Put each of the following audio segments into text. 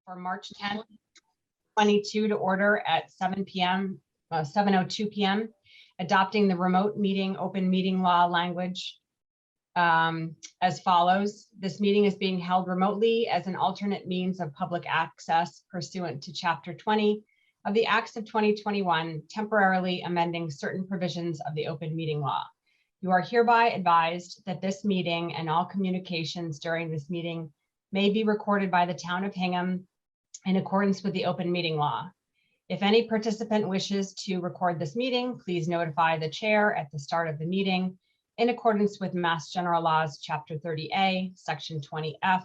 for March 10th, 22 to order at 7:02 p.m., adopting the remote meeting open meeting law language as follows. This meeting is being held remotely as an alternate means of public access pursuant to Chapter 20 of the Acts of 2021, temporarily amending certain provisions of the open meeting law. You are hereby advised that this meeting and all communications during this meeting may be recorded by the town of Hingham in accordance with the open meeting law. If any participant wishes to record this meeting, please notify the chair at the start of the meeting in accordance with Mass General Laws, Chapter 30A, Section 20F,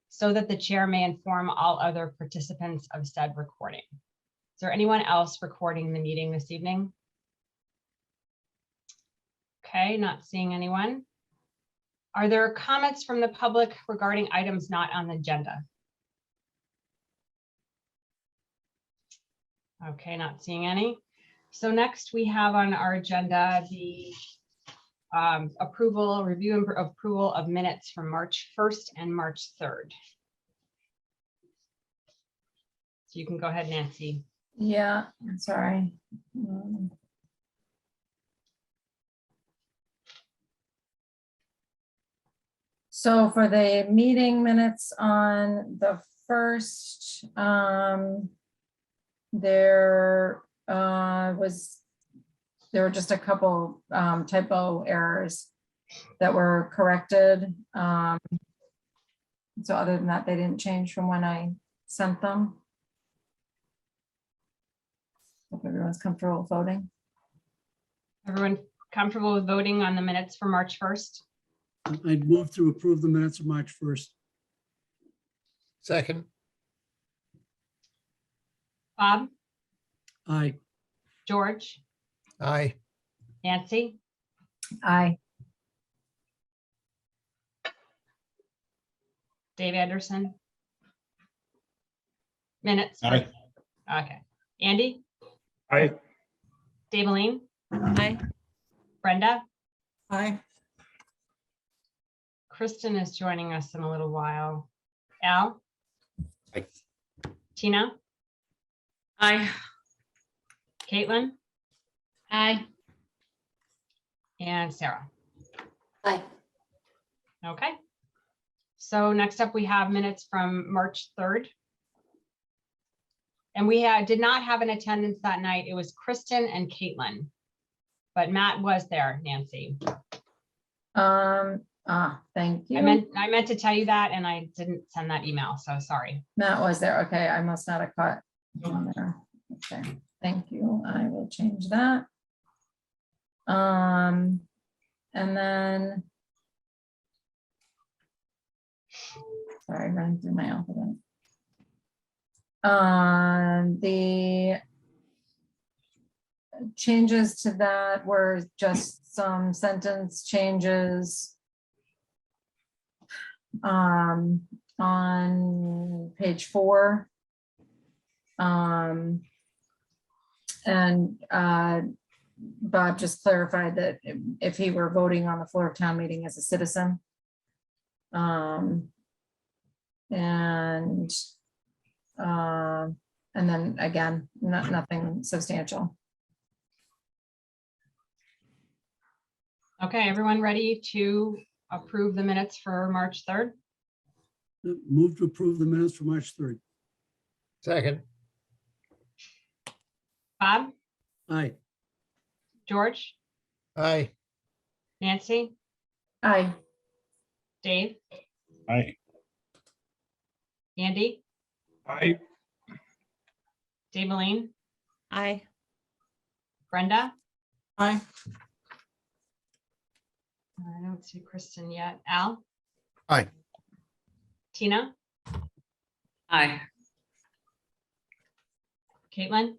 so that the chair may inform all other participants of said recording. Is there anyone else recording the meeting this evening? Okay, not seeing anyone. Are there comments from the public regarding items not on the agenda? Okay, not seeing any. So next we have on our agenda the review and approval of minutes from March 1st and March 3rd. So you can go ahead, Nancy. Yeah, I'm sorry. So for the meeting minutes on the 1st, there were just a couple typo errors that were corrected. So other than that, they didn't change from when I sent them. Hope everyone's comfortable voting. Everyone comfortable with voting on the minutes for March 1st? I'd move to approve the minutes of March 1st. Second. Bob, Aye. George, Aye. Nancy, Aye. Dave Anderson. Minutes. Aye. Okay. Andy, Aye. Daveline, Aye. Brenda, Aye. Kristen is joining us in a little while. Al? Aye. Tina? Aye. Caitlin? Aye. And Sarah? Aye. Okay. So next up, we have minutes from March 3rd. And we did not have an attendance that night. It was Kristen and Caitlin. But Matt was there, Nancy. Thank you. I meant to tell you that and I didn't send that email, so sorry. Matt was there. Okay, I must not have caught on there. Okay, thank you. I will change that. And then, sorry, running through my alphabet. The changes to that were just some sentence changes on page 4. And Bob just clarified that if he were voting on the floor of town meeting as a citizen. And then again, nothing substantial. Okay, everyone ready to approve the minutes for March 3rd? Move to approve the minutes for March 3rd. Second. Bob, Aye. George, Aye. Nancy, Aye. Dave, Aye. Andy, Aye. Daveline, Aye. Brenda. Aye. I don't see Kristen yet. Al? Aye. Tina? Aye. Caitlin?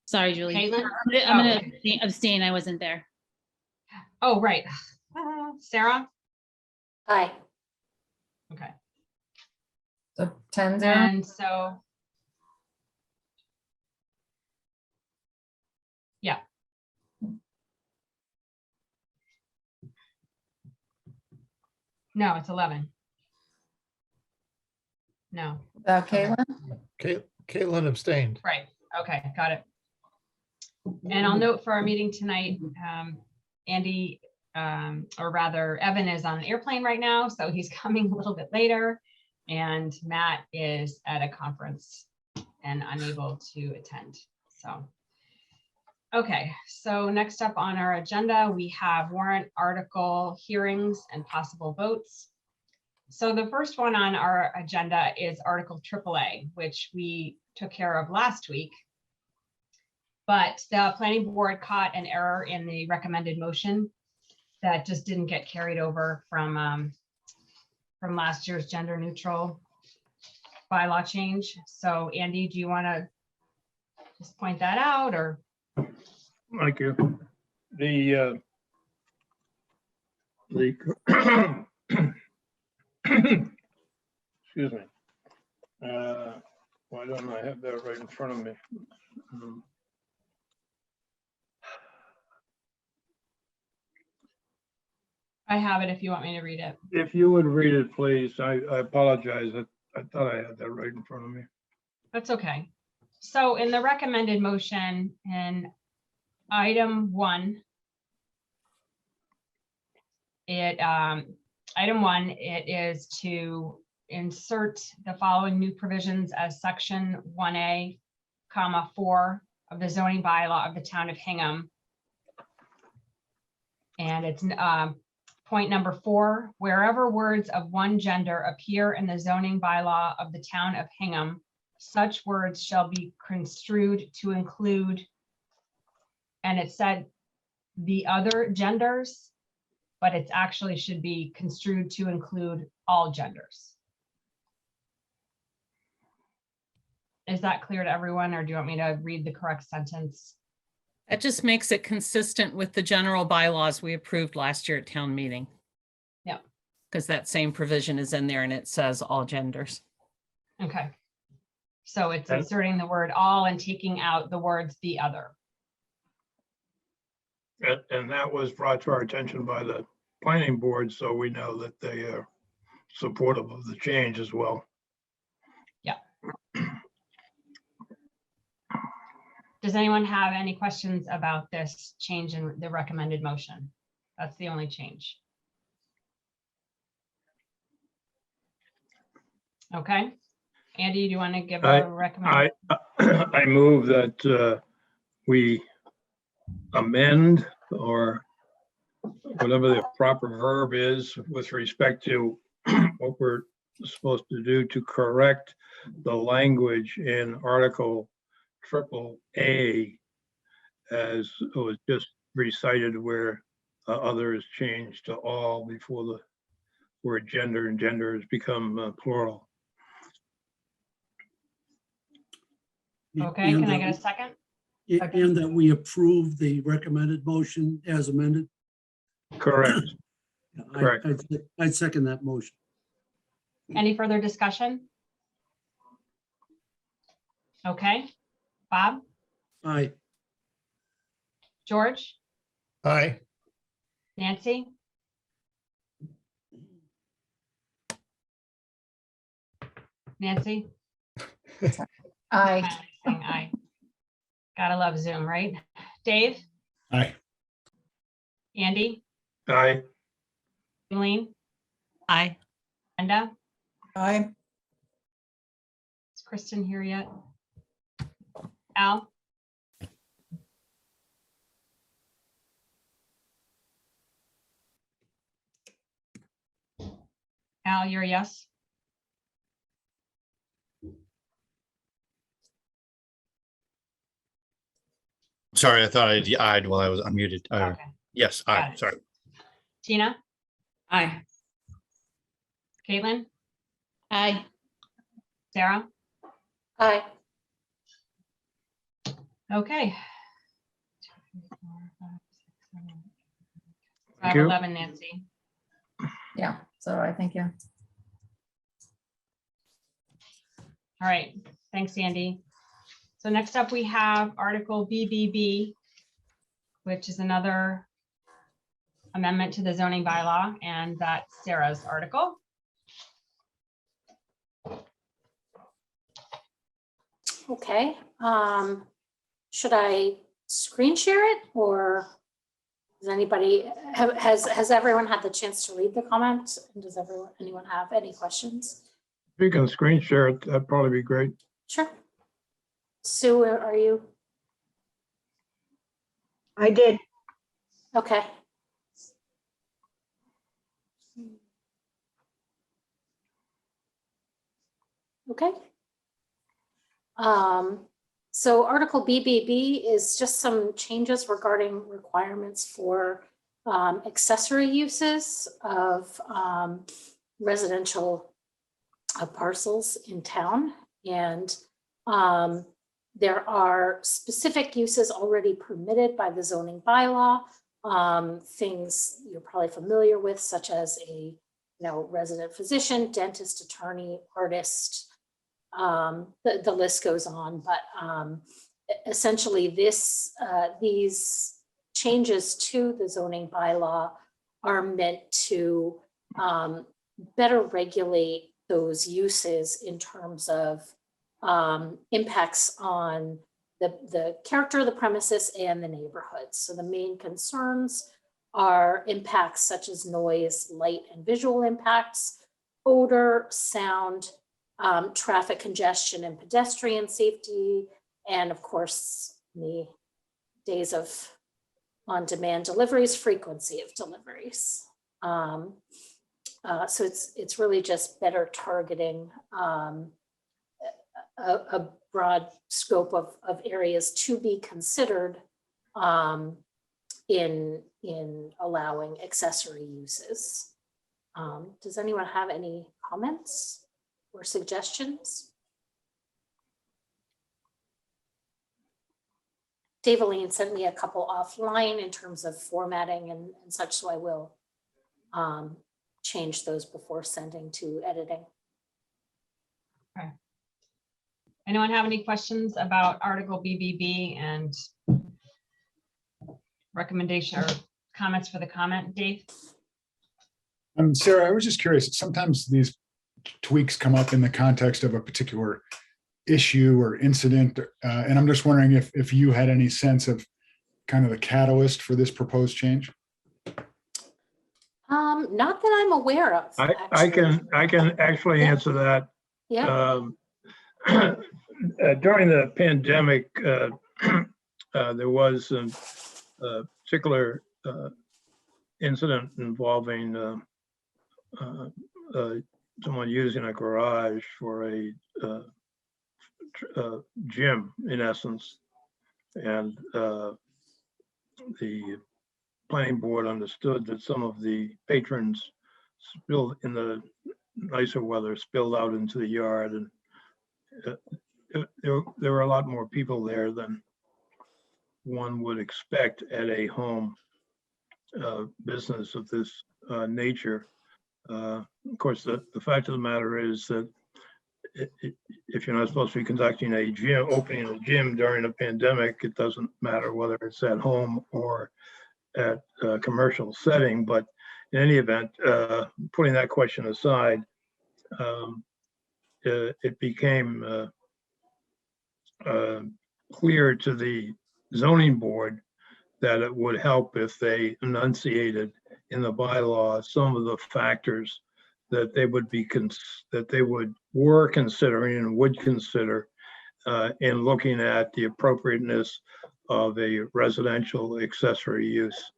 Sorry, Julie. Caitlin? I'm gonna okay. abstain. I wasn't there. Oh, right. Sarah? Aye. Okay. So 10-0. And so. Yeah. No, it's 11. No, Caitlin? Caitlin abstained. right. Okay, got it. And I'll note for our meeting tonight, Andy, or rather Evan is on an airplane right now, so he's coming a little bit later. And Matt is at a conference and unable to attend, so. Okay, so next up on our agenda, we have warrant article hearings and possible votes. So the first one on our agenda is Article AAA, which we took care of last week. But the planning board caught an error in the recommended motion that just didn't get carried over from last year's gender neutral bylaw change. So Andy, do you want to just point that out, or? Thank you. The excuse me. Why don't I have that right in front of me? I have it if you want me to read it. If you would read it, please. I apologize. I thought I had that right in front of me. That's okay. So in the recommended motion in item 1, item 1, it is to insert the following new provisions as section 1A, comma 4 of the zoning bylaw of the town of Hingham. And it's point number 4, wherever words of one gender appear in the zoning bylaw of the town of Hingham, such words shall be construed to include, and it said the other genders, but it's actually should be construed to include all genders. Is that clear to everyone, or do you want me to read the correct sentence? That just makes it consistent with the general bylaws we approved last year at town meeting. Yeah. Because that same provision is in there and it says all genders. Okay. So it's Okay. inserting the word all and taking out the words the other. And that was brought to our attention by the planning board, so we know that they are supportive of the change as well. Yeah. Does anyone have any questions about this change in the recommended motion? That's the only change. Okay. Andy, do you want to give a recommend? I move that we amend, or whatever the proper verb is with respect to what we're supposed to do to correct the language in Article AAA as it was just recited, where other is changed to all before the word gender, and gender has become plural. Okay, And can I that- get a second? Okay. And that we approve the recommended motion as amended. Correct. Correct. I'd second that motion. Any further discussion? Okay, Bob, Aye. George, Aye. Nancy? Nancy? Aye. Saying aye. Gotta love Zoom, right? Dave, Aye. Andy, Aye. Eileen, Aye. Brenda? Aye. Is Kristen here yet? Al? Al, you're a yes? Sorry, I thought I eyed while I was unmuted. Okay. Yes, Got aye, it. sorry. Tina? Aye. Caitlin? Aye. Sarah? Aye. Okay. I have you. 11, Nancy. Yeah, so I think, yeah. All right, thanks, Andy. So next up, we have Article BBB, which is another amendment to the zoning bylaw, and that's Sarah's article. Okay, should I screen share it, or does anybody, has everyone had the chance to read the comment? And does anyone have any questions? If you can screen share it, that'd probably be great. Sure. Sue, are you? I did. Okay. Okay. So Article BBB is just some changes regarding requirements for accessory uses of residential parcels in town. And there are specific uses already permitted by the zoning bylaw. Things you're probably familiar with, such as a resident physician, dentist, attorney, artist. The list goes on, but essentially these changes to the zoning bylaw are meant to better regulate those uses in terms of impacts on the character of the premises and the neighborhood. So the main concerns are impacts such as noise, light, and visual impacts, odor, sound, traffic congestion and pedestrian safety, and of course, in the days of on-demand deliveries, frequency of deliveries. So it's really just better targeting a broad scope of areas to be considered in allowing accessory uses. Does anyone have any comments or suggestions? Daveline sent me a couple offline in terms of formatting and such, so I will change those before sending to editing. Okay. Anyone have any questions about Article BBB and recommendation or comments for the comment, Dave? Sarah, I was just curious, sometimes these tweaks come up in the context of a particular issue or incident, and I'm just wondering if you had any sense of kind of the catalyst for this proposed change? Not that I'm aware of. I can actually Yeah. answer that. Yeah. During the pandemic, there was a particular incident involving someone using a garage for a gym, in essence. And the planning board understood that some of the patrons spilled in the nicer weather, spilled out into the yard, and there were a lot more people there than one would expect at a home business of this nature. Of course, the fact of the matter is that if you're not supposed to be conducting a gym, opening a gym during a pandemic, it doesn't matter whether it's at home or at a commercial setting. But in any event, putting that question aside, it became clear to the zoning board that it would help if they enunciated in the bylaw some of the factors that they would be were considering and would consider in looking at the appropriateness of a residential accessory use.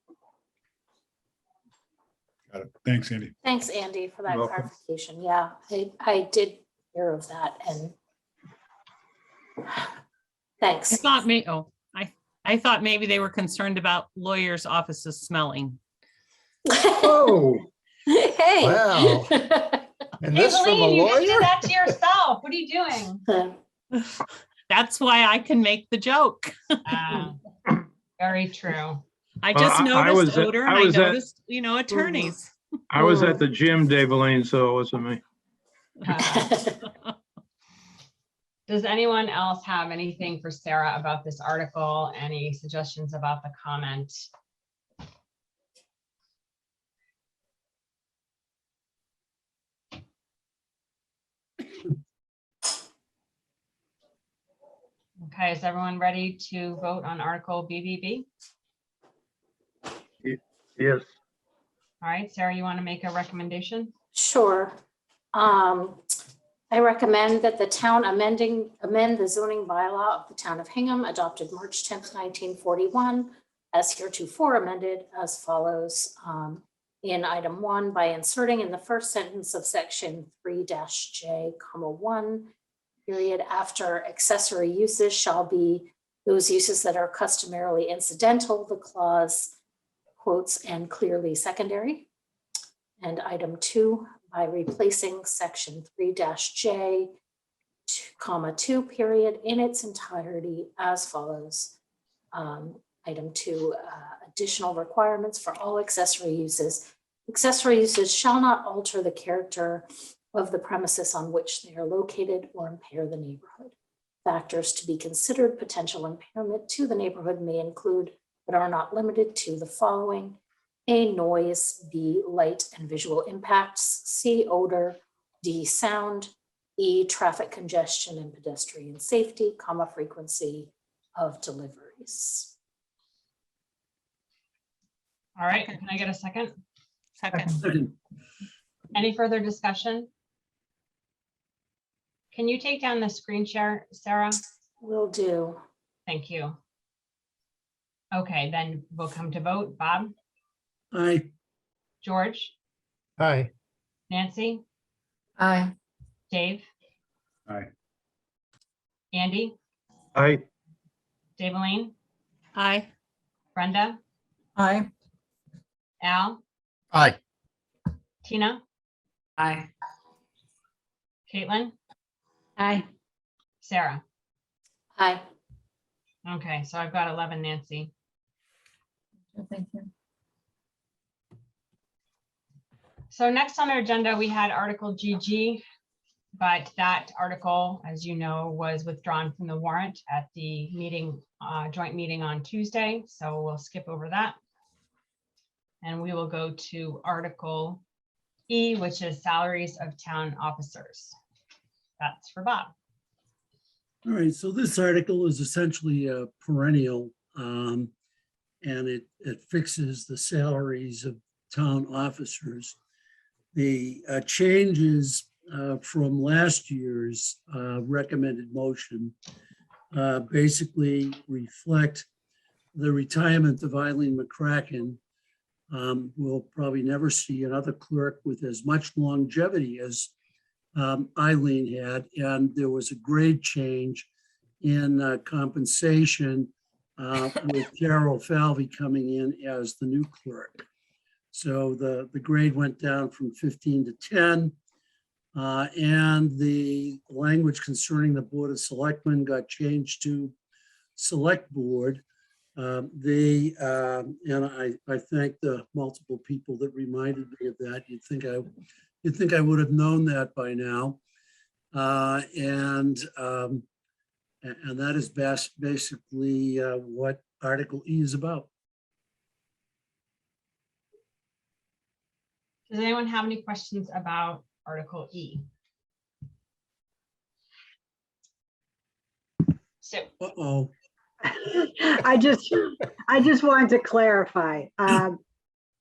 Got it. Thanks, Andy. Thanks, Andy, for that You're welcome. clarification. Yeah, I did hear of that, and thanks. I thought maybe they were concerned about lawyers' offices smelling. Oh, Hey. Wow. And this from a Daveline, you just did lawyer? that to yourself. What are you doing? That's why I can make the joke. Very true. I Well, just I noticed was at- odor I and I was at- noticed, attorneys. I was at the gym, Daveline, so it wasn't me. Does anyone else have anything for Sarah about this article? Any suggestions about the comment? Okay, is everyone ready to vote on Article BBB? Yes, All right, Sarah, you want to make a recommendation? Sure. I recommend that the town amend the zoning bylaw of the town of Hingham adopted March 10th, 1941, as heretofore amended as follows. In item 1, by inserting in the first sentence of section 3-J, 1, period, after accessory uses shall be those uses that are customarily incidental, the clause quotes and clearly secondary. And item 2, by replacing section 3-J, 2, period, in its entirety as follows. Item 2, additional requirements for all accessory uses. Accessory uses shall not alter the character of the premises on which they are located or impair the neighborhood. Factors to be considered potential impairment to the neighborhood may include, but are not limited to, the following: A, noise; B, light and visual impacts; C, odor; D, sound; E, traffic congestion and pedestrian safety, frequency of deliveries. All right, can I get a second? Second. Second. Any further discussion? Can you take down the screen share, Sarah? Will do. Thank you. Okay, then we'll come to vote. Bob, Aye. George, Aye. Nancy, Aye. Dave, Aye. Andy, I, Daveline, Aye. Brenda, Aye. Al, Aye. Tina, Aye. Caitlin, Aye. Sarah. Aye. Okay, so I've got 11, Nancy. Thank you. So next on our agenda, we had Article GG, but that article, as you know, was withdrawn from the warrant at the meeting, joint meeting on Tuesday. So we'll skip over that. And we will go to Article E, which is salaries of town officers. That's for Bob. All right, so this article is essentially a perennial, and it fixes the salaries of town officers. The changes from last year's recommended motion basically reflect the retirement of Eileen McCracken. We'll probably never see another clerk with as much longevity as Eileen had, and there was a grade change in compensation with Carol Falvey coming in as the new clerk. So the grade went down from 15 to 10, and the language concerning the Board of Selectmen got changed to Select Board. And I thank the multiple people that reminded me of that. You'd think I would have known that by now. And that is basically what Article E is about. Does anyone have any questions about Article E? So, Uh-oh. I just wanted to clarify.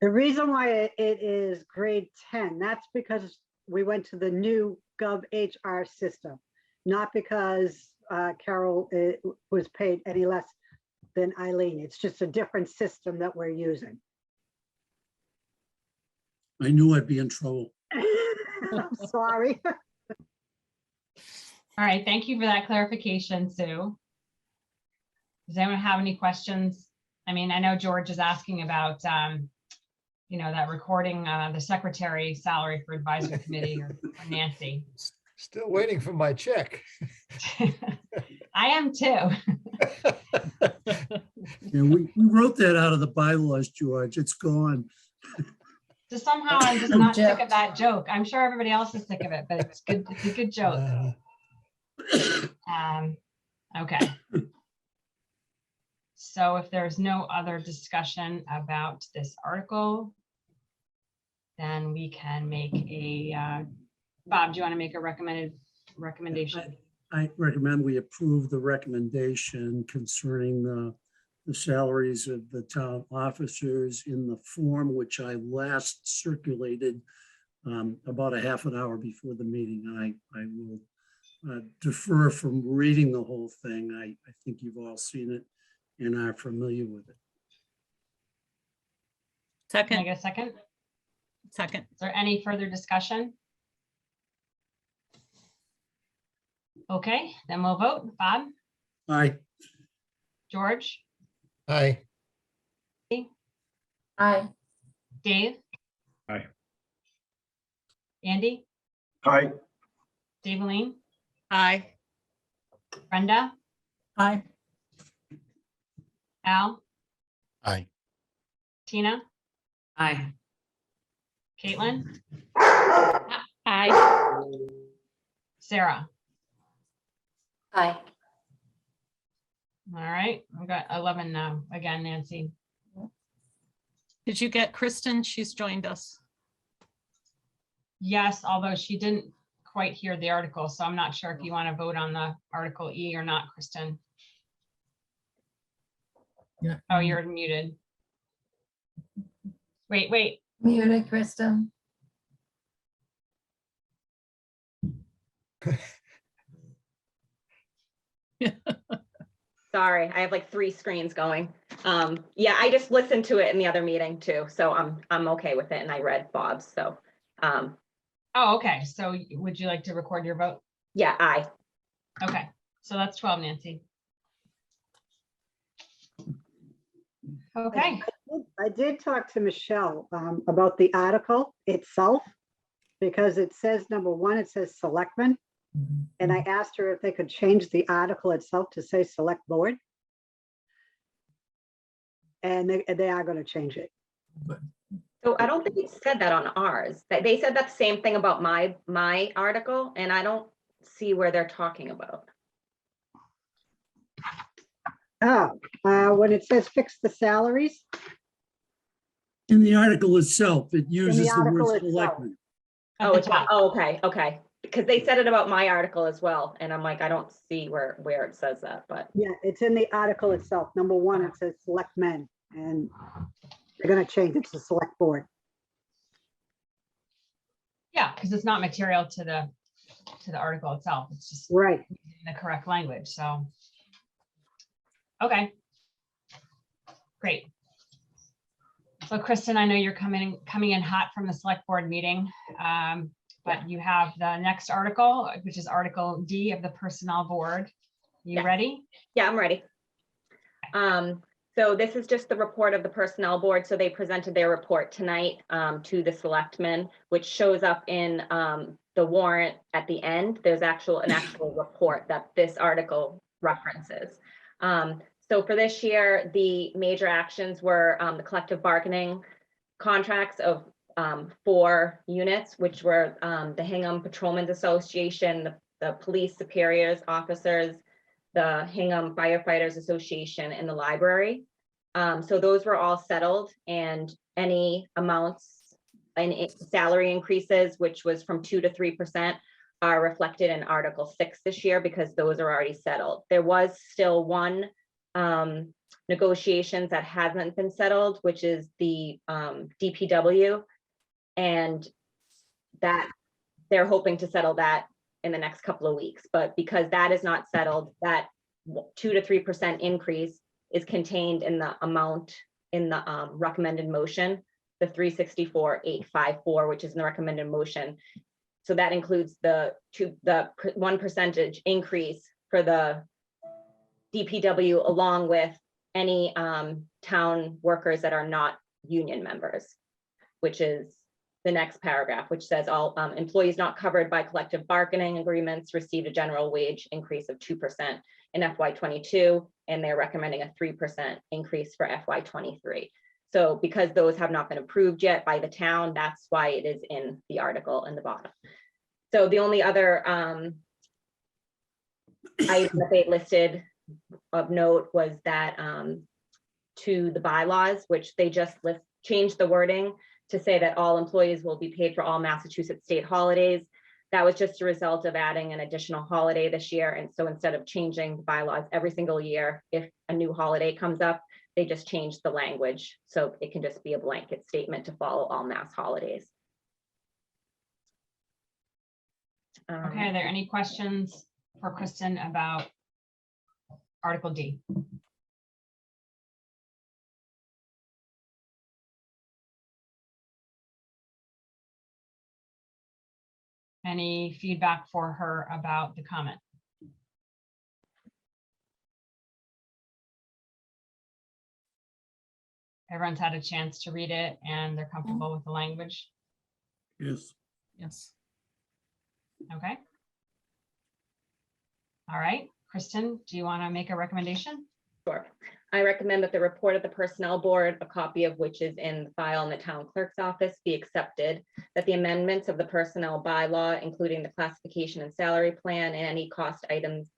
The reason why it is grade 10, that's because we went to the new GovHR system, not because Carol was paid any less than Eileen. It's just a different system that we're using. I knew I'd be in trouble. I'm sorry. all right, thank you for that clarification, Sue. Does anyone have any questions? I mean, I know George is asking about, that recording, the secretary salary for advisory committee or Nancy. Still waiting for my check. I am too. Yeah, we wrote that out of the bylaws, George. It's gone. Just somehow I'm just not sick of that joke. I'm sure everybody else is sick of it, but it's good. It's a good joke. Okay. So if there's no other discussion about this article, then we can make a, Bob, do you want to make a recommendation? I recommend we approve the recommendation concerning the salaries of the town officers in the form which I last circulated about a half an hour before the meeting. I will defer from reading the whole thing. I think you've all seen it and are familiar with it. Can I Second, get a second? second, Is there any further discussion? Okay, then we'll vote. Bob, Aye. George, Aye. Aye. Dave? Aye. Andy, Aye. Daveline, aye. Brenda, Aye. Al, Aye. Tina, Aye. Caitlin, Aye. Sarah. Aye. All right, we got 11 now. Again, Nancy. Did you get Kristen? She's joined us. Yes, although she didn't quite hear the article, so I'm not sure if you want to vote on the Article E or not, Kristen. Yeah. Oh, you're muted. Wait. Muted, Kristen. Sorry, I have like 3 screens going. Yeah, I just listened to it in the other meeting too, so I'm okay with it, and I read Bob's, so, Oh, okay. So would you like to record your vote? yeah, aye. Okay, so that's 12, Nancy. Okay, I did talk to Michelle about the article itself, because it says, number one, it says selectmen. And I asked her if they could change the article itself to say select board. And they are going to change it. So I don't think it said that on ours. They said that same thing about my article, and I don't see where they're talking about. When it says fix the salaries, In the article itself, it in uses the the article word itself. selectmen. at Oh, the it's, top. oh, okay. Because they said it about my article as well, and I'm like, I don't see where it says that, but Yeah, it's in the article itself. Number one, it says select men, and they're going to change it to select board. Yeah, because it's not material to the article itself. It's just Right. using the correct language, so. Okay. Great. So Kristen, I know you're coming in hot from the select board meeting, but you have the next article, which is Article D of the Personnel Board. You Yeah. ready? yeah, I'm ready. So this is just the report of the Personnel Board. So they presented their report tonight to the selectmen, which shows up in the warrant at the end. There's an actual report that this article references. So for this year, the major actions were the collective bargaining contracts of 4 units, which were the Hingham Patrolmen's Association, the police superiors, officers, the Hingham Firefighters Association, and the library. So those were all settled, and any amounts and salary increases, which was from 2 to 3%, are reflected in Article 6 this year because those are already settled. There was still one negotiations that hasn't been settled, which is the DPW, and that they're hoping to settle that in the next couple of weeks. But because that is not settled, that 2 to 3% increase is contained in the amount in the recommended motion, the 364,854, which is in the recommended motion. So that includes the 1% increase for the DPW, along with any town workers that are not union members, which is the next paragraph, which says all employees not covered by collective bargaining agreements received a general wage increase of 2% in FY22, and they're recommending a 3% increase for FY23. So because those have not been approved yet by the town, that's why it is in the article in the bottom. So the only other item that they listed of note was that to the bylaws, which they just changed the wording to say that all employees will be paid for all Massachusetts state holidays. That was just a result of adding an additional holiday this year. And so instead of changing the bylaws every single year, if a new holiday comes up, they just changed the language. So it can just be a blanket statement to follow all mass holidays. Okay, are there any questions for Kristen about Article D? Any feedback for her about the comment? Everyone's had a chance to read it and they're comfortable with the language. Yes. Yes. Okay. All right, Kristen, do you want to make a recommendation? Sure. I recommend that the report of the Personnel Board, a copy of which is in the file in the town clerk's office, be accepted, that the amendments of the personnel bylaw, including the classification and salary plan and any cost items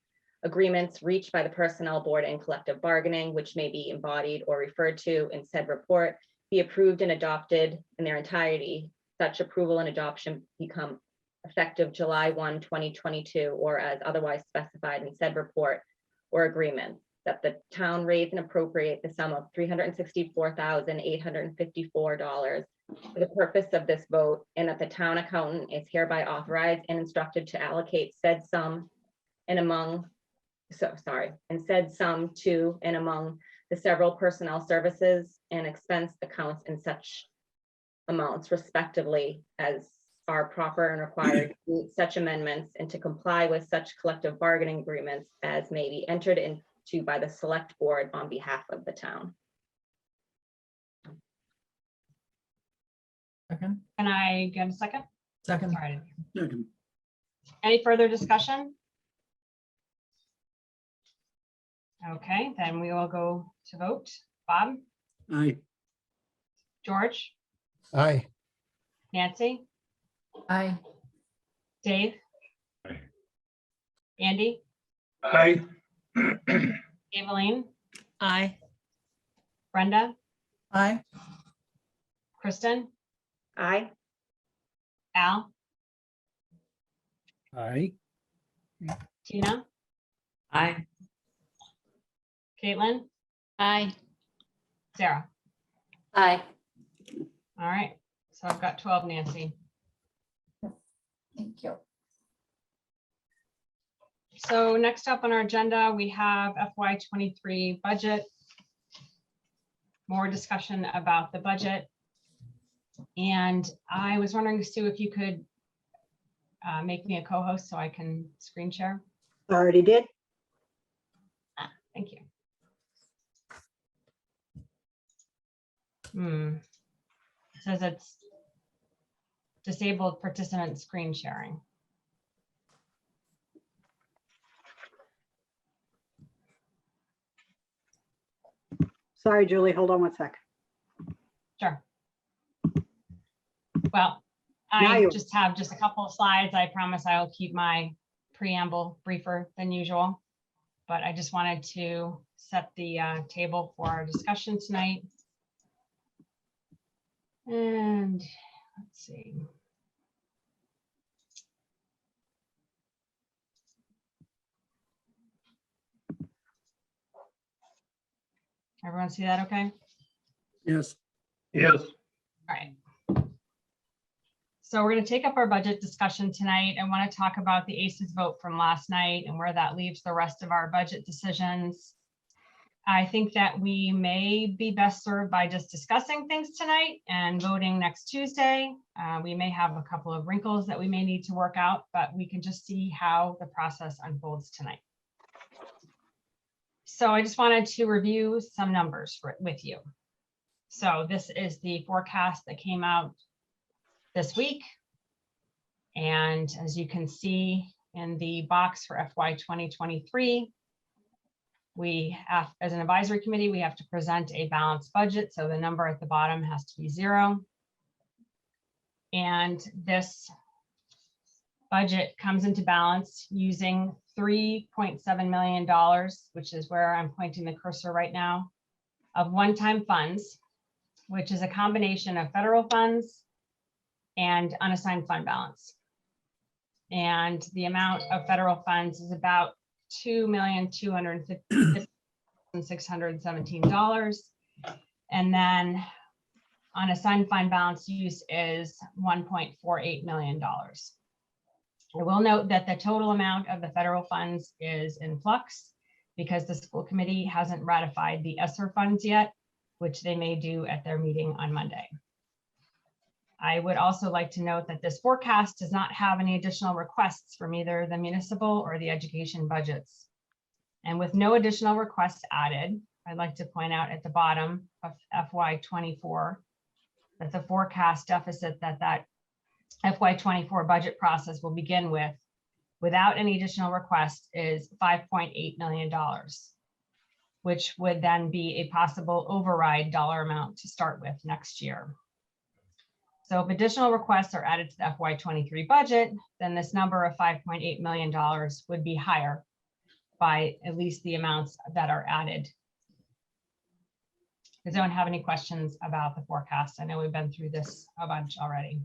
agreements reached by the Personnel Board and collective bargaining, which may be embodied or referred to in said report, be approved and adopted in their entirety. Such approval and adoption become effective July 1, 2022, or as otherwise specified in said report or agreement, that the town raise and appropriate the sum of $364,854 for the purpose of this vote, and that the town accountant is hereby authorized and instructed to allocate said sum and among, said sum to and among the several personnel services and expense accounts in such amounts respectively as are proper and required to meet such amendments and to comply with such collective bargaining agreements as may be entered into by the select board on behalf of the town. Second. Can I get a second? Second. Sorry. Second. Any further discussion? Okay, then we will go to vote. Bob, Aye. George, Aye. Nancy, Aye. Dave, Aye. Andy, Aye. Eveline, Aye. Brenda, Aye. Kristen, Aye. Al, Aye. Tina, Aye. Caitlin, Aye. Sarah. Aye. All right, so I've got 12, Nancy. Thank you. So next up on our agenda, we have FY23 budget. More discussion about the budget. And I was wondering, Sue, if you could make me a co-host so I can screen share. Already did. Thank you. It says it's disabled participant screen sharing. Sorry, Julie, hold on one sec. Sure. Well, Now I you- just have just a couple of slides. I promise I'll keep my preamble briefer than usual. But I just wanted to set the table for our discussion tonight. And let's see. Everyone see that okay? Yes. Yes. All right. So we're going to take up our budget discussion tonight. I want to talk about the ACES vote from last night and where that leaves the rest of our budget decisions. I think that we may be best served by just discussing things tonight and voting next Tuesday. We may have a couple of wrinkles that we may need to work out, but we can just see how the process unfolds tonight. So I just wanted to review some numbers with you. So this is the forecast that came out this week. And as you can see in the box for FY 2023, we have, as an advisory committee, we have to present a balanced budget. So the number at the bottom has to be 0. And this budget comes into balance using $3.7 million, which is where I'm pointing the cursor right now, of one-time funds, which is a combination of federal funds and unassigned fund balance. And the amount of federal funds is about $2,250,617. And then unassigned fund balance use is $1.48 million. I will note that the total amount of the federal funds is in flux because the school committee hasn't ratified the ESSER funds yet, which they may do at their meeting on Monday. I would also like to note that this forecast does not have any additional requests from either the municipal or the education budgets. And with no additional requests added, I'd like to point out at the bottom of FY24 that the forecast deficit that FY24 budget process will begin with, without any additional requests, is $5.8 million, which would then be a possible override dollar amount to start with next year. So if additional requests are added to the FY23 budget, then this number of $5.8 million would be higher by at least the amounts that are added. Does anyone have any questions about the forecast? I know we've been through this a bunch already.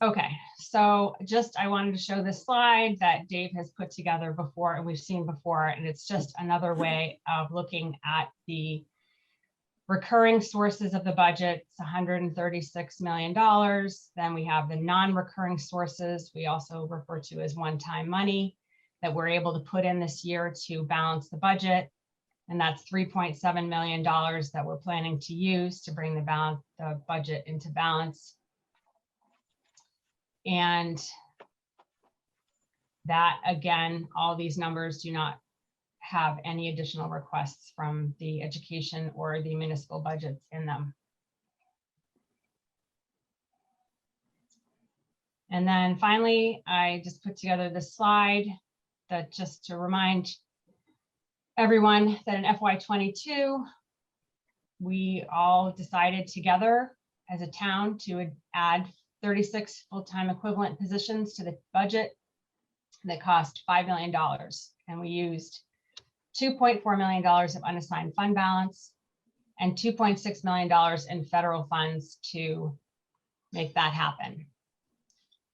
Okay, so I wanted to show this slide that Dave has put together before and we've seen before, and it's just another way of looking at the recurring sources of the budget. It's $136 million. Then we have the non-recurring sources we also refer to as one-time money that we're able to put in this year to balance the budget. And that's $3.7 million that we're planning to use to bring the budget into balance. And that, again, all these numbers do not have any additional requests from the education or the municipal budgets in them. And then finally, I just put together this slide that just to remind everyone that in FY22, we all decided together as a town to add 36 full-time equivalent positions to the budget that cost $5 million. And we used $2.4 million of unassigned fund balance and $2.6 million in federal funds to make that happen.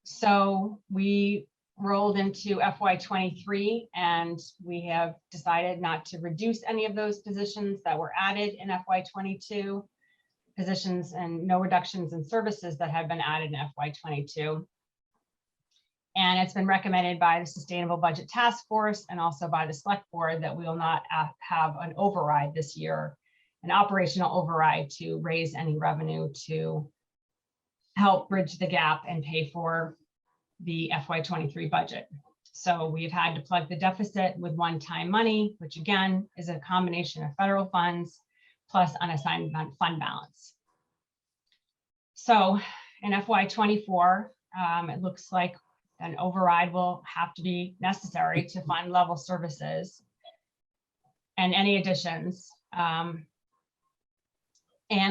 So we rolled into FY23 and we have decided not to reduce any of those positions that were added in FY22, positions and no reductions in services that have been added in FY22. And it's been recommended by the Sustainable Budget Task Force and also by the Select Board that we will not have an override this year, an operational override to raise any revenue to help bridge the gap and pay for the FY23 budget. So we've had to plug the deficit with one-time money, which again is a combination of federal funds plus unassigned fund balance. So in FY24, it looks like an override will have to be necessary to fund level services and any additions. And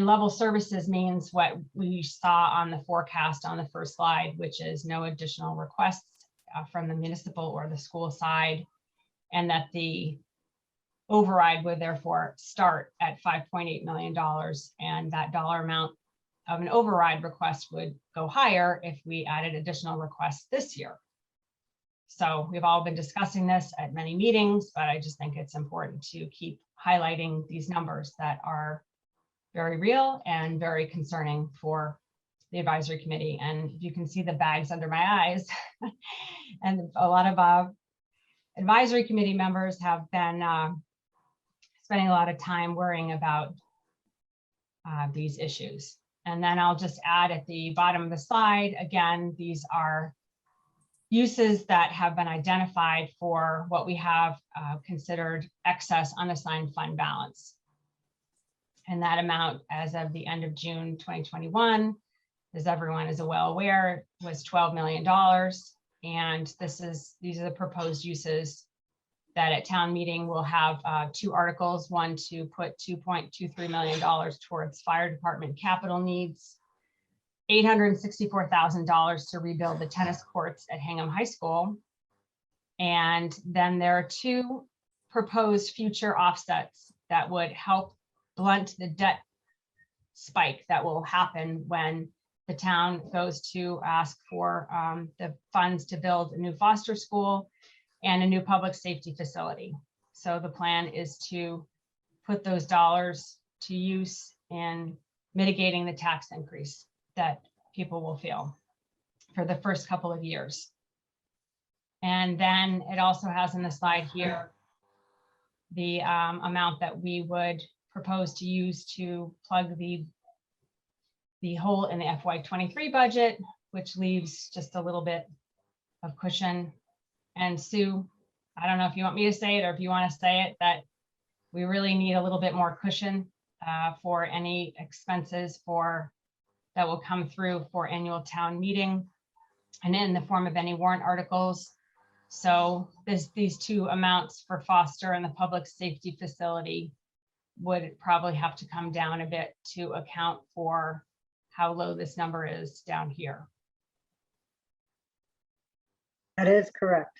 level services means what we saw on the forecast on the first slide, which is no additional requests from the municipal or the school side, and that the override would therefore start at $5.8 million. And that dollar amount of an override request would go higher if we added additional requests this year. So we've all been discussing this at many meetings, but I just think it's important to keep highlighting these numbers that are very real and very concerning for the advisory committee. And you can see the bags under my eyes. And a lot of advisory committee members have been spending a lot of time worrying about these issues. And then I'll just add at the bottom of the slide, again, these are uses that have been identified for what we have considered excess unassigned fund balance. And that amount as of the end of June 2021, as everyone is well aware, was $12 million. And these are the proposed uses that at town meeting we'll have two articles, one to put $2.23 million towards fire department capital needs, $864,000 to rebuild the tennis courts at Hingham High School. And then there are two proposed future offsets that would help blunt the debt spike that will happen when the town goes to ask for the funds to build a new foster school and a new public safety facility. So the plan is to put those dollars to use in mitigating the tax increase that people will feel for the first couple of years. And then it also has in the slide here the amount that we would propose to use to plug the hole in the FY23 budget, which leaves just a little bit of cushion. And Sue, I don't know if you want me to say it or if you want to say it, that we really need a little bit more cushion for any expenses that will come through for annual town meeting and in the form of any warrant articles. So these two amounts for foster and the public safety facility would probably have to come down a bit to account for how low this number is down here. That is correct.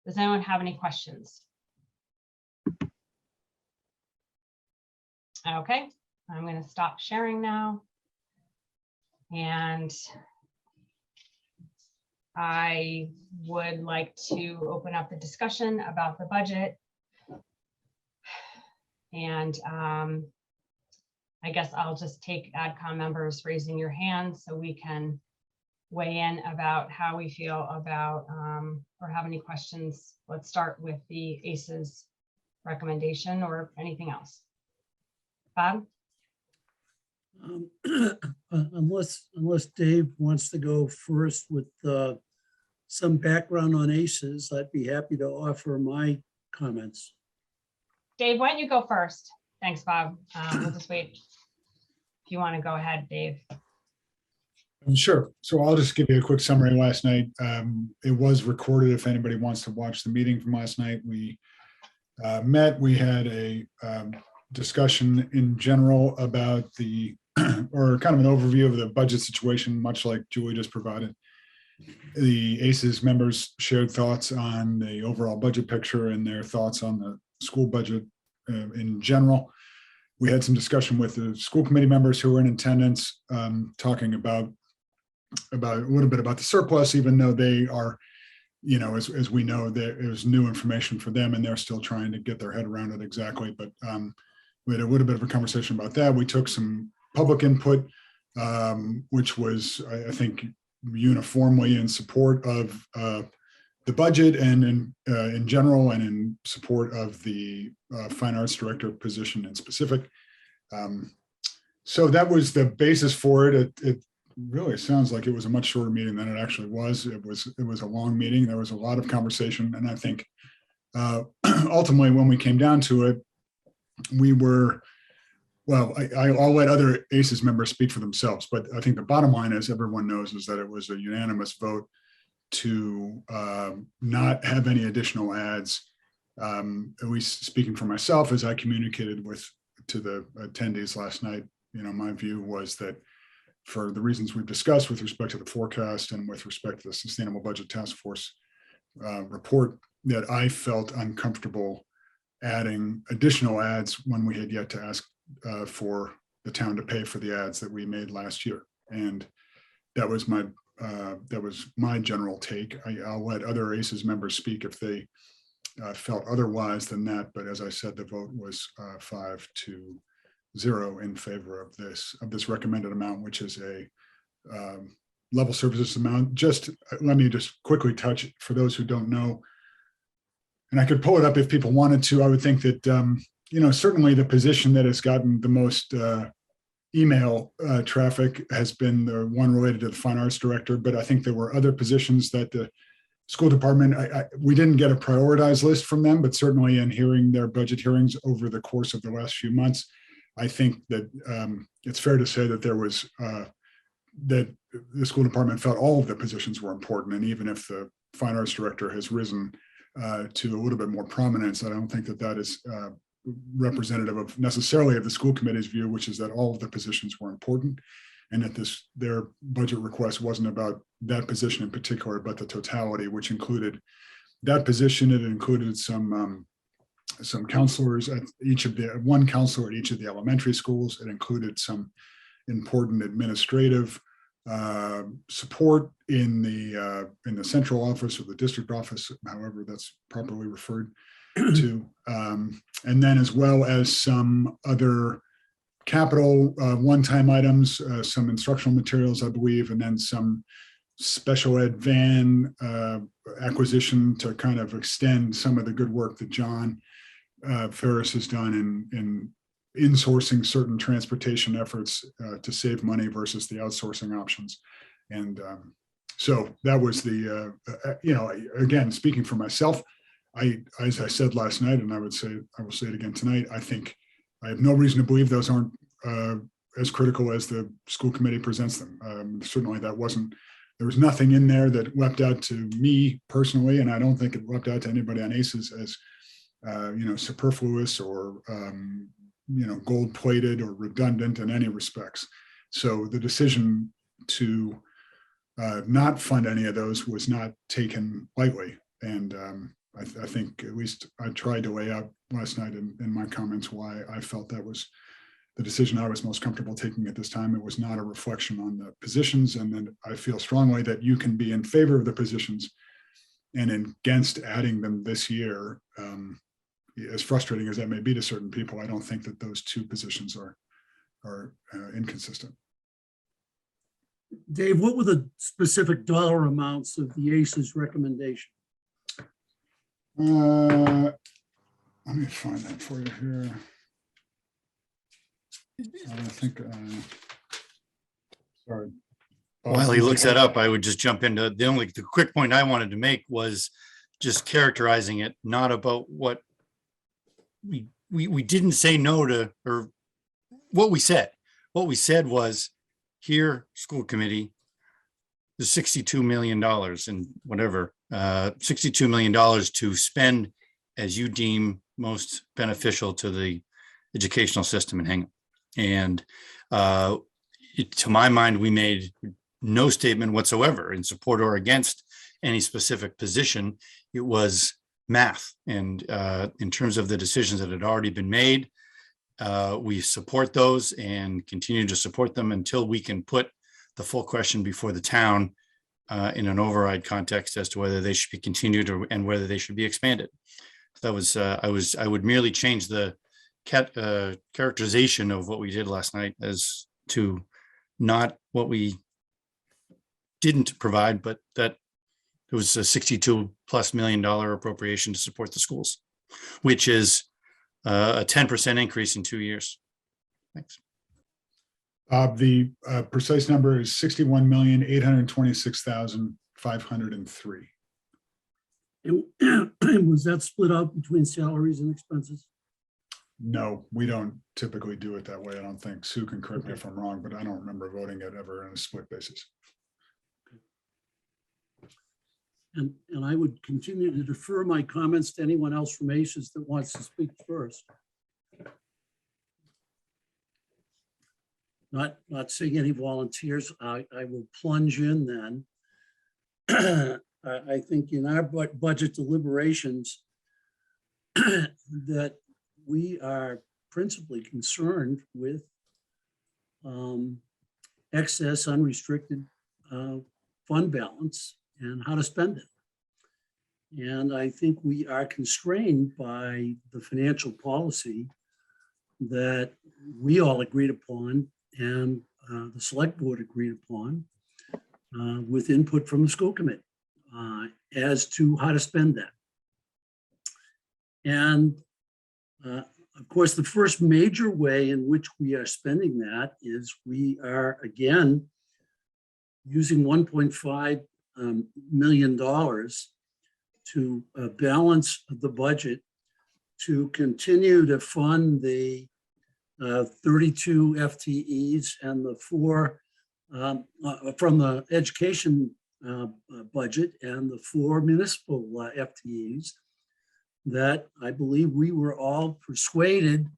Does anyone have any questions? Okay, I'm going to stop sharing now. And I would like to open up the discussion about the budget. And I guess I'll just take AdCom members raising your hand so we can weigh in about how we feel about or have any questions. Let's start with the ACE's recommendation or anything else. Bob? Unless Dave wants to go first with some background on ACEs, I'd be happy to offer my comments. Dave, why don't you go first? Thanks, Bob. We'll just wait. If you want to go ahead, Dave. Sure. So I'll just give you a quick summary last night. It was recorded if anybody wants to watch the meeting from last night. We met, we had a discussion in general about or kind of an overview of the budget situation, much like Julie just provided. The ACES members shared thoughts on the overall budget picture and their thoughts on the school budget in general. We had some discussion with the school committee members who were in attendance, talking about a little bit about the surplus, even though they are, as we know, there is new information for them and they're still trying to get their head around it exactly. But we had a little bit of a conversation about that. We took some public input, which was, I think, uniformly in support of the budget and in general, and in support of the fine arts director position in specific. So that was the basis for it. It really sounds like it was a much shorter meeting than it actually was. It was a long meeting. There was a lot of conversation, and I think ultimately, when we came down to it, we were, well, I'll let other ACES members speak for themselves, but I think the bottom line, as everyone knows, is that it was a unanimous vote to not have any additional ads. At least speaking for myself, as I communicated to the attendees last night, my view was that for the reasons we've discussed with respect to the forecast and with respect to the Sustainable Budget Task Force report, that I felt uncomfortable adding additional ads when we had yet to ask for the town to pay for the ads that we made last year. And that was my general take. I'll let other ACES members speak if they felt otherwise than that. But as I said, the vote was 5-0 in favor of this recommended amount, which is a level services amount. Just let me just quickly touch, for those who don't know, and I could pull it up if people wanted to. I would think that certainly the position that has gotten the most email traffic has been the one related to the fine arts director, but I think there were other positions that the school department, we didn't get a prioritized list from them, but certainly in hearing their budget hearings over the course of the last few months, I think that it's fair to say that there was, that the school department felt all of the positions were important. And even if the fine arts director has risen to a little bit more prominence, I don't think that that is representative of necessarily of the school committee's view, which is that all of the positions were important, and that their budget request wasn't about that position in particular, but the totality, which included that position. It included some counselors at one counselor at each of the elementary schools. It included some important administrative support in the central office or the district office, however that's properly referred to. And then as well as some other capital one-time items, some instructional materials, I believe, and then some special ed van acquisition to kind of extend some of the good work that John Ferris has done in insourcing certain transportation efforts to save money versus the outsourcing options. And so that was the, again, speaking for myself, as I said last night, and I will say it again tonight, I think I have no reason to believe those aren't as critical as the school committee presents them. Certainly there was nothing in there that leapt out to me personally, and I don't think it leapt out to anybody on ACES as superfluous or gold-plated or redundant in any respects. So the decision to not fund any of those was not taken lightly. And I think at least I tried to lay out last night in my comments why I felt that was the decision I was most comfortable taking at this time. It was not a reflection on the positions. And then I feel strongly that you can be in favor of the positions and against adding them this year. As frustrating as that may be to certain people, I don't think that those two positions are inconsistent. Dave, what were the specific dollar amounts of the ACE's recommendation? Let me find that for you here. I think, sorry. While he looks that up, I would just jump into the quick point I wanted to make was just characterizing it, not about what we didn't say no to, or what we said. What we said was, here, school committee, the $62 million and whatever, $62 million to spend as you deem most beneficial to the educational system in Hingham. And to my mind, we made no statement whatsoever in support or against any specific position. It was math. And in terms of the decisions that had already been made, we support those and continue to support them until we can put the full question before the town in an override context as to whether they should be continued and whether they should be expanded. That was I would merely change the characterization of what we did last night as to not what we didn't provide, but that it was a $62+ million appropriation to support the schools, which is a 10% increase in 2 years. Thanks. The precise number is 61,826,503. And was that split up between salaries and expenses? No, we don't typically do it that way. I don't think. Sue can correct me if I'm wrong, but I don't remember voting it ever on a split basis. And I would continue to defer my comments to anyone else from ACES that wants to speak first. Not seeing any volunteers, I will plunge in then. I think in our budget deliberations that we are principally concerned with excess unrestricted fund balance and how to spend it. And I think we are constrained by the financial policy that we all agreed upon and the select board agreed upon with input from the school committee as to how to spend that. And of course, the first major way in which we are spending that is we are again using $1.5 million to balance the budget to continue to fund the 32 FTEs and the 4 from the education budget and the 4 municipal FTEs that I believe we were all persuaded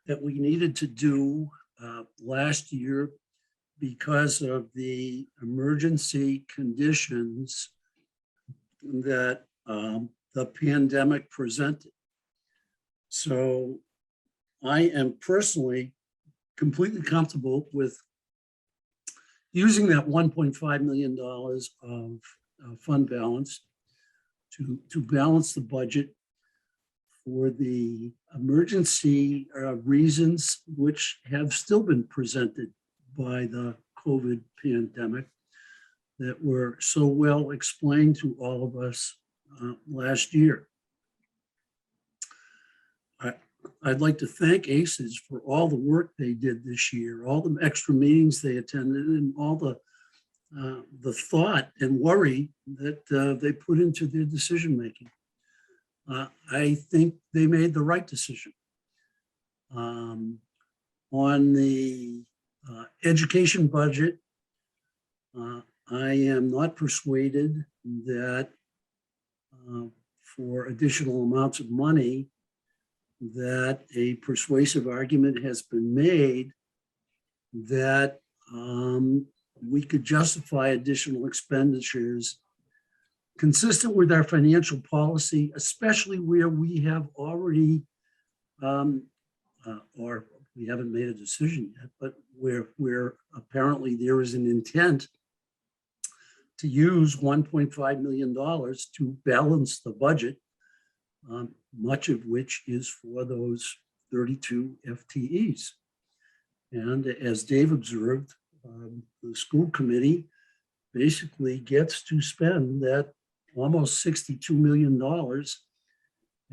that we needed to do last year because of the emergency conditions that the pandemic presented. So I am personally completely comfortable with using that $1.5 million of fund balance to balance the budget for the emergency reasons which have still been presented by the COVID pandemic that were so well explained to all of us last year. I'd like to thank ACES for all the work they did this year, all the extra meetings they attended, and all the thought and worry that they put into their decision-making. I think they made the right decision. On the education budget, I am not persuaded that for additional amounts of money, that a persuasive argument has been made that we could justify additional expenditures consistent with our financial policy, especially where we have already, or we haven't made a decision yet, but where apparently there is an intent to use $1.5 million to balance the budget, much of which is for those 32 FTEs. And as Dave observed, the school committee basically gets to spend that almost $62 million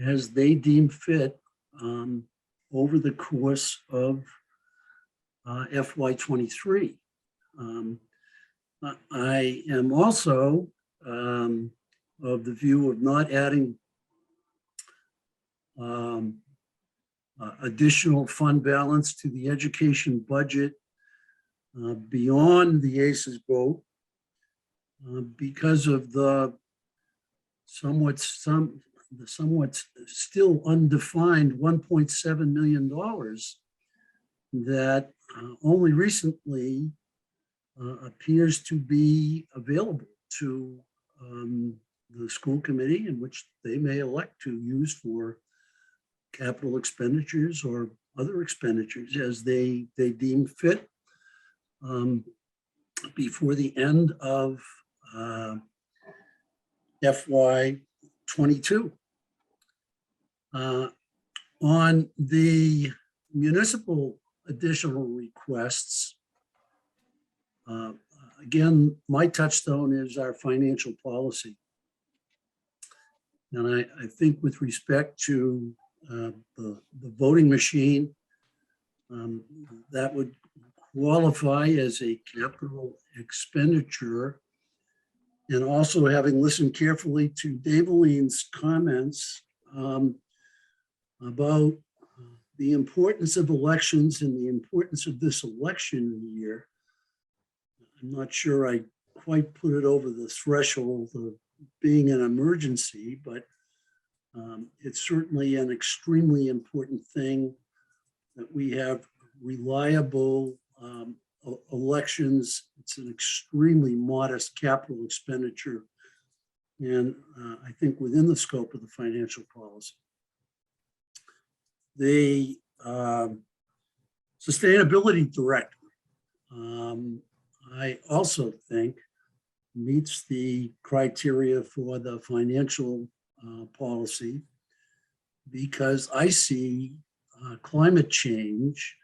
as they deem fit over the course of FY23. I am also of the view of not adding additional fund balance to the education budget beyond the ACES vote because of the somewhat still undefined $1.7 million that only recently appears to be available to the school committee, in which they may elect to use for capital expenditures or other expenditures as they deem fit before the end of FY22. On the municipal additional requests, again, my touchstone is our financial policy. And I think with respect to the voting machine, that would qualify as a capital expenditure. And also, having listened carefully to Daveline's comments about the importance of elections and the importance of this election year, I'm not sure I quite put it over the threshold of being an emergency, but it's certainly an extremely important thing that we have reliable elections. It's an extremely modest capital expenditure, and I think within the scope of the financial policy. The sustainability director, I also think meets the criteria for the financial policy, because I see climate change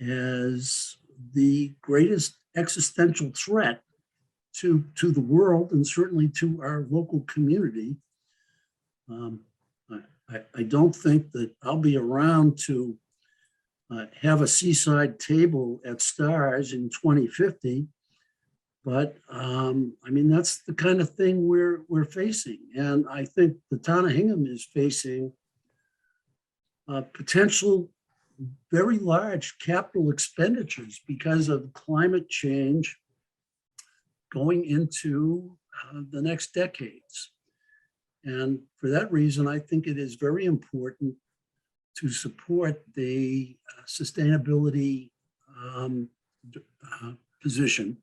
as the greatest existential threat to the world and certainly to our local community. I don't think that I'll be around to have a seaside table at Stars in 2050, but I mean, that's the kind of thing we're facing. And I think the town of Hingham is facing potential very large capital expenditures because of climate change going into the next decades. And for that reason, I think it is very important to support the sustainability position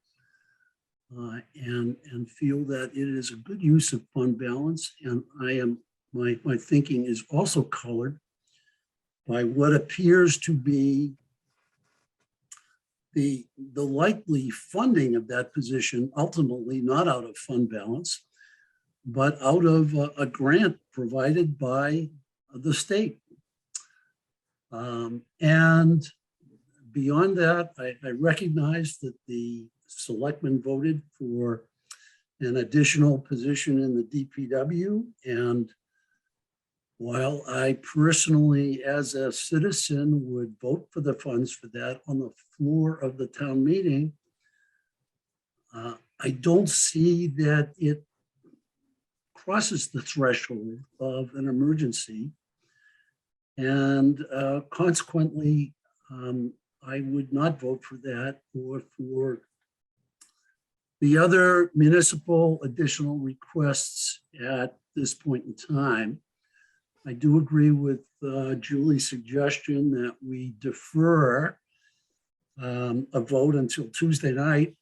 and feel that it is a good use of fund balance. And my thinking is also colored by what appears to be the likely funding of that position, ultimately not out of fund balance, but out of a grant provided by the state. And beyond that, I recognize that the selectmen voted for an additional position in the DPW. And while I personally, as a citizen, would vote for the funds for that on the floor of the town meeting, I don't see that it crosses the threshold of an emergency. And consequently, I would not vote for that or for the other municipal additional requests at this point in time. I do agree with Julie's suggestion that we defer a vote until Tuesday night,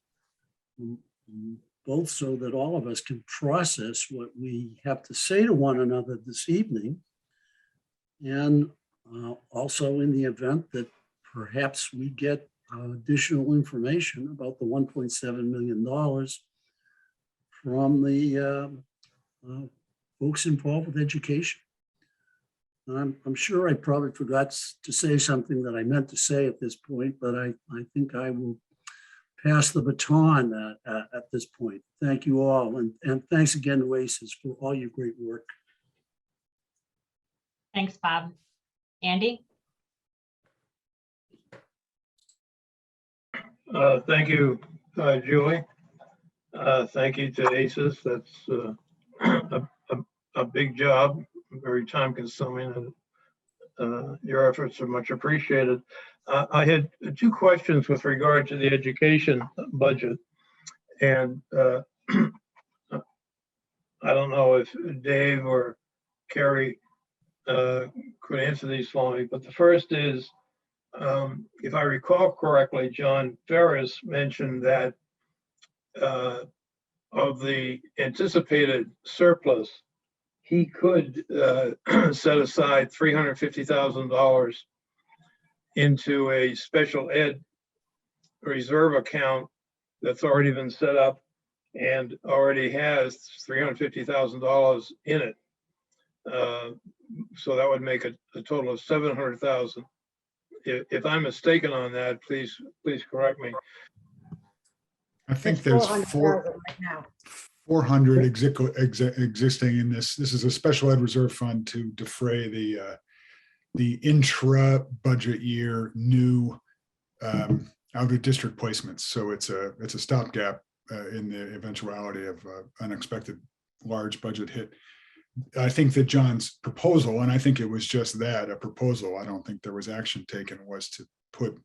both so that all of us can process what we have to say to one another this evening. And also in the event that perhaps we get additional information about the $1.7 million from the folks involved with education. I'm sure I probably forgot to say something that I meant to say at this point, but I think I will pass the baton at this point. Thank you all. And thanks again to ACES for all your great work. Thanks, Bob. Andy? Thank you, Julie. Thank you to ACES. That's a big job, very time consuming, and your efforts are much appreciated. I had two questions with regard to the education budget. And I don't know if Dave or Carrie could answer these for me, but the first is, if I recall correctly, John Ferris mentioned that of the anticipated surplus, he could set aside $350,000 into a special ed reserve account that's already been set up and already has $350,000 in it. So that would make a total of $700,000. If I'm mistaken on that, please correct me. I think It's there's 400,000 right now. 400 existing in this. This is a special ed reserve fund to defray the intra-budget year new out of district placements. So it's a stopgap in the eventuality of unexpected large budget hit. I think that John's proposal, and I think it was just that, a proposal, I don't think there was action taken, was to put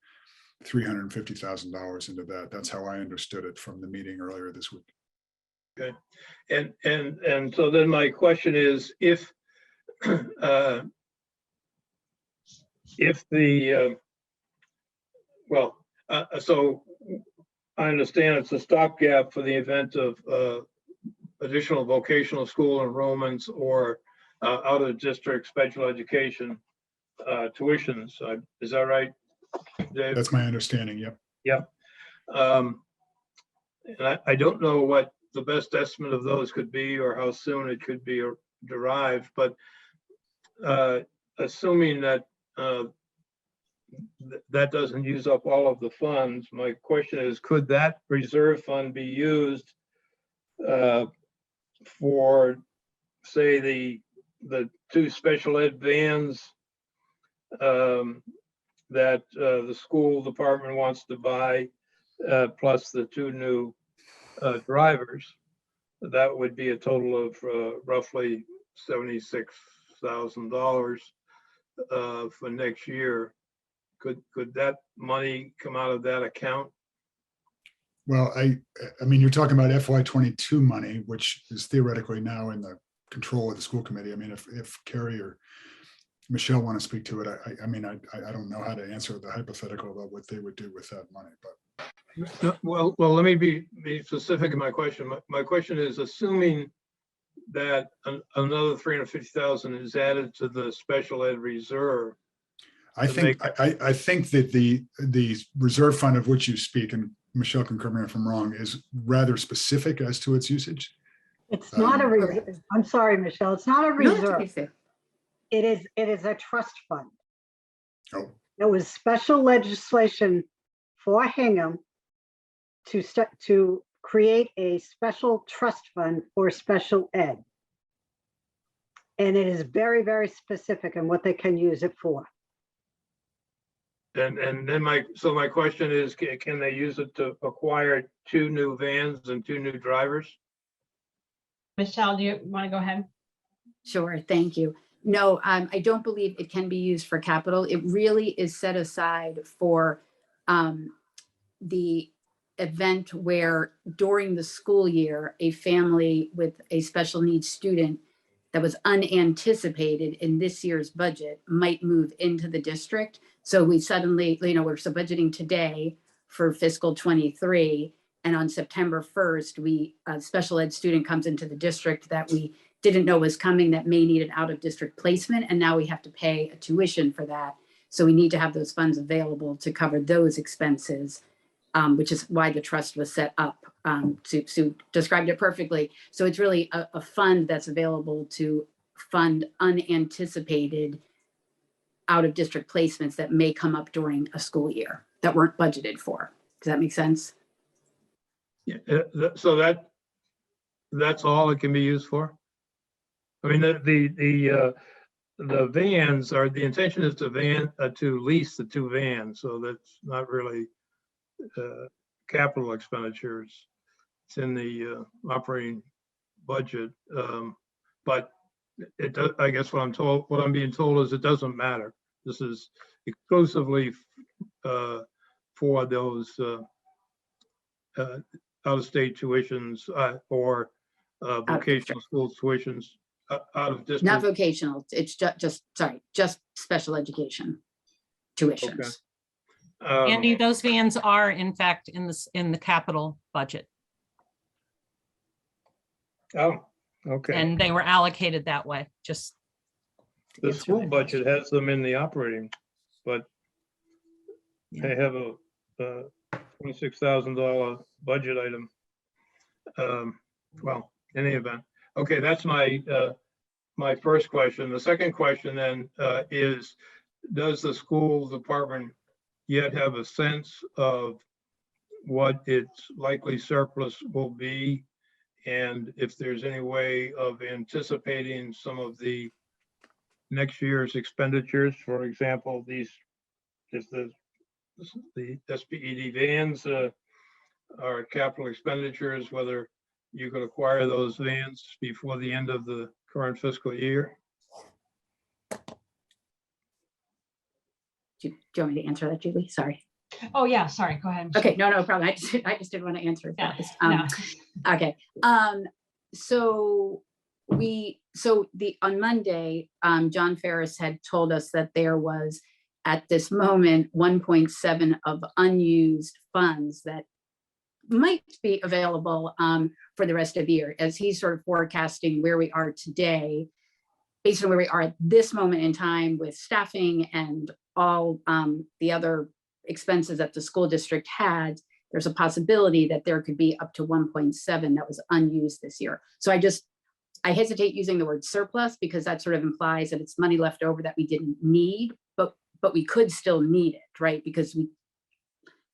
$350,000 into that. That's how I understood it from the meeting earlier this week. Okay. And so then my question is, if the so I understand it's a stopgap for the event of additional vocational school enrollments or out of district special education tuitions. Is that right, Dave? That's my understanding. Yep. Yep. And I don't know what the best estimate of those could be or how soon it could be derived, but assuming that that doesn't use up all of the funds, my question is, could that reserve fund be used for, say, the two special ed vans that the school department wants to buy, plus the two new drivers? That would be a total of roughly $76,000 for next year. Could that money come out of that account? Well, I mean, you're talking about FY22 money, which is theoretically now in the control of the school committee. I mean, if Carrie or Michelle want to speak to it, I mean, I don't know how to answer the hypothetical about what they would do with that money, but. Well, let me be specific in my question. My question is, assuming that another $350,000 is added to the special ed reserve. I think, I think that the reserve fund of which you speak, and Michelle can correct me if I'm wrong, is rather specific as to its usage. It's not a Correct. reserve. I'm sorry, Michelle. It's not a No, that's reserve. okay. It is a trust fund. Oh, There was special legislation for Hingham to create a special trust fund for special ed. And it is very, very specific in what they can use it for. And then my question is, can they use it to acquire 2 new vans and 2 new drivers? Michelle, do you want to go ahead? Sure, thank you. No, I don't believe it can be used for capital. It really is set aside for the event where during the school year, a family with a special needs student that was unanticipated in this year's budget might move into the district. So we suddenly, we're so budgeting today for fiscal 23. And on September 1st, a special ed student comes into the district that we didn't know was coming, that may need an out of district placement. And now we have to pay a tuition for that. So we need to have those funds available to cover those expenses, which is why the trust was set up. Sue described it perfectly. So it's really a fund that's available to fund unanticipated out of district placements that may come up during a school year that weren't budgeted for. Does that make sense? Yeah, so that's all it can be used for? I mean, the vans are, the intention is to lease the 2 vans, so that's not really capital expenditures. It's in the operating budget, but it does, I guess what I'm being told is it doesn't matter. This is exclusively for those out-of-state tuitions or vocational school tuitions out of district. Not vocational, it's just special education tuitions. Andy, those vans are in fact in the capital budget, Oh, okay. and they were allocated that way, just. to The answer school that budget question. has them in the operating, but they have a $26,000 budget item. Well, in any event, okay, that's my first question. The second question then is, does the school department yet have a sense of what its likely surplus will be? And if there's any way of anticipating some of the next year's expenditures, for example, if the SPED vans are capital expenditures, whether you could acquire those vans before the end of the current fiscal year? Do you want me to answer that, Julie? Sorry. Oh, yeah, sorry, go ahead. Okay, no problem. I just didn't want to answer it. Yeah, first. no. Okay. So on Monday, John Ferris had told us that there was at this moment 1.7 of unused funds that might be available for the rest of the year, as he's sort of forecasting where we are today, based on where we are at this moment in time with staffing and all the other expenses that the school district had. There's a possibility that there could be up to 1.7 that was unused this year. So I hesitate using the word surplus because that sort of implies that it's money left over that we didn't need, but we could still need it, right? Because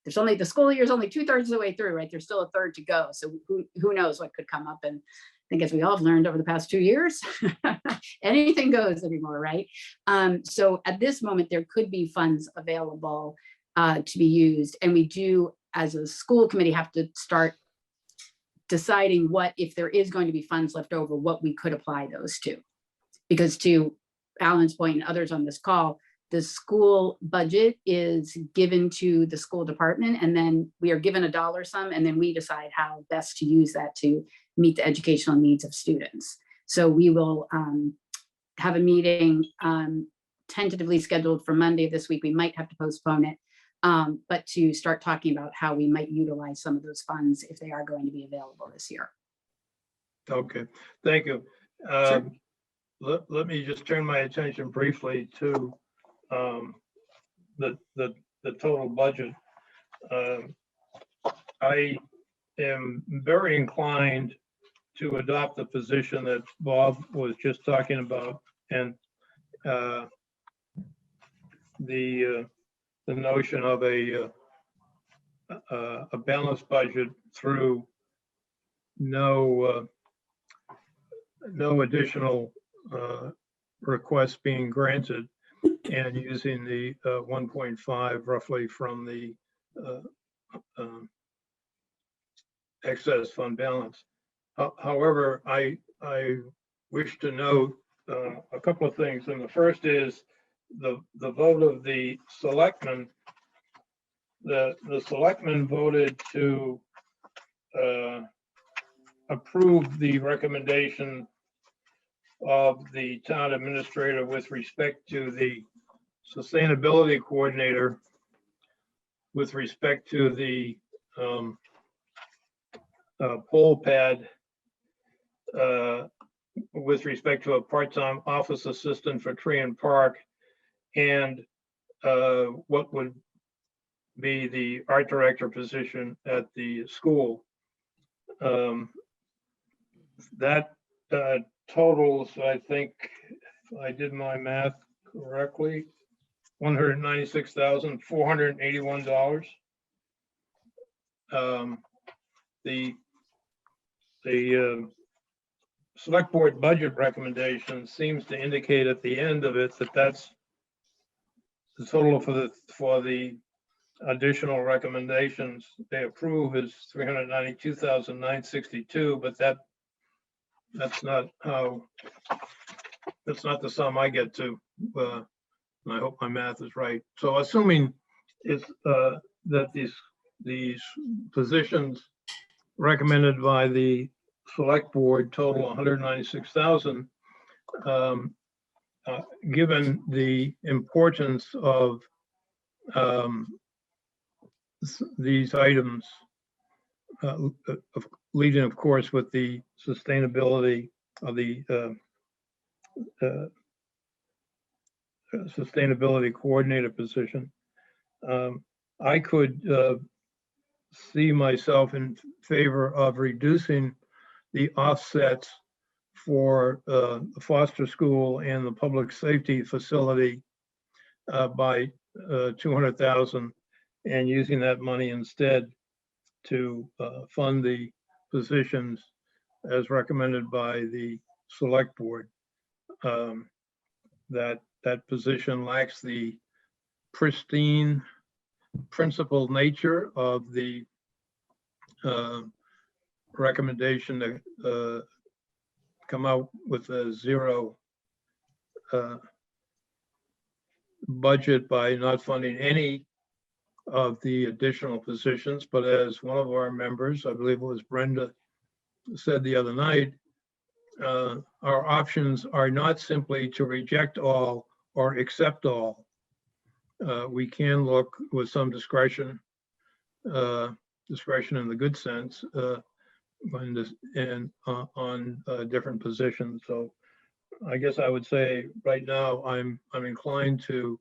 the school year is only 2/3 of the way through, right? There's still a third to go. So who knows what could come up. And I think as we all have learned over the past 2 years, anything goes anymore, right? So at this moment, there could be funds available to be used. And we do, as a school committee, have to start deciding if there is going to be funds left over, what we could apply those to. Because to Alan's point and others on this call, the school budget is given to the school department, and then we are given a dollar sum, and then we decide how best to use that to meet the educational needs of students. So we will have a meeting tentatively scheduled for Monday of this week. We might have to postpone it, but to start talking about how we might utilize some of those funds if they are going to be available this year. Okay, thank you. Sure. Let me just turn my attention briefly to the total budget. I am very inclined to adopt the position that Bob was just talking about, and the notion of a balanced budget through no additional requests being granted, and using the 1.5 roughly from the excess fund balance. However, I wish to note a couple of things, and the first is the vote of the selectmen. The selectmen voted to approve the recommendation of the town administrator with respect to the sustainability coordinator, with respect to the poll pad, with respect to a part-time office assistant for tree and park, and what would be the art director position at the school. That totals, I think, if I did my math correctly, $196,481. The select board budget recommendation seems to indicate at the end of it that that's the total for the additional recommendations they approve is $392,962, but that's not the sum I get to. And I hope my math is right. So assuming it's that these positions recommended by the select board total 196,000, given the importance of these items, leading, of course, with the sustainability of the sustainability coordinator position, I could see myself in favor of reducing the offsets for the foster school and the public safety facility by 200,000, and using that money instead to fund the positions as recommended by the select board. That position lacks the pristine principled nature of the recommendation to come out with a zero budget by not funding any of the additional positions. But as one of our members, I believe it was Brenda, said the other night, our options are not simply to reject all or accept all. We can look with some discretion, discretion in the good sense, on different positions. So I guess I would say right now I'm inclined to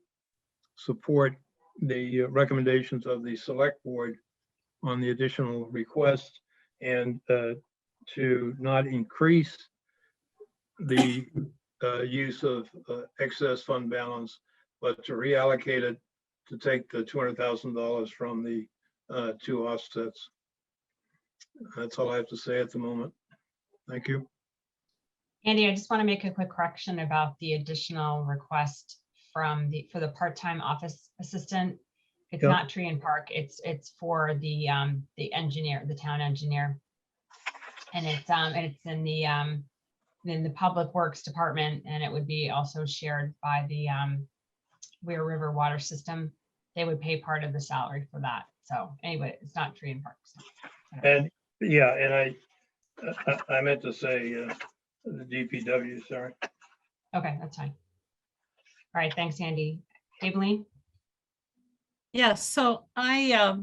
support the recommendations of the select board on the additional requests, and to not increase the use of excess fund balance, but to reallocate it to take the $200,000 from the two offsets. That's all I have to say at the moment. Thank you. Andy, I just want to make a quick correction about the additional request for the part-time office assistant. It's Yep. not tree and park. It's for the engineer, the town engineer, and it's in the public works department, and it would be also shared by the Weir River water system. They would pay part of the salary for that. So anyway, it's not tree and park. So, And yeah, and I meant to say the DPW, sorry. okay, that's fine. All right, thanks, Andy. Dablene? Yes, so I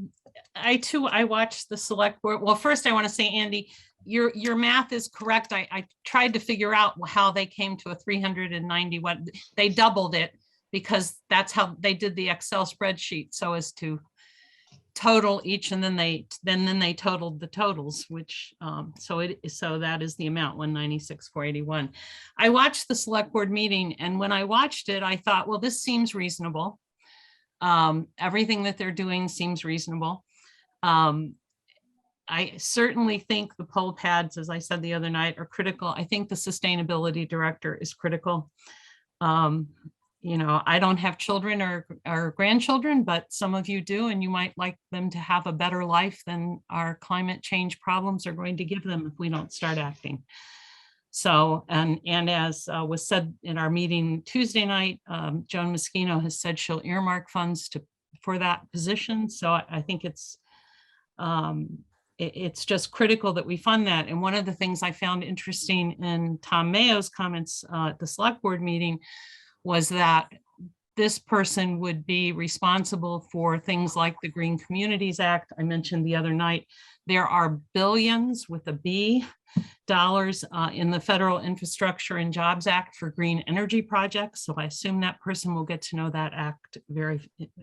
too, I watched the select board. Well, first I want to say, Andy, your math is correct. I tried to figure out how they came to a 391. They doubled it. because that's how they did the Excel spreadsheet, so as to total each, and then they totaled the totals, which so that is the amount, 196,481. I watched the select board meeting, and when I watched it, I thought, well, this seems reasonable. Everything that they're doing seems reasonable. I certainly think the poll pads, as I said the other night, are critical. I think the sustainability director is critical. You know, I don't have children or grandchildren, but some of you do, and you might like them to have a better life than our climate change problems are going to give them if we don't start acting. So, and as was said in our meeting Tuesday night, Joan Moschino has said she'll earmark funds for that position. So I think it's just critical that we fund that. And one of the things I found interesting in Tom Mayo's comments at the select board meeting was that this person would be responsible for things like the Green Communities Act. I mentioned the other night, there are billions with a B dollars in the Federal Infrastructure and Jobs Act for green energy projects. So I assume that person will get to know that act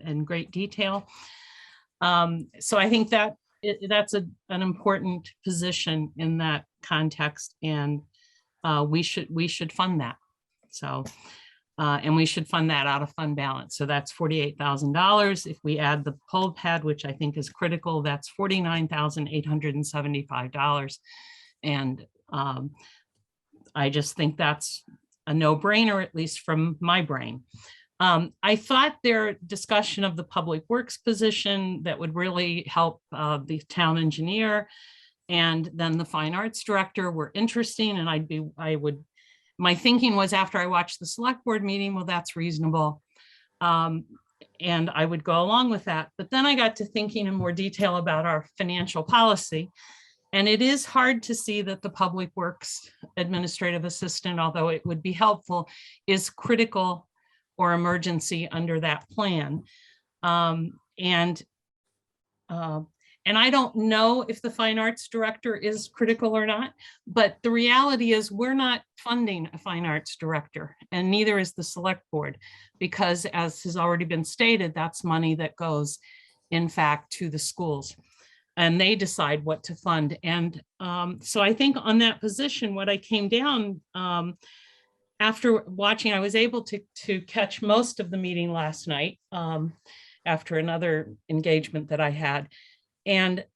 in great detail. So I think that that's an important position in that context, and we should fund that. So. And we should fund that out of fund balance. So that's $48,000. If we add the poll pad, which I think is critical, that's $49,875. And I just think that's a no-brainer, at least from my brain. I thought their discussion of the public works position that would really help the town engineer and then the fine arts director were interesting, and my thinking was, after I watched the select board meeting, well, that's reasonable. And I would go along with that. But then I got to thinking in more detail about our financial policy. And it is hard to see that the public works administrative assistant, although it would be helpful, is critical or emergency under that plan. And I don't know if the fine arts director is critical or not, but the reality is we're not funding a fine arts director, and neither is the select board, because as has already been stated, that's money that goes, in fact, to the schools, and they decide what to fund. And so I think on that position, what I came down after watching, I was able to catch most of the meeting last night after another engagement that I had. And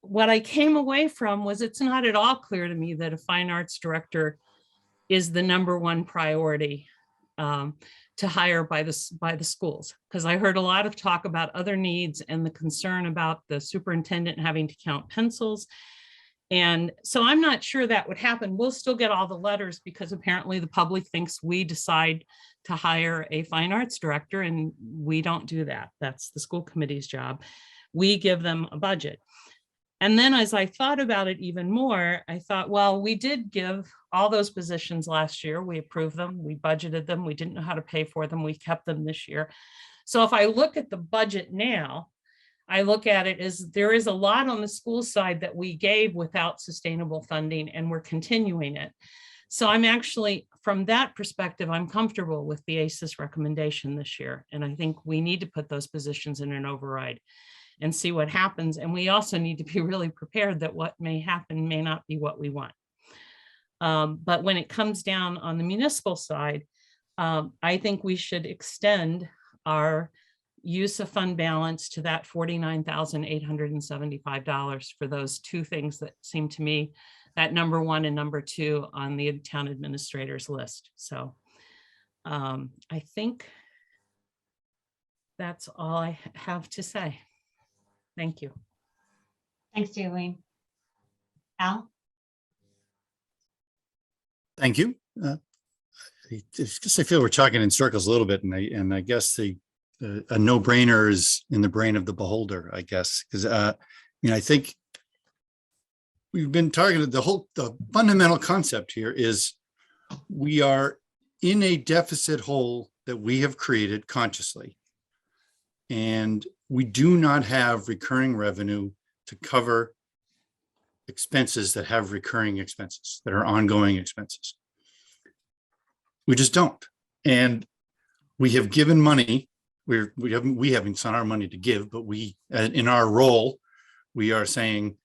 what I came away from was, it's not at all clear to me that a fine arts director is the #1 priority to hire by the schools, because I heard a lot of talk about other needs and the concern about the superintendent having to count pencils. And so I'm not sure that would happen. We'll still get all the letters because apparently the public thinks we decide to hire a fine arts director, and we don't do that. That's the school committee's job. We give them a budget. And then as I thought about it even more, I thought, well, we did give all those positions last year. We approved them, we budgeted them, we didn't know how to pay for them, we kept them this year. So if I look at the budget now, I look at it as there is a lot on the school side that we gave without sustainable funding, and we're continuing it. So I'm actually, from that perspective, I'm comfortable with the ACES recommendation this year. And I think we need to put those positions in an override and see what happens. And we also need to be really prepared that what may happen may not be what we want. But when it comes down on the municipal side, I think we should extend our use of fund balance to that $49,875 for those two things that seem to me that #1 and #2 on the town administrator's list. So I think that's all I have to say. Thank you. Thanks, Daleen. Al? Thank you. I feel we're talking in circles a little bit, and I guess a no-brainer is in the brain of the beholder, I guess, because I think we've been targeted. The fundamental concept here is we are in a deficit hole that we have created consciously, and we do not have recurring revenue to cover expenses that have recurring expenses, that are ongoing expenses. We just don't. And we have given money. We haven't, it's not our money to give, but we, in our role, we are saying,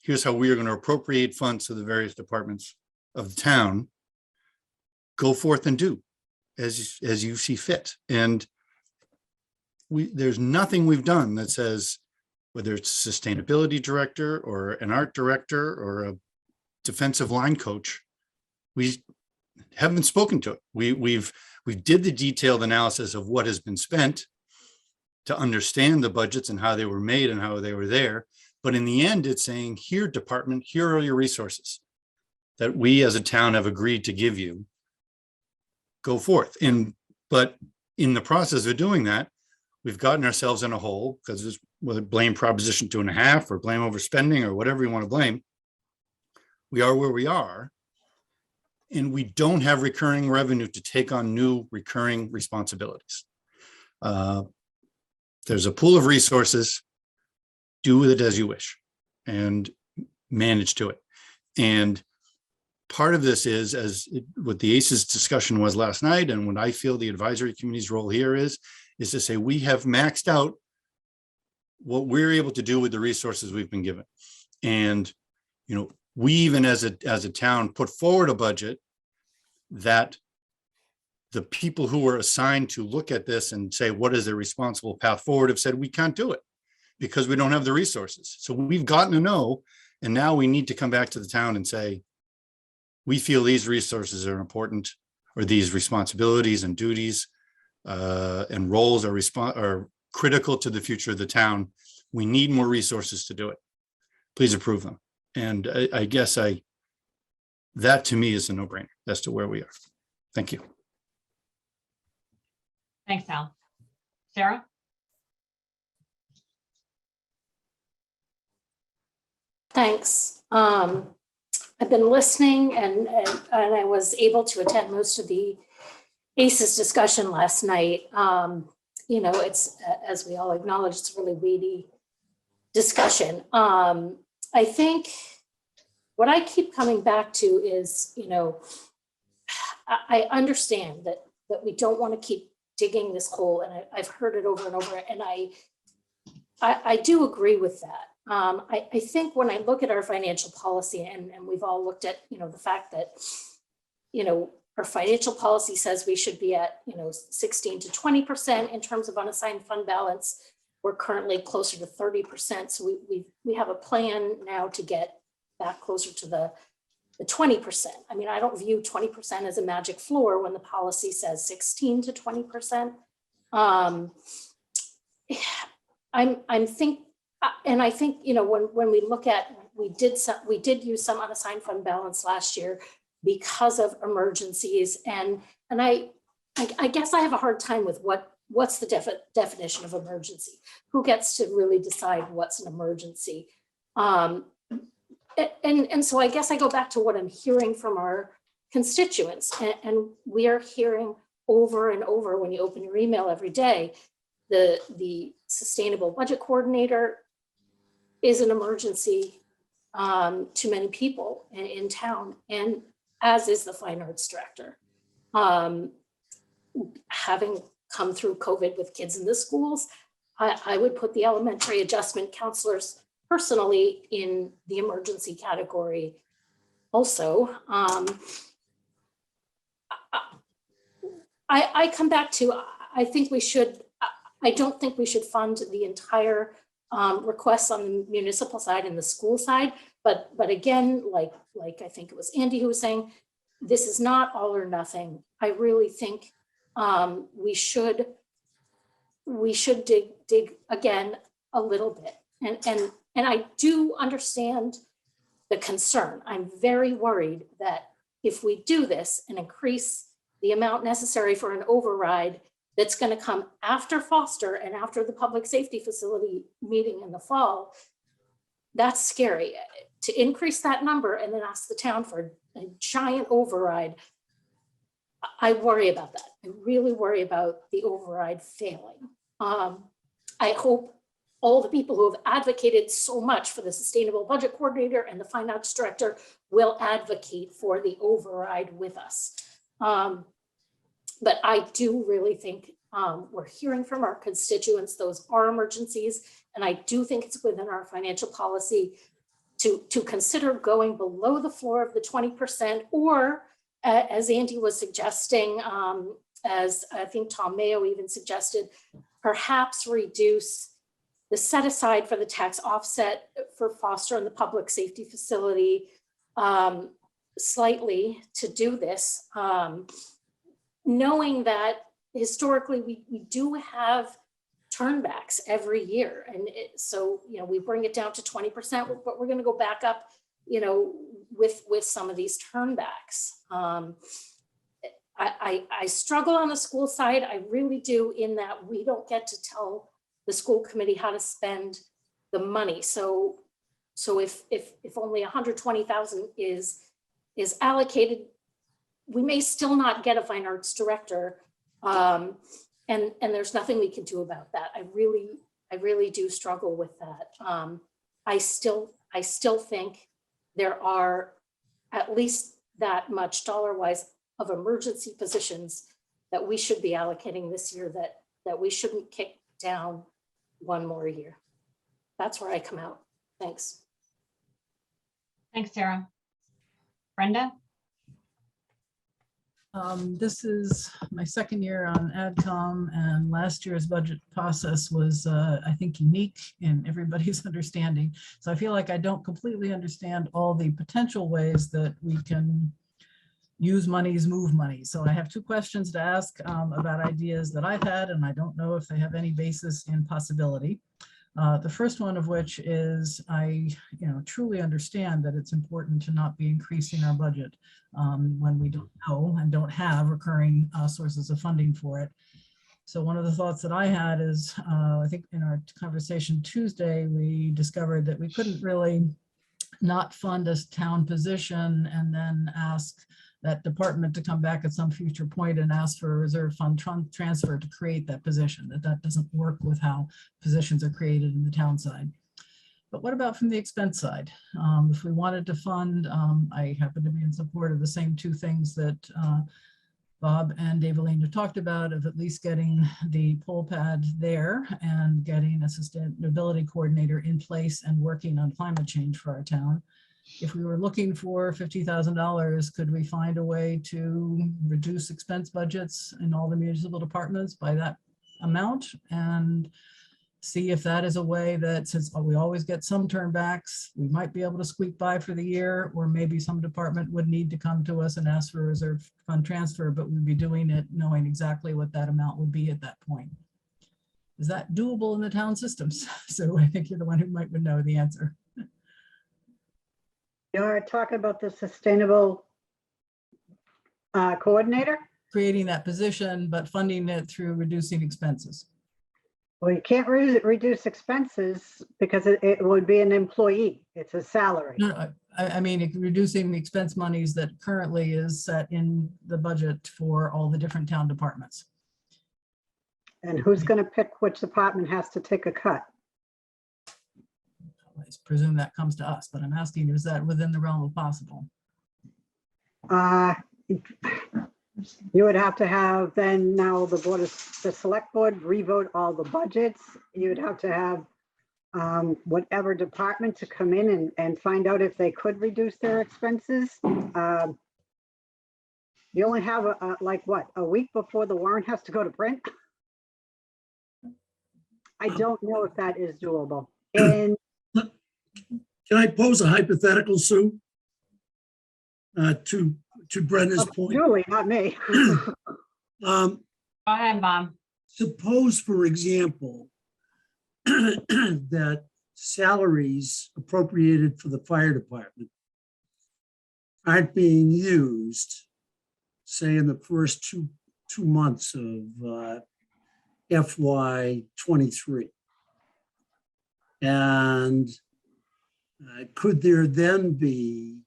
here's how we are going to appropriate funds to the various departments of the town. Go forth and do as you see fit. And there's nothing we've done that says, whether it's a sustainability director or an art director or a defensive line coach, we haven't spoken to it. We did the detailed analysis of what has been spent to understand the budgets and how they were made and how they were there. But in the end, it's saying, here, department, here are your resources that we as a town have agreed to give you. Go forth. But in the process of doing that, we've gotten ourselves in a hole because it's whether blame Proposition 2.5 or blame overspending or whatever you want to blame. We are where we are. And we don't have recurring revenue to take on new recurring responsibilities. There's a pool of resources. Do with it as you wish and manage to it. And part of this is, what the ACES discussion was last night, and what I feel the advisory committee's role here is to say we have maxed out what we're able to do with the resources we've been given. And, we even as a town put forward a budget that the people who were assigned to look at this and say, what is their responsible path forward, have said, we can't do it because we don't have the resources. So we've gotten to know, and now we need to come back to the town and say, we feel these resources are important, or these responsibilities and duties and roles are critical to the future of the town. We need more resources to do it. Please approve them. And I guess that to me is a no-brainer as to where we are. Thank you. Thanks, Al. Sarah? Thanks. I've been listening and I was able to attend most of the ACES discussion last night. It's, as we all acknowledge, it's a really weighty discussion. I think what I keep coming back to is, I understand that we don't want to keep digging this hole, and I've heard it over and over, and I do agree with that. I think when I look at our financial policy, and we've all looked at, the fact that, our financial policy says we should be at, 16 to 20% in terms of unassigned fund balance. We're currently closer to 30%. So we have a plan now to get back closer to the 20%. I mean, I don't view 20% as a magic floor when the policy says 16 to 20%. I think, when we look at, we did use some unassigned fund balance last year because of emergencies. And I guess I have a hard time with what's the definition of emergency? Who gets to really decide what's an emergency? And so I guess I go back to what I'm hearing from our constituents, and we are hearing over and over when you open your email every day, the sustainable budget coordinator is an emergency to many people in town, and as is the fine arts director. Having come through COVID with kids in the schools, I would put the elementary adjustment counselors personally in the emergency category also. I come back to, I don't think we should fund the entire requests on the municipal side and the school side, but again, like I think it was Andy who was saying, this is not all or nothing. I really think we should dig again a little bit, and I do understand the concern. I'm very worried that if we do this and increase the amount necessary for an override, that's going to come after Foster and after the public safety facility meeting in the fall, that's scary. To increase that number and then ask the town for a giant override, I worry about that. I really worry about the override failing. I hope all the people who have advocated so much for the sustainable budget coordinator and the fine arts director will advocate for the override with us. But I do really think We're hearing from our constituents, those are emergencies. And I do think it's within our financial policy to consider going below the floor of the 20%, or as Andy was suggesting, as I think Tom Mayo even suggested, perhaps reduce the set aside for the tax offset for Foster and the public safety facility slightly to do this, knowing that historically we do have turnbacks every year. And so, you know, we bring it down to 20%, but we're going to go back up, you know, with some of these turnbacks. I struggle on the school side. I really do, in that we don't get to tell the school committee how to spend the money. So if only 120,000 is allocated, we may still not get a fine arts director. And there's nothing we can do about that. I really do struggle with that. I still think there are at least that much dollar-wise of emergency positions that we should be allocating this year that we shouldn't kick down one more year. That's where I come out. Thanks. Thanks, Sarah. Brenda? This is my second year on AdCom, and last year's budget process was, I think, unique in everybody's understanding. So I feel like I don't completely understand all the potential ways that we can use monies, move money. So I have two questions to ask about ideas that I've had, and I don't know if they have any basis in possibility. The first one of which is I truly understand that it's important to not be increasing our budget when we don't know and don't have recurring sources of funding for it. So one of the thoughts that I had is, I think in our conversation Tuesday, we discovered that we couldn't really not fund a town position and then ask that department to come back at some future point and ask for a reserve fund transfer to create that position. That doesn't work with how positions are created in the town side. But what about from the expense side? If we wanted to fund, I happen to be in support of the same two things that Bob and Daveline have talked about, of at least getting the poll pad there and getting a sustainability coordinator in place and working on climate change for our town. If we were looking for $50,000, could we find a way to reduce expense budgets in all the municipal departments by that amount, and see if that is a way that, since we always get some turnbacks, we might be able to squeak by for the year, or maybe some department would need to come to us and ask for a reserve fund transfer, but we'd be doing it knowing exactly what that amount would be at that point. Is that doable in the town systems? So I think you're the one who might know the answer. You're talking about the sustainable coordinator? Creating that position, but funding it through reducing expenses. Well, you can't reduce expenses because it would be an employee. It's a salary. No, I mean, reducing the expense monies that currently is set in the budget for all the different town departments. And who's going to pick which department has to take a cut? I presume that comes to us, but I'm asking, is that within the realm of possible? You would have to have then now the select board revote all the budgets. You'd have to have whatever department to come in and find out if they could reduce their expenses. You only have a week before the warrant has to go to print. I don't know if that is doable. And can I pose a hypothetical, Sue? To Brenda's point. Julie, not me. Go ahead, Bob. Suppose, for example, that salaries appropriated for the fire department aren't being used, say, in the first two months of FY23. And could there then be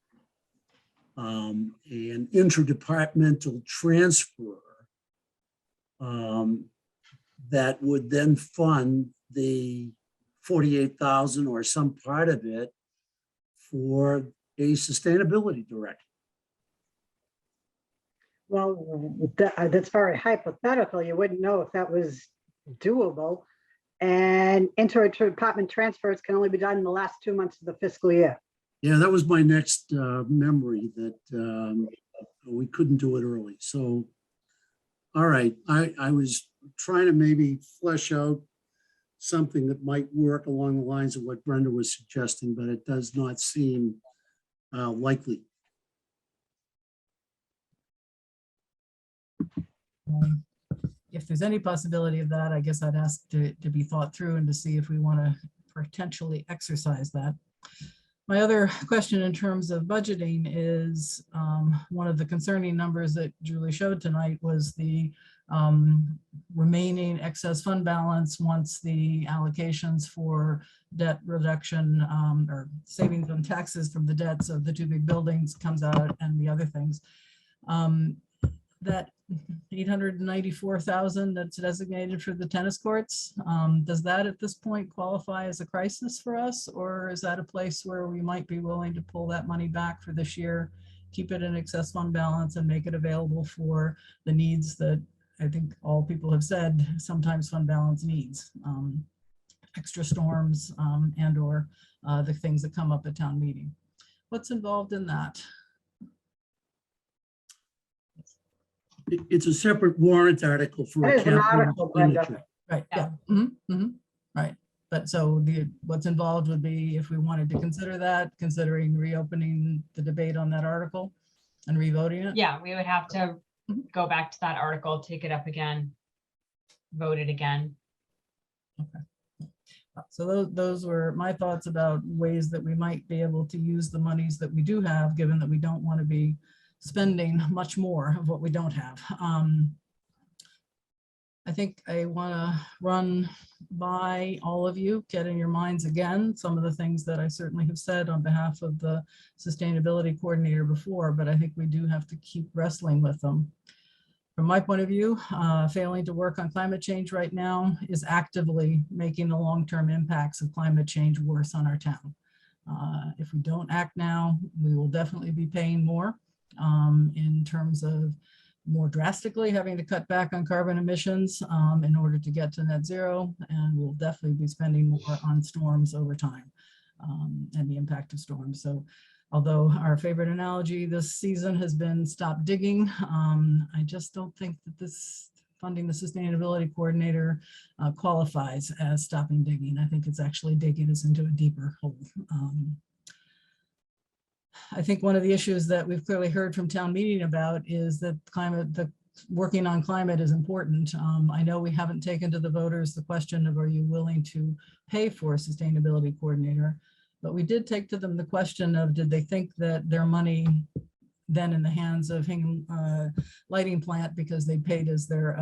an interdepartmental transfer that would then fund the 48,000 or some part of it for a sustainability director? Well, that's very hypothetical. You wouldn't know if that was doable. And inter-department transfers can only be done in the last 2 months of the fiscal year. Yeah, that was my next memory, that we couldn't do it early. So, all right, I was trying to maybe flesh out something that might work along the lines of what Brenda was suggesting, but it does not seem likely. If there's any possibility of that, I guess I'd ask to be thought through and to see if we want to potentially exercise that. My other question in terms of budgeting is one of the concerning numbers that Julie showed tonight was the remaining excess fund balance once the allocations for debt reduction or savings on taxes from the debts of the two big buildings comes out and the other things. That 894,000 that's designated for the tennis courts, does that at this point qualify as a crisis for us? Or is that a place where we might be willing to pull that money back for this year, keep it in excess fund balance and make it available for the needs that I think all people have said sometimes fund balance needs, extra storms and or the things that come up at town meeting? What's involved in that? It's a separate warrant article for That a is an capital article, Brenda. expenditure. Right, yeah. Right. But so what's involved would be if we wanted to consider that, considering reopening the debate on that article and revoting it? Yeah, we would have to go back to that article, take it up again, vote it again. So those were my thoughts about ways that we might be able to use the monies that we do have, given that we don't want to be spending much more of what we don't have. I think I want to run by all of you, get in your minds again some of the things that I certainly have said on behalf of the sustainability coordinator before, but I think we do have to keep wrestling with them. From my point of view, failing to work on climate change right now is actively making the long-term impacts of climate change worse on our town. If we don't act now, we will definitely be paying more in terms of more drastically having to cut back on carbon emissions in order to get to net zero, and we'll definitely be spending more on storms over time and the impact of storms. So although our favorite analogy this season has been stop digging, I just don't think that this funding the sustainability coordinator qualifies as stopping digging. I think it's actually digging us into a deeper hole. I think one of the issues that we've clearly heard from town meeting about is that working on climate is important. I know we haven't taken to the voters the question of, are you willing to pay for a sustainability coordinator? But we did take to them the question of, did they think that their money then in the hands of Hingham lighting plant, because they paid as their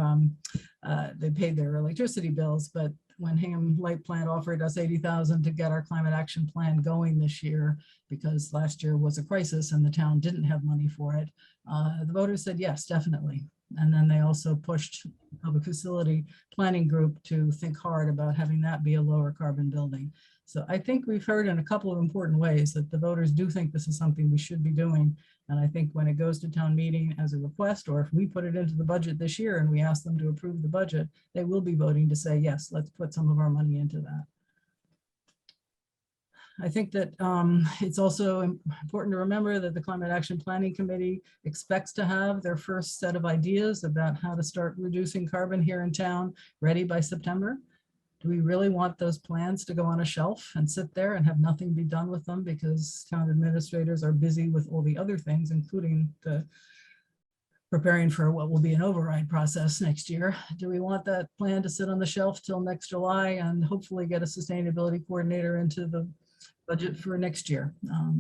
electricity bills. But when Hingham Light Plant offered us 80,000 to get our climate action plan going this year, because last year was a crisis and the town didn't have money for it, the voters said yes, definitely. And then they also pushed public facility planning group to think hard about having that be a lower carbon building. So I think we've heard in a couple of important ways that the voters do think this is something we should be doing. And I think when it goes to town meeting as a request, or if we put it into the budget this year and we ask them to approve the budget, they will be voting to say, yes, let's put some of our money into that. I think that it's also important to remember that the Climate Action Planning Committee expects to have their first set of ideas about how to start reducing carbon here in town ready by September. Do we really want those plans to go on a shelf and sit there and have nothing be done with them because town administrators are busy with all the other things, including the preparing for what will be an override process next year? Do we want that plan to sit on the shelf till next July and hopefully get a sustainability coordinator into the budget for next year?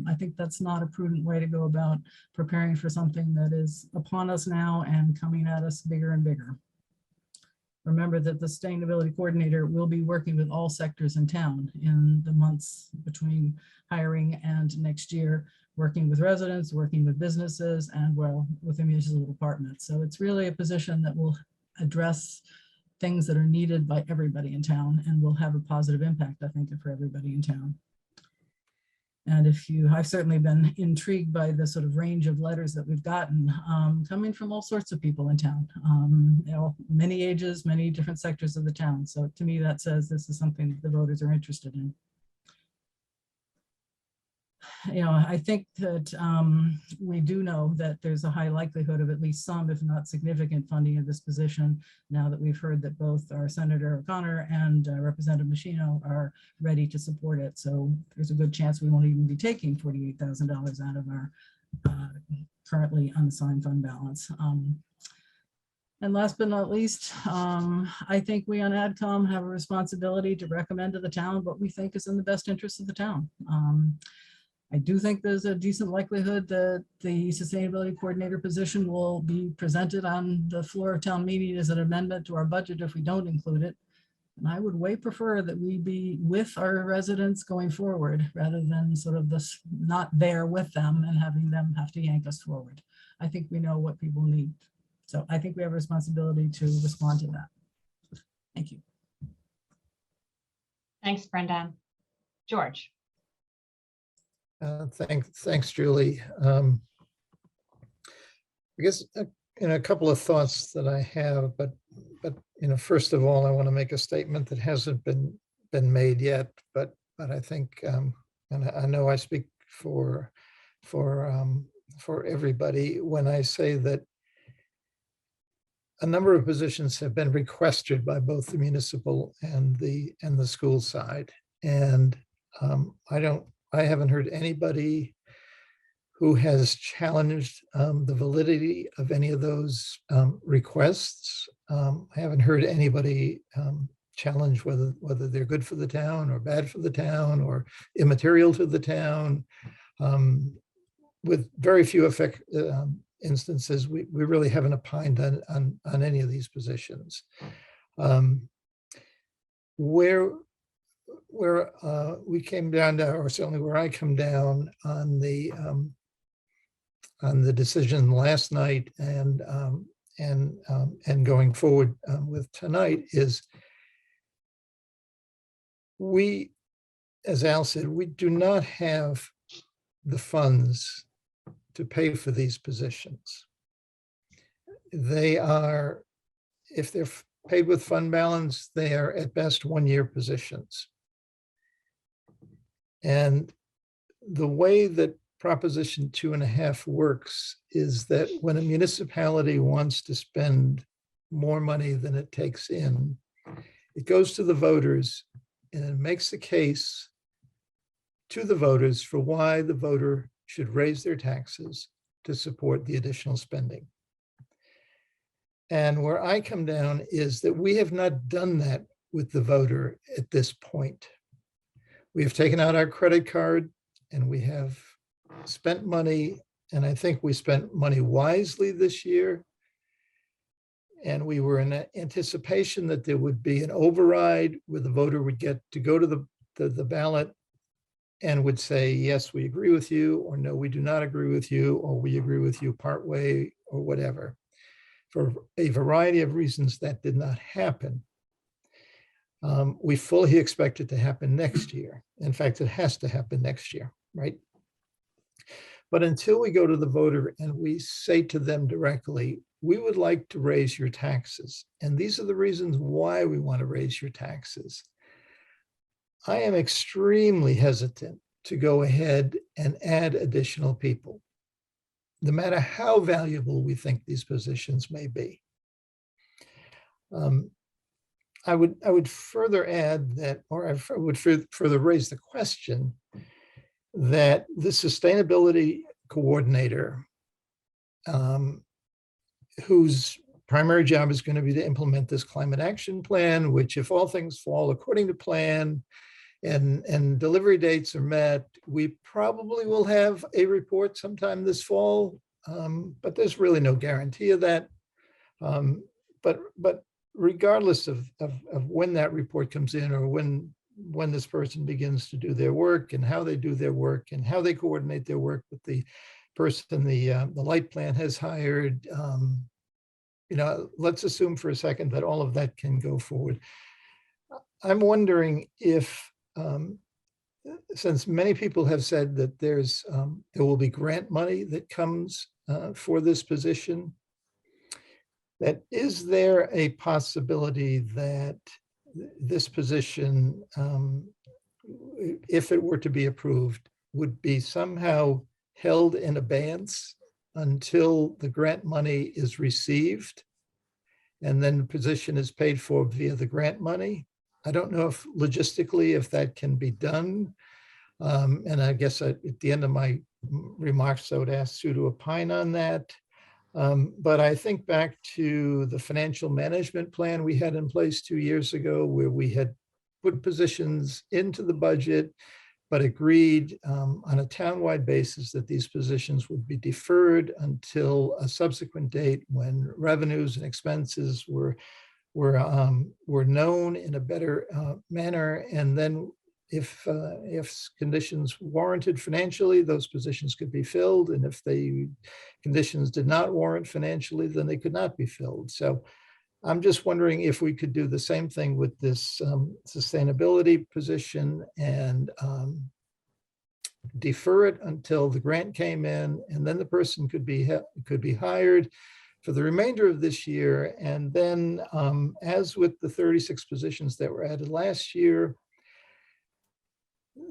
I think that's not a prudent way to go about preparing for something that is upon us now and coming at us bigger and bigger. Remember that the sustainability coordinator will be working with all sectors in town in the months between hiring and next year, working with residents, working with businesses, and well, with the municipal department. So it's really a position that will address things that are needed by everybody in town and will have a positive impact, I think, for everybody in town. And I've certainly been intrigued by the sort of range of letters that we've gotten, coming from all sorts of people in town, many ages, many different sectors of the town. So to me, that says this is something that the voters are interested in. I think that we do know that there's a high likelihood of at least some, if not significant, funding of this position, now that we've heard that both our Senator O'Connor and Representative Machino are ready to support it. So there's a good chance we won't even be taking $48,000 out of our currently unassigned fund balance. And last but not least, I think we on AdCom have a responsibility to recommend to the town what we think is in the best interest of the town. I do think there's a decent likelihood that the sustainability coordinator position will be presented on the floor of town meeting as an amendment to our budget if we don't include it. And I would way prefer that we be with our residents going forward rather than sort of this not there with them and having them have to yank us forward. I think we know what people need. So I think we have a responsibility to respond to that. Thank you. Thanks, Brenda. George. Thanks, Julie. I guess a couple of thoughts that I have, but first of all, I want to make a statement that hasn't been made yet, but I think, and I know I speak for everybody when I say that a number of positions have been requested by both the municipal and the school side, and I haven't heard anybody who has challenged the validity of any of those requests. I haven't heard anybody challenge whether they're good for the town or bad for the town or immaterial to the town. With very few instances, we really haven't opined on any of these positions. Where we came down to, or certainly where I come down on the decision last night and going forward with tonight is we, as Al said, we do not have the funds to pay for these positions. They are, if they're paid with fund balance, they are at best one-year positions. And the way that Proposition 2.5 works is that when a municipality wants to spend more money than it takes in, it goes to the voters and it makes the case to the voters for why the voter should raise their taxes to support the additional spending. And where I come down is that we have not done that with the voter at this point. We have taken out our credit card and we have spent money, and I think we spent money wisely this year. And we were in anticipation that there would be an override where the voter would get to go to the ballot and would say, yes, we agree with you, or no, we do not agree with you, or we agree with you part way, or whatever. For a variety of reasons, that did not happen. We fully expect it to happen next year. In fact, it has to happen next year, right? But until we go to the voter and we say to them directly, we would like to raise your taxes, and these are the reasons why we want to raise your taxes, I am extremely hesitant to go ahead and add additional people, no matter how valuable we think these positions may be. I would further add that, or I would further raise the question that the sustainability coordinator, whose primary job is going to be to implement this climate action plan, which, if all things fall according to plan and delivery dates are met, we probably will have a report sometime this fall, but there's really no guarantee of that. But regardless of when that report comes in, or when this person begins to do their work and how they do their work and how they coordinate their work with the person the light plan has hired, let's assume for a second that all of that can go forward. I'm wondering if since many people have said that there will be grant money that comes for this position, that is there a possibility that this position, if it were to be approved, would be somehow held in abeyance until the grant money is received, and then the position is paid for via the grant money? I don't know if logistically, if that can be done. And I guess at the end of my remarks, I would ask Sue to opine on that. But I think back to the financial management plan we had in place 2 years ago, where we had put positions into the budget, but agreed on a townwide basis that these positions would be deferred until a subsequent date when revenues and expenses were known in a better manner. And then if conditions warranted financially, those positions could be filled. And if the conditions did not warrant financially, then they could not be filled. So I'm just wondering if we could do the same thing with this sustainability position and defer it until the grant came in, and then the person could be hired for the remainder of this year. And then as with the 36 positions that were added last year,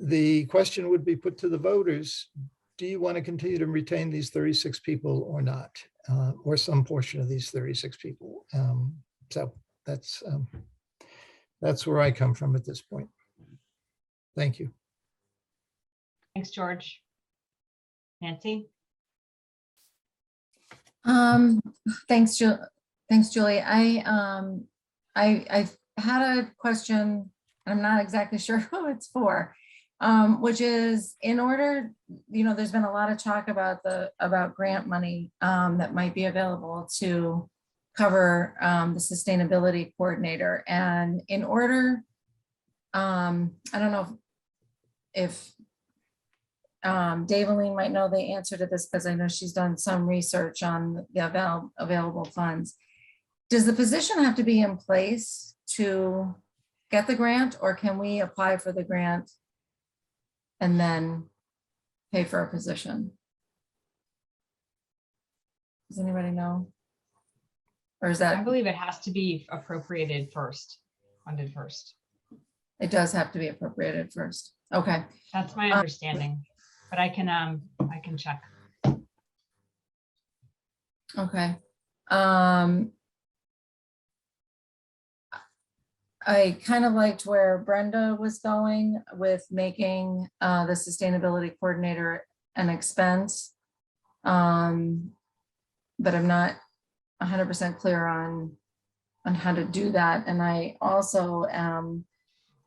the question would be put to the voters: do you want to continue to retain these 36 people or not, or some portion of these 36 people? So that's where I come from at this point. Thank you. Thanks, George. Nancy? Thanks, Julie. I had a question. I'm not exactly sure who it's for, which is, in order, there's been a lot of talk about grant money that might be available to cover the sustainability coordinator. And in order, I don't know if Daveline might know the answer to this, because I know she's done some research on the available funds. Does the position have to be in place to get the grant, or can we apply for the grant and then pay for a position? Does anybody know? Or is I that, believe it has to be appropriated first, funded first. it does have to be appropriated first? Okay. That's my understanding, but I can check. Okay. I kind of liked where Brenda was going with making the sustainability coordinator an expense. But I'm not 100% clear on how to do that. And I also am,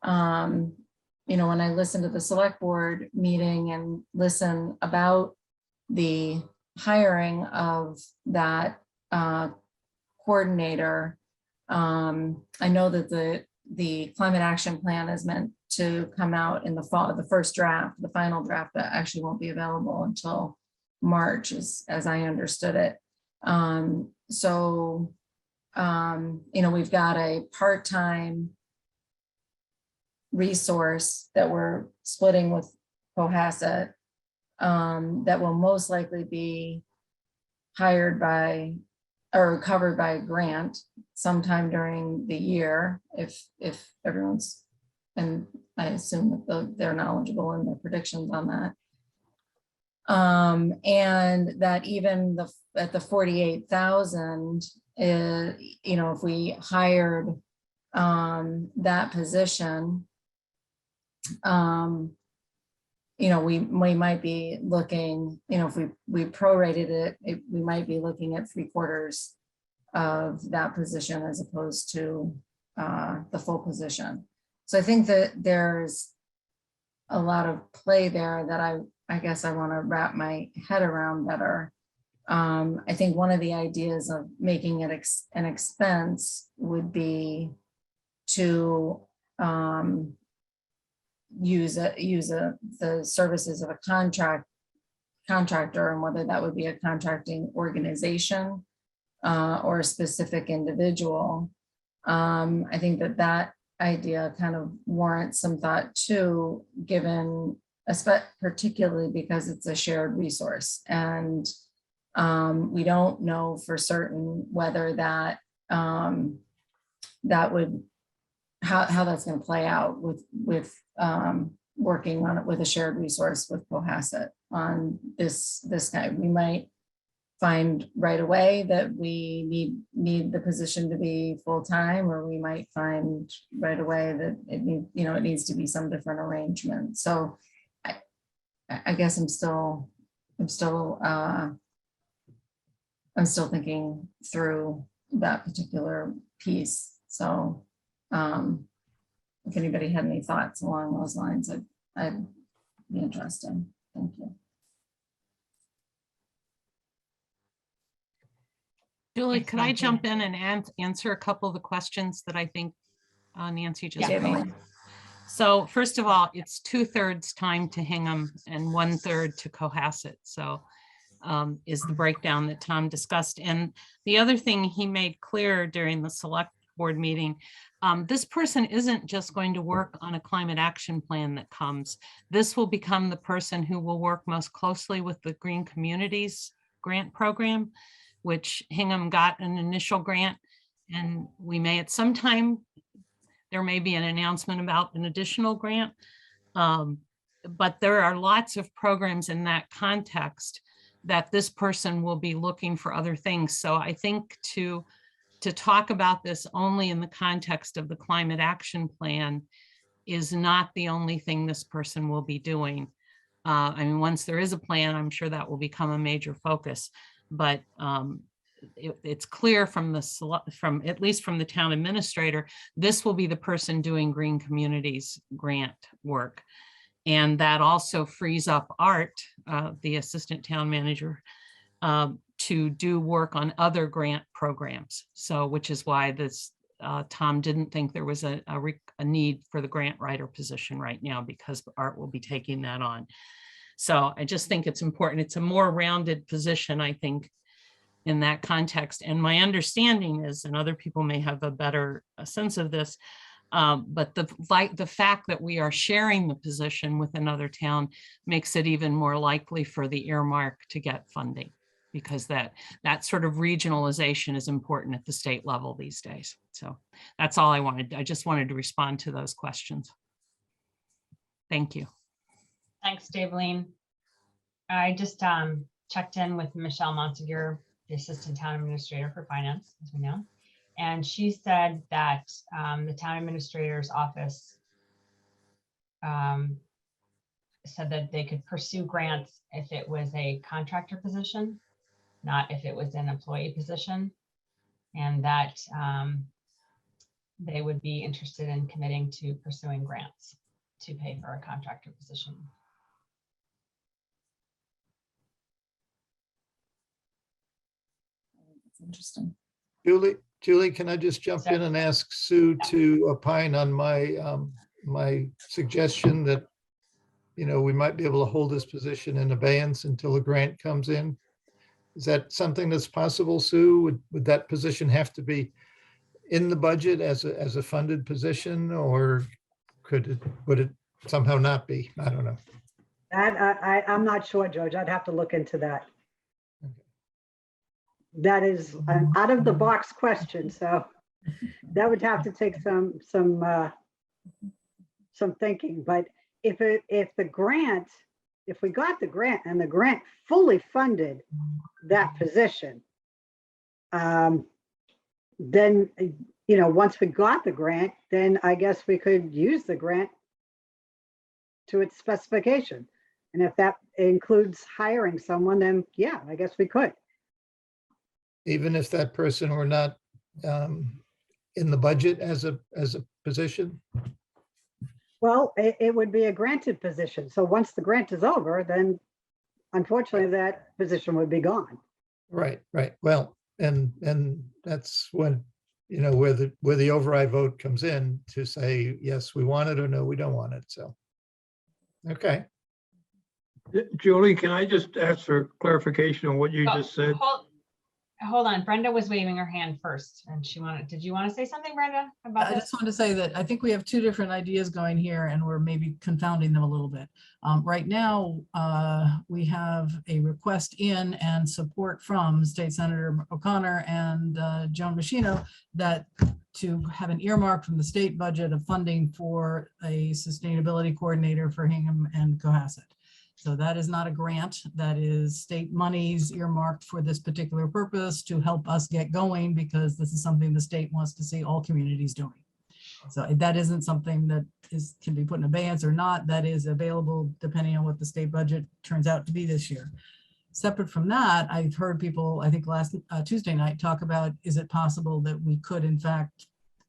when I listen to the select board meeting and listen about the hiring of that coordinator, I know that the climate action plan is meant to come out in the fall, the first draft, the final draft that actually won't be available until March, as I understood it. So, we've got a part-time resource that we're splitting with Cohasset that will most likely be hired by or covered by a grant sometime during the year, if everyone's, and I assume that they're knowledgeable in their predictions on that. And that even at the 48,000, if we hired that position, we might be looking, if we prorated it, we might be looking at 3/4 of that position as opposed to the full position. So I think that there's a lot of play there that I guess I want to wrap my head around better. I think one of the ideas of making it an expense would be to use the services of a contractor, and whether that would be a contracting organization or a specific individual. I think that idea kind of warrants some thought too, given, particularly because it's a shared resource. And we don't know for certain whether that that would, how that's going to play out with working on it with a shared resource with Cohasset on this guy. We might find right away that we need the position to be full-time, or we might find right away that it needs to be some different arrangement. So I guess I'm still thinking through that particular piece. So if anybody had any thoughts along those lines, I'd be interested. Thank you. Julie, Thanks, could I Nancy. jump in and answer a couple of the questions that I think Nancy just Yeah. made? So first of all, it's 2/3 time to Hingham and 1/3 to Cohasset. So is the breakdown that Tom discussed. And the other thing he made clear during the select board meeting, this person isn't just going to work on a climate action plan that comes. This will become the person who will work most closely with the Green Communities grant program, which Hingham got an initial grant, and we may at some time, there may be an announcement about an additional grant. But there are lots of programs in that context that this person will be looking for other things. So I think to talk about this only in the context of the climate action plan is not the only thing this person will be doing. I mean, once there is a plan, I'm sure that will become a major focus, but it's clear from at least from the town administrator, this will be the person doing Green Communities grant work. And that also frees up Art, the assistant town manager, to do work on other grant programs. So, which is why this Tom didn't think there was a need for the grant writer position right now, because Art will be taking that on. So I just think it's important. It's a more rounded position, I think, in that context. And my understanding is, and other people may have a better sense of this, but the fact that we are sharing the position with another town makes it even more likely for the earmark to get funding, because that sort of regionalization is important at the state level these days. So that's all I wanted. I just wanted to respond to those questions. Thank you. Thanks, Daveline. I just checked in with Michelle Montague, the Assistant Town Administrator for Finance, as we know. And she said that the Town Administrator's office said that they could pursue grants if it was a contractor position, not if it was an employee position, and that they would be interested in committing to pursuing grants to pay for a contractor position. That's interesting. Julie, can I just jump in and ask Sue to opine on my suggestion that, we might be able to hold this position in abeyance until a grant comes in? Is that something that's possible, Sue? Would that position have to be in the budget as a funded position, or would it somehow not be? I don't know. I'm not sure, George. I'd have to look into that. That is an out of the box question, so that would have to take some thinking. But if we got the grant and the grant fully funded that position, then once we got the grant, then I guess we could use the grant to its specification. And if that includes hiring someone, then yeah, I guess we could. Even if that person were not in the budget as a position? Well, it would be a granted position. So once the grant is over, then unfortunately that position would be gone. Right. Well, and that's when, where the override vote comes in to say, yes, we want it, or no, we don't want it. So, okay. Julie, can I just ask for clarification on what you just said? hold on, Brenda was waving her hand first and did you want to say something, Brenda, about I this? just want to say that I think we have two different ideas going here and we're maybe confounding them a little bit. Right now, we have a request in and support from State Senator O'Connor and Joan Machino that to have an earmark from the state budget of funding for a sustainability coordinator for Hingham and Cohasset. So that is not a grant, that is state monies earmarked for this particular purpose to help us get going, because this is something the state wants to see all communities doing. So that isn't something that can be put in abeyance or not. That is available depending on what the state budget turns out to be this year. Separate from that, I've heard people, I think last Tuesday night, talk about, is it possible that we could in fact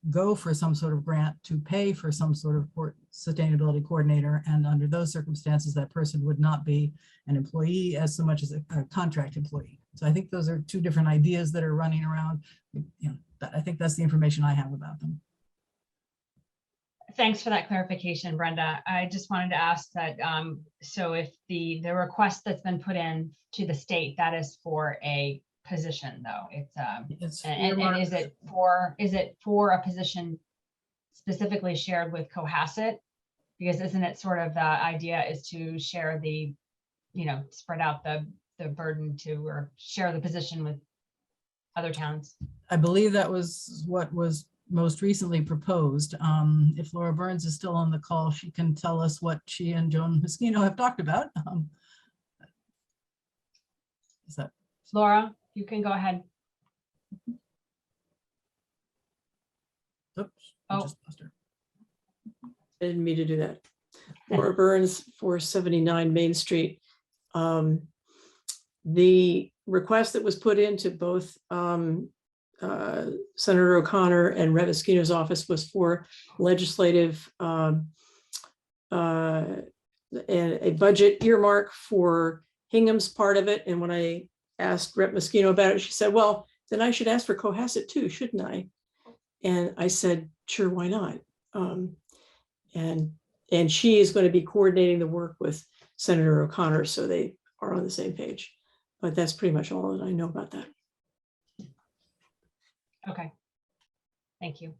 go for some sort of grant to pay for some sort of sustainability coordinator, and under those circumstances that person would not be an employee as so much as a contract employee. So I think those are two different ideas that are running around. I think that's the information I have about them. Thanks for that clarification, Brenda. I just wanted to ask that, so if the request that's been put in to the state, that is for a position though, and is it for a position specifically shared with Cohasset? Because isn't it sort of the idea is to share the, spread out the burden or share the position with other towns? I believe that was what was most recently proposed. If Laura Burns is still on the call, she can tell us what she and Joan Moschino have talked about. Is that Laura, you can go ahead. Oops, Oh. I just lost her. I didn't mean to do that. Laura Burns, 479 Main Street. The request that was put into both Senator O'Connor and Rhett Moschino's office was for legislative and a budget earmark for Hingham's part of it. And when I asked Rep Moschino about it, she said, well, then I should ask for Cohasset too, shouldn't I? And I said, sure, why not? And she is going to be coordinating the work with Senator O'Connor, so they are on the same page. But that's pretty much all that I know about that. Okay. Thank you.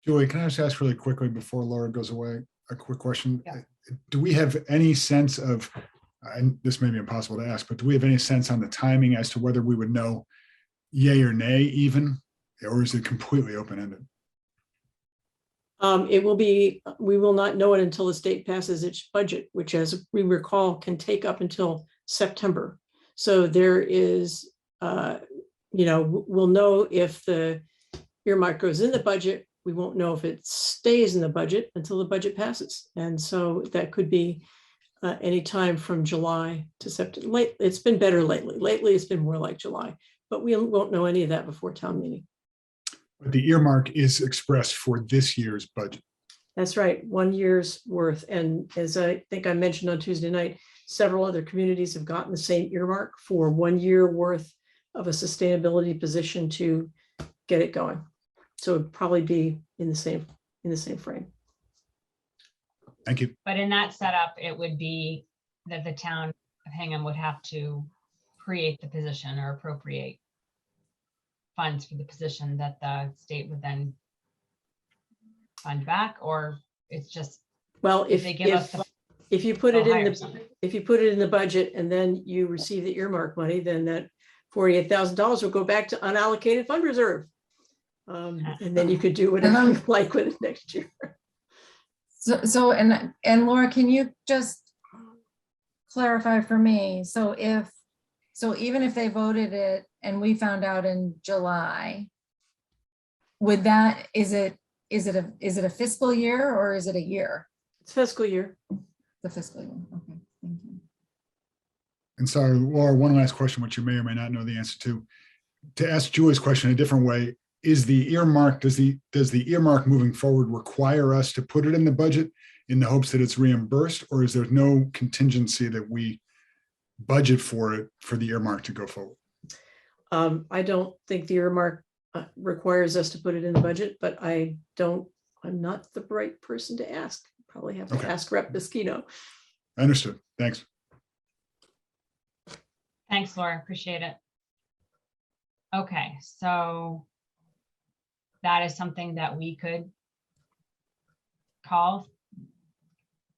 Julie, can I just ask really quickly before Laura goes away, a quick question? Yeah. Do we have any sense of, and this may be impossible to ask, but do we have any sense on the timing as to whether we would know yay or nay even, or is it completely open-ended? It will be, we will not know it until the state passes its budget, which, as we recall, can take up until September. So there is, we'll know if the earmark goes in the budget. We won't know if it stays in the budget until the budget passes. And so that could be any time from July to September. It's been better lately. Lately, it's been more like July, but we won't know any of that before town meeting. But the earmark is expressed for this year's budget. That's right, 1 year's worth. And as I think I mentioned on Tuesday night, several other communities have gotten the same earmark for 1 year worth of a sustainability position to get it going. So it'd probably be in the same frame. Thank you. But in that setup, it would be that the town of Hingham would have to create the position or appropriate funds for the position that the state would then fund back, or it's just, well, if they give us the, if you put they'll it in hire the someone. if you put it in the budget and then you receive the earmark money, then that $48,000 will go back to unallocated fund reserve. And then you could do whatever you like with it next year. So Laura, can you just clarify for me? So even if they voted it and we found out in July, would that, is it a fiscal year or is it a year? It's fiscal year. The fiscal year. Okay, thank you. And sorry, Laura, one last question, which you may or may not know the answer to. To ask Julie's question a different way, is the earmark, does the earmark moving forward require us to put it in the budget in the hopes that it's reimbursed, or is there no contingency that we budget for it for the earmark to go forward? I don't think the earmark requires us to put it in the budget, but I'm not the right person to ask. Probably have to ask Rep Moschino. Understood. Thanks. Thanks, Laura. Appreciate it. Okay, so that is something that we could call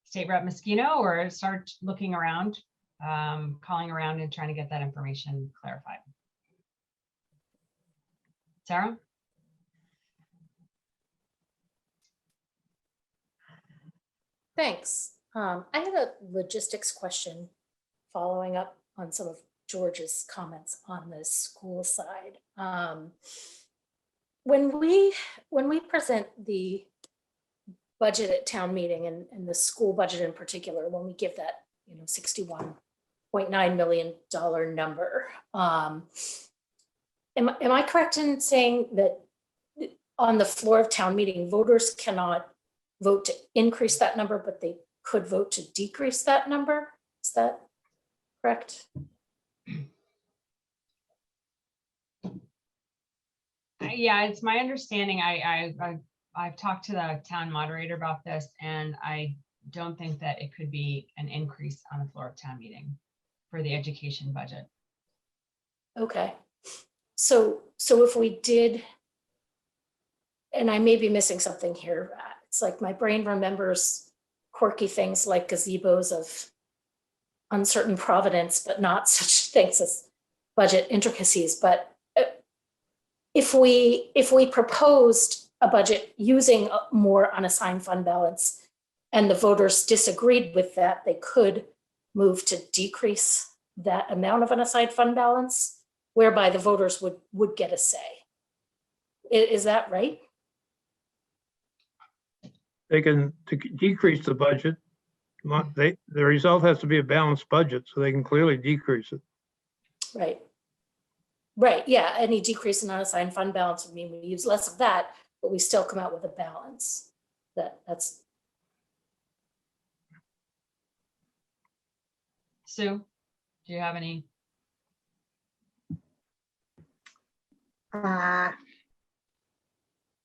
State Rep Mosquito or start looking around, calling around and trying to get that information clarified. Sarah? Thanks. I had a logistics question following up on some of George's comments on the school side. When we present the budget at town meeting and the school budget in particular, when we give that, you know, $61.9 million number, am I correct in saying that on the floor of town meeting, voters cannot vote to increase that number, but they could vote to decrease that number? Is that correct? Yeah, it's my understanding. I've talked to the town moderator about this, and I don't think that it could be an increase on the floor of town meeting for the education budget. Okay. So if we did, and I may be missing something here, it's like my brain remembers quirky things like gazebos of uncertain providence, but not such things as budget intricacies. But if we proposed a budget using more unassigned fund balance and the voters disagreed with that, they could move to decrease that amount of unassigned fund balance, whereby the voters would get a say. Is that right? They can decrease the budget. The result has to be a balanced budget, so they can clearly decrease it. Right. Right, yeah, any decrease in unassigned fund balance would mean we use less of that, but we still come out with a balance. That's. Sue, do you have any?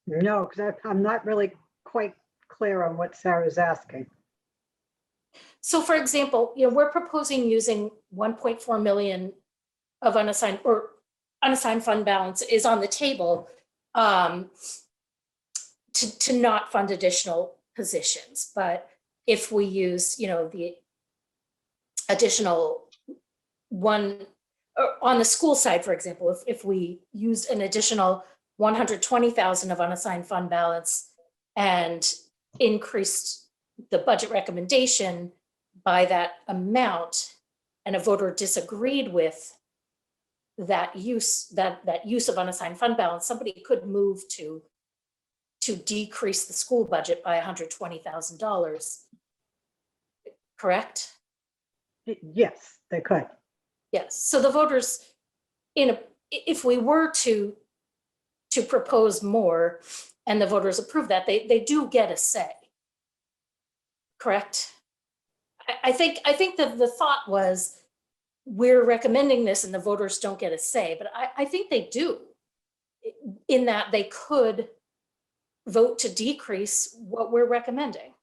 No, because I'm not really quite clear on what Sarah's asking. So for example, you know, we're proposing using 1.4 million of unassigned fund balance is on the table to not fund additional positions. But if we use, you know, the additional one on the school side, for example, if we use an additional 120,000 of unassigned fund balance and increased the budget recommendation by that amount, and a voter disagreed with that use of unassigned fund balance, somebody could move to decrease the school budget by $120,000. Correct? Yes, they could. Yes. So the voters, if we were to propose more and the voters approve that, they do get a say. Correct? I think that the thought was, we're recommending this and the voters don't get a say, but I think they do, in that they could vote to decrease what we're recommending.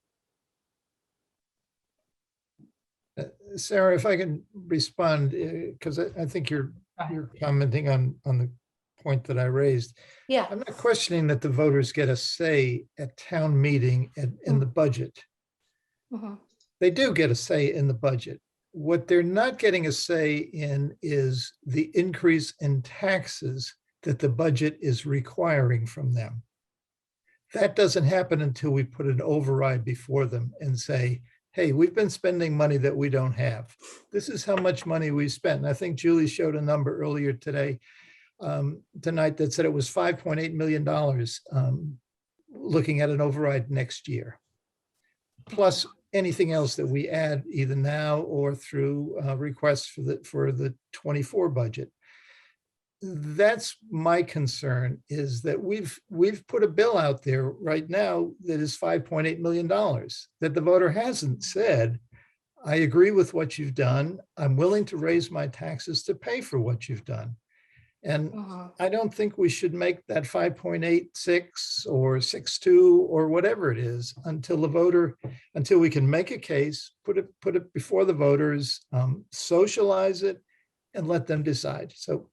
Sarah, if I can respond, because I think you're commenting on the point that I raised. Yeah. I'm not questioning that the voters get a say at town meeting and in the budget. Mm-hmm. They do get a say in the budget. What they're not getting a say in is the increase in taxes that the budget is requiring from them. That doesn't happen until we put an override before them and say, hey, we've been spending money that we don't have. This is how much money we spent. And I think Julie showed a number earlier tonight that said it was $5.8 million looking at an override next year, plus anything else that we add either now or through requests for the 24 budget. That's my concern, is that we've put a bill out there right now that is $5.8 million that the voter hasn't said, I agree with what you've done. I'm willing to raise my taxes to pay for what you've done. And I don't think we should make that 5.86 or 6.2 or whatever it is until we can make a case, put it before the voters, socialize it, and let them decide. So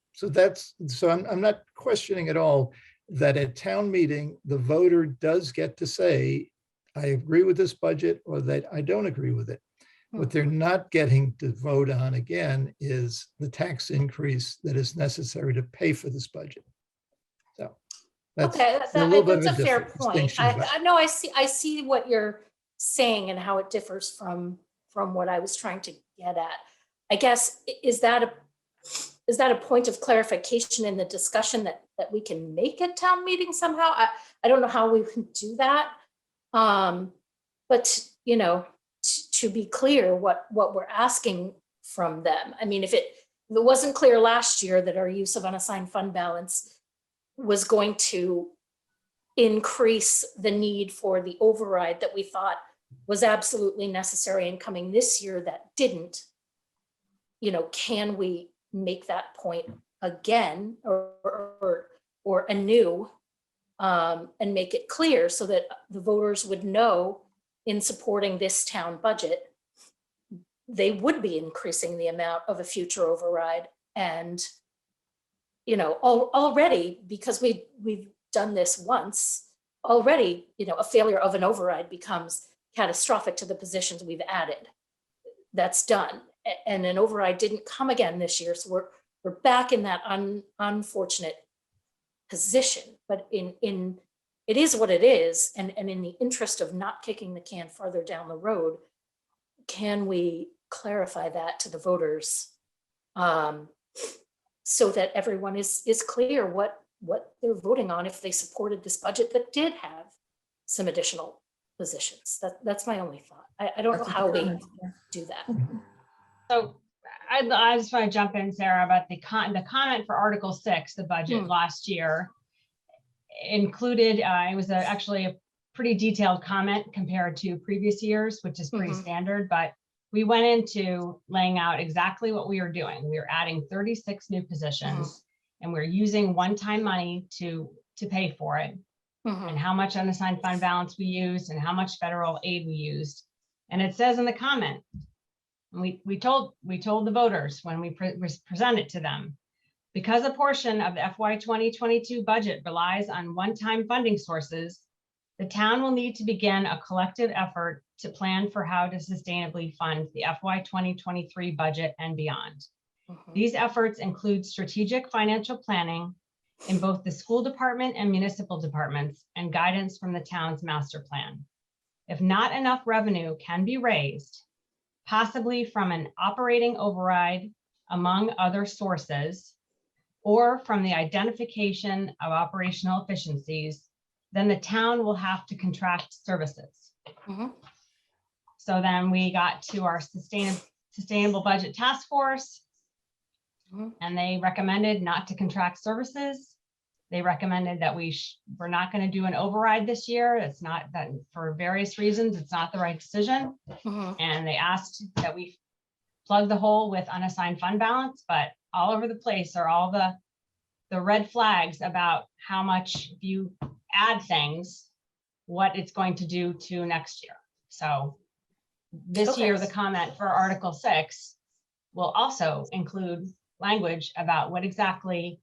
I'm not questioning at all that at town meeting, the voter does get to say, I agree with this budget or that I don't agree with it. What they're not getting to vote on again is the tax increase that is necessary to pay for this budget. So that's Okay, a little bit of that's a a fair different point. distinction. but- I know, I see what you're saying and how it differs from what I was trying to get at. I guess, is that a point of clarification in the discussion that we can make at town meeting somehow? I don't know how we can do that. But, you know, to be clear what we're asking from them. I mean, if it wasn't clear last year that our use of unassigned fund balance was going to increase the need for the override that we thought was absolutely necessary and coming this year that didn't, you know, can we make that point again or anew, and make it clear so that the voters would know in supporting this town budget, they would be increasing the amount of a future override. And, you know, already, because we've done this once already, you know, a failure of an override becomes catastrophic to the positions we've added. That's done. And an override didn't come again this year. So we're back in that unfortunate position, but it is what it is. And in the interest of not kicking the can farther down the road, can we clarify that to the voters, so that everyone is clear what they're voting on if they supported this budget that did have some additional positions? That's my only thought. I don't know how we do that. So I just want to jump in, Sarah, about the comment for Article 6, the budget last year included, it was actually a pretty detailed comment compared to previous years, which is pretty standard, but we went into laying out exactly what we were doing. We were adding 36 new positions and we're using one-time money to pay for it, and how much unassigned fund balance we used and how much federal aid we used. And it says in the comment, we told the voters when we present it to them, because a portion of the FY 2022 budget relies on one-time funding sources, the town will need to begin a collective effort to plan for how to sustainably fund the FY 2023 budget and beyond. These efforts include strategic financial planning in both the school department and municipal departments and guidance from the town's master plan. If not enough revenue can be raised, possibly from an operating override among other sources, or from the identification of operational efficiencies, then the town will have to contract services. So then we got to our sustainable budget task force, and they recommended not to contract services. They recommended that we're not going to do an override this year. It's not that, for various reasons, it's not the right decision. And they asked that we plug the hole with unassigned fund balance, but all over the place are all the red flags about how much, if you add things, what it's going to do to next year. So this year, the comment for Article 6 will also include language about what exactly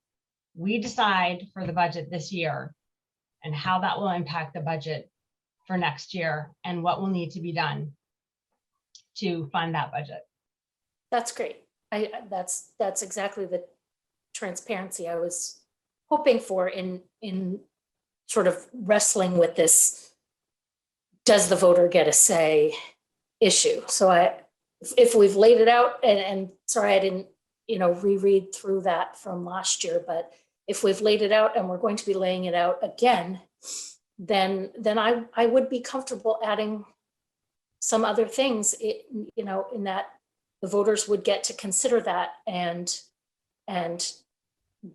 we decide for the budget this year and how that will impact the budget for next year and what will need to be done to fund that budget. That's great. That's exactly the transparency I was hoping for in sort of wrestling with this, does the voter get a say issue? So if we've laid it out, and sorry, I didn't, reread through that from last year, but if we've laid it out and we're going to be laying it out again, then I would be comfortable adding some other things, in that the voters would get to consider that and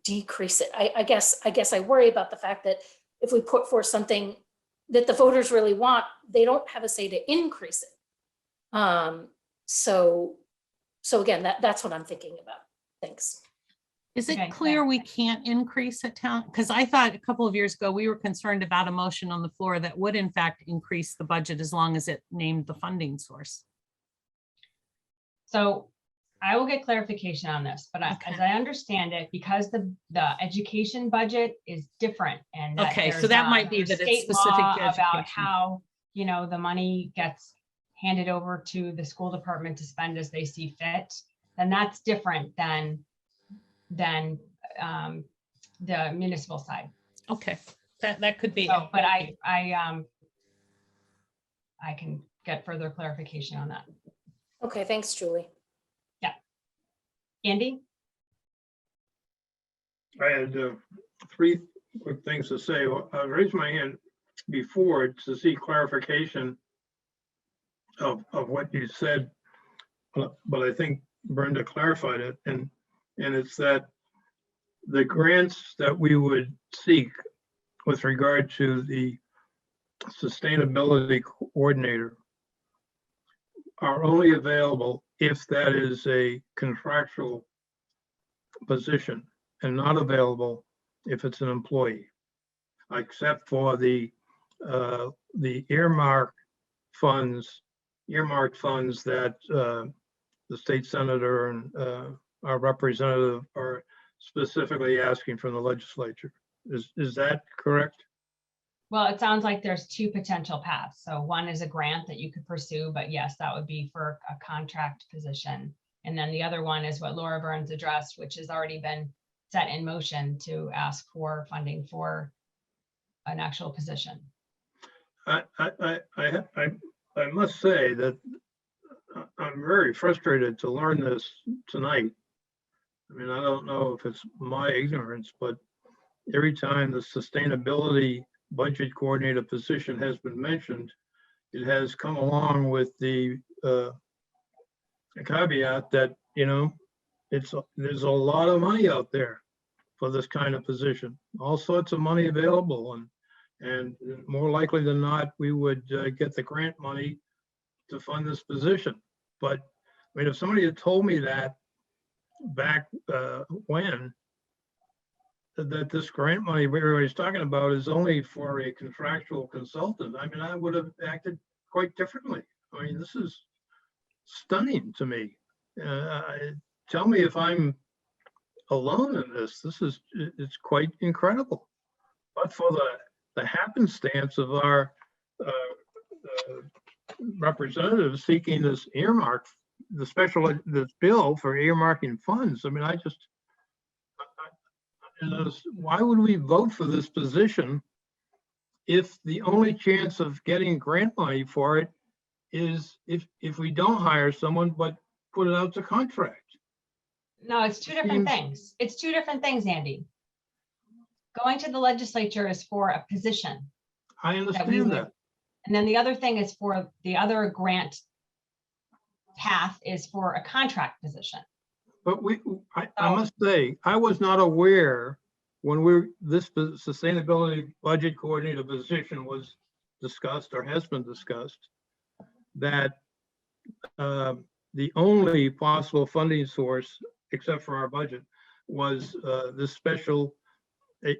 decrease it. I guess I worry about the fact that if we put forth something that the voters really want, they don't have a say to increase it. So again, that's what I'm thinking about. Thanks. Is it Okay, clear thanks. we can't increase at town? Because I thought a couple of years ago, we were concerned about a motion on the floor that would in fact increase the budget as long as it named the funding source. So I will get clarification on this, but as Okay. I understand it, because the education budget is different and that Okay, so there's, that might be there's that it's state specific law to about education. how, the money gets handed over to the school department to spend as they see fit, then that's different than the municipal side. Okay, that could be. So, but I can get further clarification on that. Okay, thanks, Julie. Andy? I had three quick things to say. I raised my hand before to see clarification of what you said, but I think Brenda clarified it, and it's that the grants that we would seek with regard to the sustainability coordinator are only available if that is a contractual position and not available if it's an employee, except for the earmarked funds that the state senator and our representative are specifically asking from the legislature. Is that correct? Well, it sounds like there's two potential paths. So one is a grant that you could pursue, but yes, that would be for a contract position. And then the other one is what Laura Burns addressed, which has already been set in motion to ask for funding for an actual position. I must say that I'm very frustrated to learn this tonight. I mean, I don't know if it's my ignorance, but every time the sustainability budget coordinator position has been mentioned, it has come along with the caveat that, there's a lot of money out there for this kind of position, all sorts of money available, and more likely than not, we would get the grant money to fund this position. But I mean, if somebody had told me that back when, that this grant money everybody's talking about is only for a contractual consultant, I mean, I would have acted quite differently. I mean, this is stunning to me. Tell me if I'm alone in this. It's quite incredible. But for the happenstance of our representatives seeking this earmark, this bill for earmarking funds, I mean, why would we vote for this position if the only chance of getting grant money for it is if we don't hire someone but put it out to contract? No, it's two different things. It's two different things, Andy. Going to the legislature is for a position. I understand that. And then the other thing is for the other grant path is for a contract position. But I must say, I was not aware when this sustainability budget coordinator position was discussed or has been discussed, that the only possible funding source, except for our budget, was this special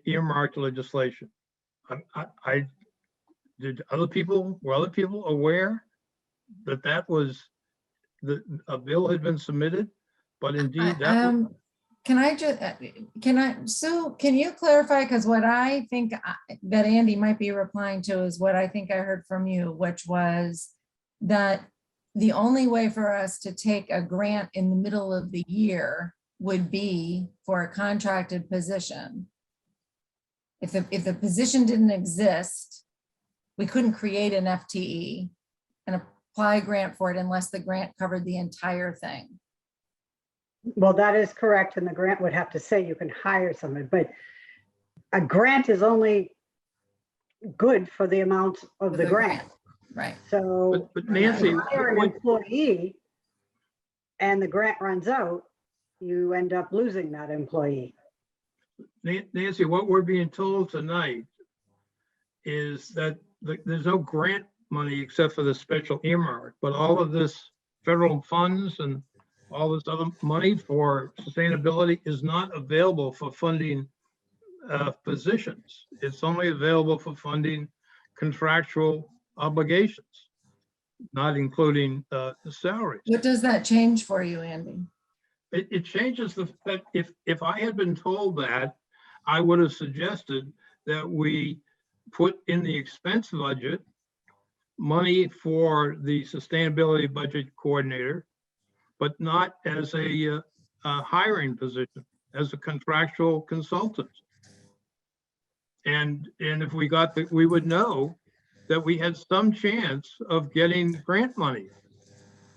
earmarked legislation. Were other people aware that was a bill had been submitted? But indeed, Sue, can you clarify? Because what I think that Andy might be replying to is what I think I heard from you, which was that the only way for us to take a grant in the middle of the year would be for a contracted position. If the position didn't exist, we couldn't create an FTE and apply a grant for it unless the grant covered the entire thing. Well, that is correct. And the grant would have to say you can hire someone, but a grant is only good for the amount of the grant. Right. So but Nancy, if you hire an employee and the grant runs out, you end up losing that employee. Nancy, what we're being told tonight is that there's no grant money except for the special earmark, but all of this federal funds and all this other money for sustainability is not available for funding positions. It's only available for funding contractual obligations, not including salaries. What does that change for you, Andy? it changes the, that if I had been told that, I would have suggested that we put in the expense budget money for the sustainability budget coordinator, but not as a hiring position, as a contractual consultant. And if we got that, we would know that we had some chance of getting grant money.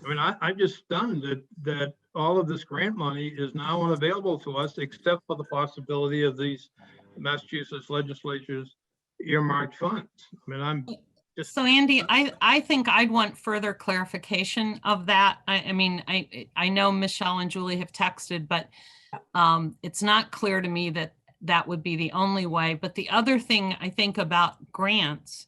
I mean, I'm just stunned that all of this grant money is now unavailable to us, except for the possibility of these Massachusetts legislature's earmarked funds. I mean, I'm just. So Andy, I think I'd want further clarification of that. I mean, I know Michelle and Julie have texted, but it's not clear to me that that would be the only way. But the other thing I think about grants,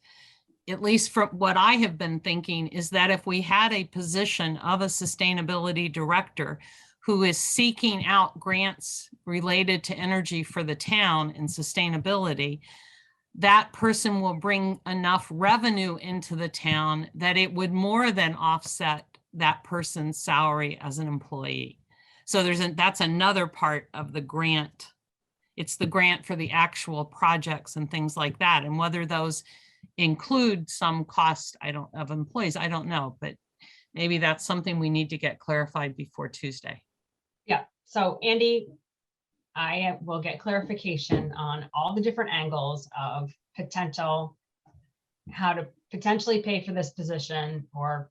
at least from what I have been thinking, is that if we had a position of a sustainability director who is seeking out grants related to energy for the town and sustainability, that person will bring enough revenue into the town that it would more than offset that person's salary as an employee. So that's another part of the grant. It's the grant for the actual projects and things like that. And whether those include some cost, of employees, I don't know, but maybe that's something we need to get clarified before Tuesday. Yeah, so Andy, I will get clarification on all the different angles of potential, how to potentially pay for this position or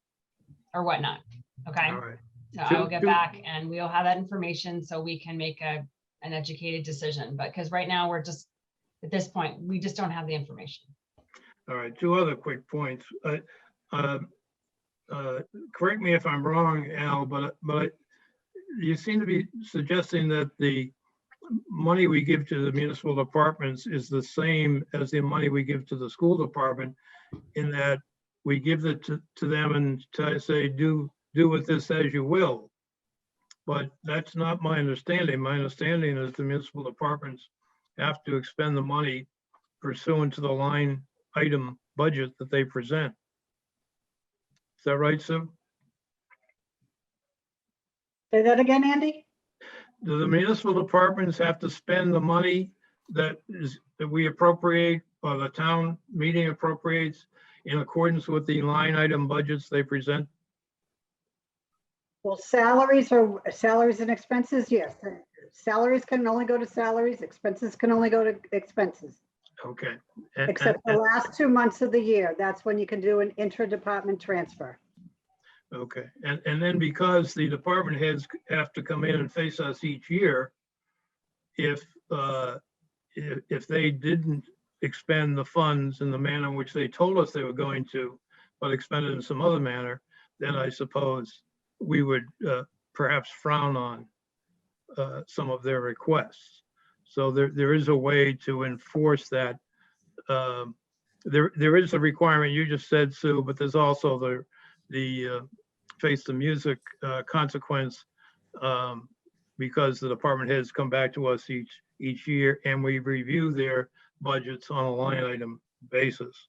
whatnot, okay? All right. So I will get back and we'll have that information so we can make an educated decision, but because right now we're just, at this point, we just don't have the information. All right, two other quick points. Correct me if I'm wrong, Al, but you seem to be suggesting that the money we give to the municipal departments is the same as the money we give to the school department, in that we give it to them and say, do with this as you will. But that's not my understanding. My understanding is the municipal departments have to expend the money pursuant to the line item budget that they present. Is that right, Sue? Say that again, Andy? Do the municipal departments have to spend the money that we appropriate, or the town meeting appropriates, in accordance with the line item budgets they present? Well, salaries and expenses, yes. Salaries can only go to salaries, expenses can only go to expenses. Okay. Except the last 2 months of the year, that's when you can do an intra-department transfer. Okay, and then because the department heads have to come in and face us each year, if they didn't expend the funds in the manner in which they told us they were going to, but expended in some other manner, then I suppose we would perhaps frown on some of their requests. So there is a way to enforce that. There is a requirement, you just said, Sue, but there's also the face the music consequence, because the department heads come back to us each year and we review their budgets on a line item basis.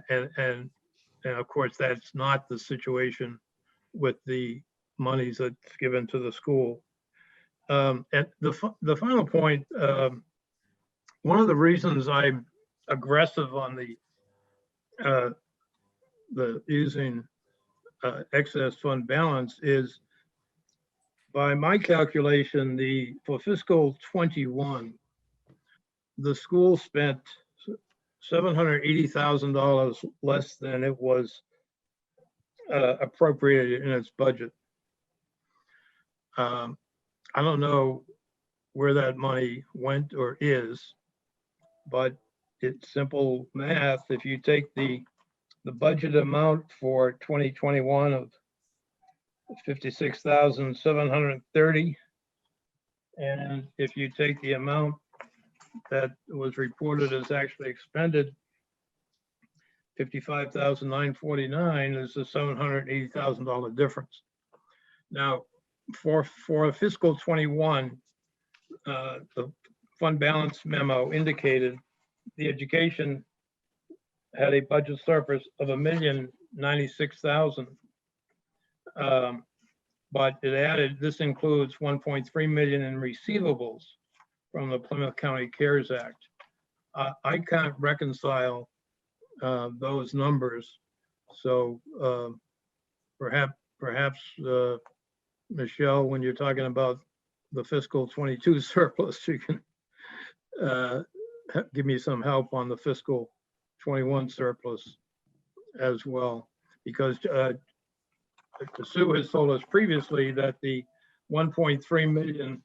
And of course, that's not the situation with the monies that's given to the school. And the final point, one of the reasons I'm aggressive on the using excess fund balance is, by my calculation, for fiscal 21, the school spent $780,000 less than it was appropriated in its budget. I don't know where that money went or is, but it's simple math. If you take the budget amount for 2021 of 56,730, and if you take the amount that was reported as actually expended, 55,949, is a $780,000 difference. Now, for fiscal 21, the fund balance memo indicated the education had a budget surplus of $1,096,000. but it added, this includes 1.3 million in receivables from the Plymouth County CARES Act. I can't reconcile those numbers. So perhaps Michelle, when you're talking about the fiscal 22 surplus, you can give me some help on the fiscal 21 surplus as well, because Sue has told us previously that the 1.3 million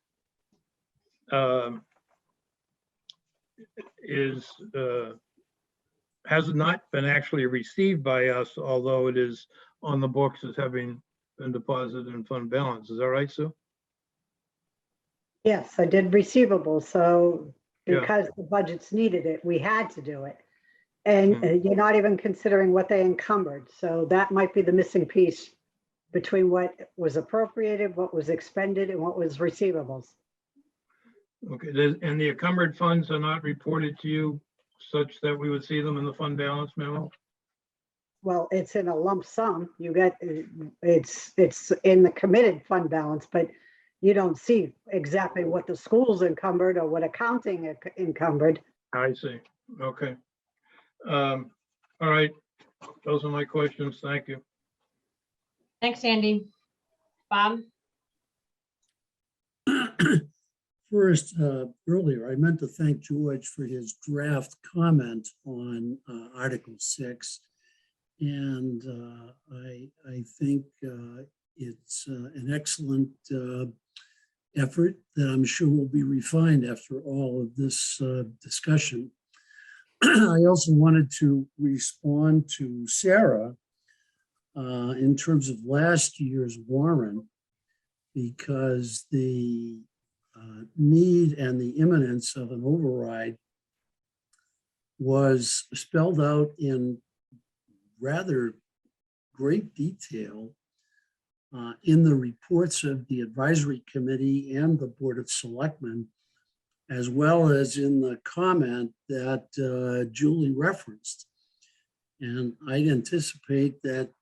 has not been actually received by us, although it is on the books as having been deposited in fund balance. Is that right, Sue? Yes, I did receivables, so Yeah. because the budgets needed it, we had to do it. And you're not even considering what they encumbered, so that might be the missing piece between what was appropriated, what was expended, and what was receivables. Okay, and the encumbered funds are not reported to you such that we would see them in the fund balance memo? Well, it's in a lump sum. You get, it's in the committed fund balance, but you don't see exactly what the school's encumbered or what accounting encumbered. I see. Okay. All right. Those are my questions. Thank you. Thanks, Andy. Bob? First, earlier, I meant to thank George for his draft comment on Article 6. And I think it's an excellent effort that I'm sure will be refined after all of this discussion. I also wanted to respond to Sarah in terms of last year's warrant, because the need and the imminence of an override was spelled out in rather great detail in the reports of the advisory committee and the Board of Selectmen, as well as in the comment that Julie referenced. And I'd anticipate that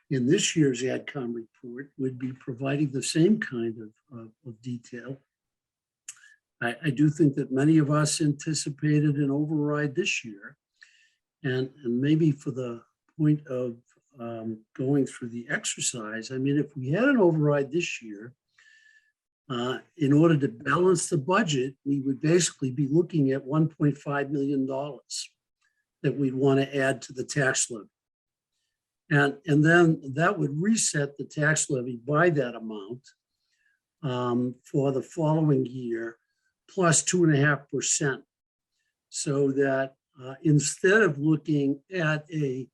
in this year's AdCom report would be providing the same kind of detail. I do think that many of us anticipated an override this year. And maybe for the point of going through the exercise, I mean, if we had an override this year, in order to balance the budget, we would basically be looking at $1.5 million that we'd want to add to the tax levy. And then that would reset the tax levy by that amount for the following year, plus 2.5%. So that instead of looking at a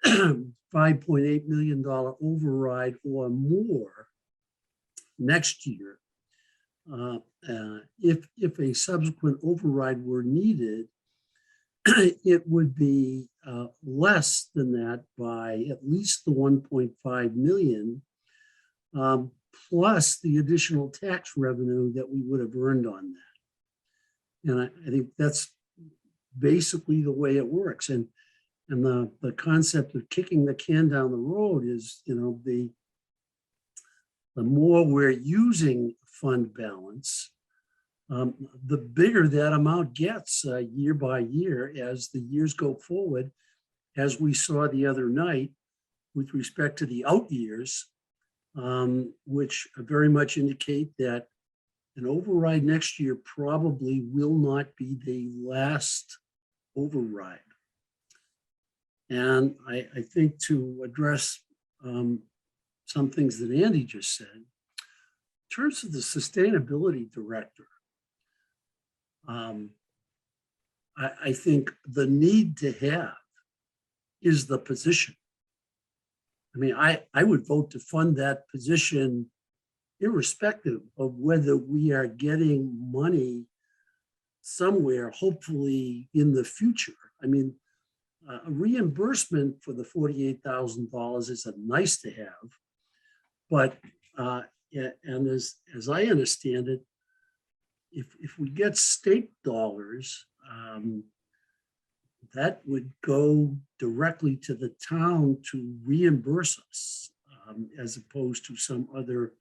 $5.8 million override or more next year, if a subsequent override were needed, it would be less than that by at least the 1.5 million, plus the additional tax revenue that we would have earned on that. And I think that's basically the way it works. And the concept of kicking the can down the road is, you know, the more we're using fund balance, the bigger that amount gets year by year as the years go forward, as we saw the other night with respect to the out years, which very much indicate that an override next year probably will not be the last override. And I think to address some things that Andy just said, in terms of the sustainability director, I think the need to have is the position. I mean, I would vote to fund that position irrespective of whether we are getting money somewhere, hopefully in the future. I mean, a reimbursement for the $48,000 is a nice to have, but and as I understand it, if we get state dollars, that would go directly to the town to reimburse us as opposed to some other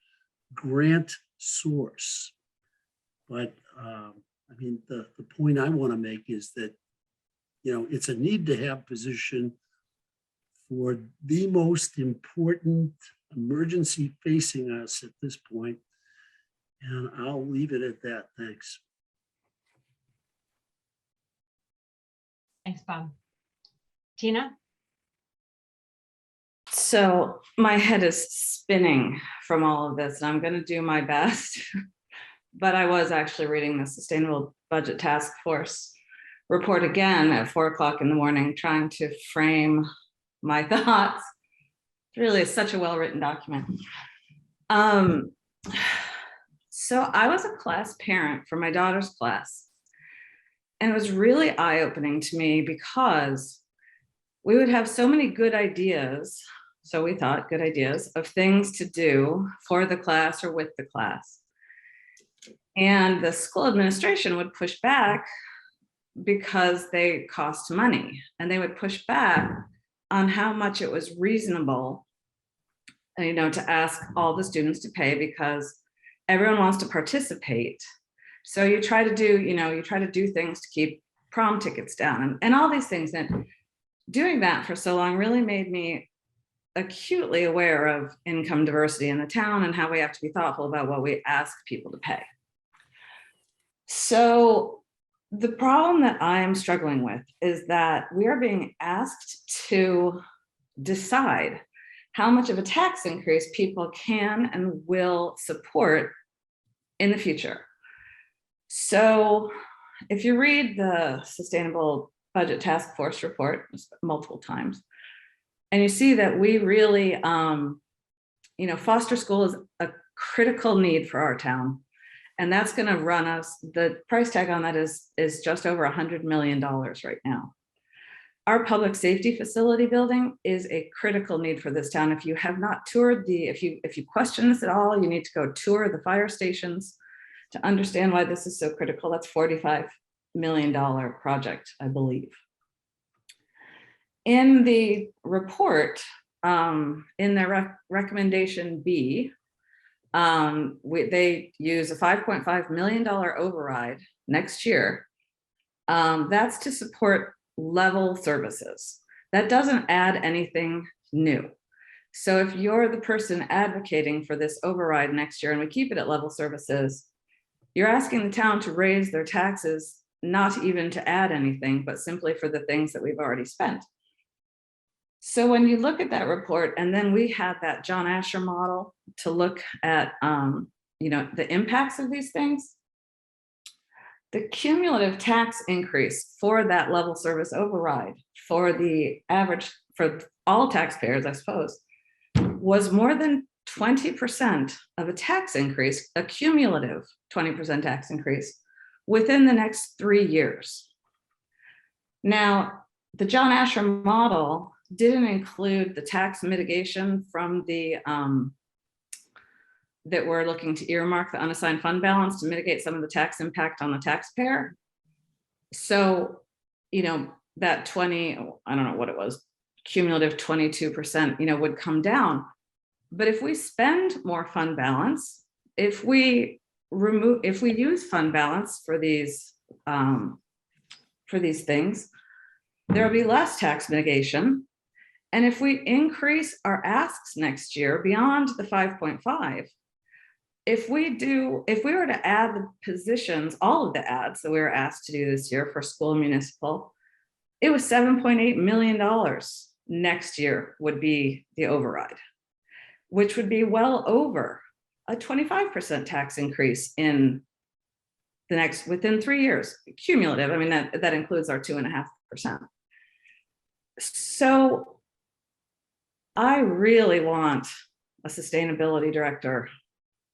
grant source. But I mean, the point I want to make is that, you know, it's a need to have position for the most important emergency facing us at this point. And I'll leave it at that. Thanks. Thanks, Bob. Tina? So my head is spinning from all of this, and I'm going to do my best. But I was actually reading the Sustainable Budget Task Force report again at 4 o'clock in the morning, trying to frame my thoughts. It really is such a well-written document. So I was a class parent for my daughter's class, and it was really eye-opening to me because we would have so many good ideas. So we thought good ideas of things to do for the class or with the class. And the school administration would push back because they cost money, and they would push back on how much it was reasonable, you know, to ask all the students to pay, because everyone wants to participate. So you try to do, you know, you try to do things to keep prom tickets down and all these things. And doing that for so long really made me acutely aware of income diversity in the town and how we have to be thoughtful about what we ask people to pay. So the problem that I am struggling with is that we are being asked to decide how much of a tax increase people can and will support in the future. So if you read the Sustainable Budget Task Force report multiple times, and you see that we really, you know, foster school is a critical need for our town. And that's going to run us, the price tag on that is just over $100 million right now. Our public safety facility building is a critical need for this town. If you have not toured if you question this at all, you need to go tour the fire stations to understand why this is so critical. That's $45 million project, I believe. In the report, in their recommendation B, they use a $5.5 million override next year. That's to support level services. That doesn't add anything new. So if you're the person advocating for this override next year and we keep it at level services, you're asking the town to raise their taxes, not even to add anything, but simply for the things that we've already spent. So when you look at that report, and then we had that John Asher model to look at, you know, the impacts of these things, the cumulative tax increase for that level service override for the average, for all taxpayers, I suppose, was more than 20% of a tax increase, a cumulative 20% tax increase within the next 3 years. Now, the John Asher model didn't include the tax mitigation from the that we're looking to earmark the unassigned fund balance to mitigate some of the tax impact on the taxpayer. So, you know, that 20, I don't know what it was, cumulative 22%, you know, would come down. But if we spend more fund balance, if we use fund balance for these things, there'll be less tax mitigation. And if we increase our asks next year beyond the 5.5, if we were to add the positions, all of the ads that we were asked to do this year for school and municipal, it was $7.8 million next year would be the override, which would be well over a 25% tax increase in the within 3 years, cumulative. I mean, that includes our 2.5%. So I really want a sustainability director,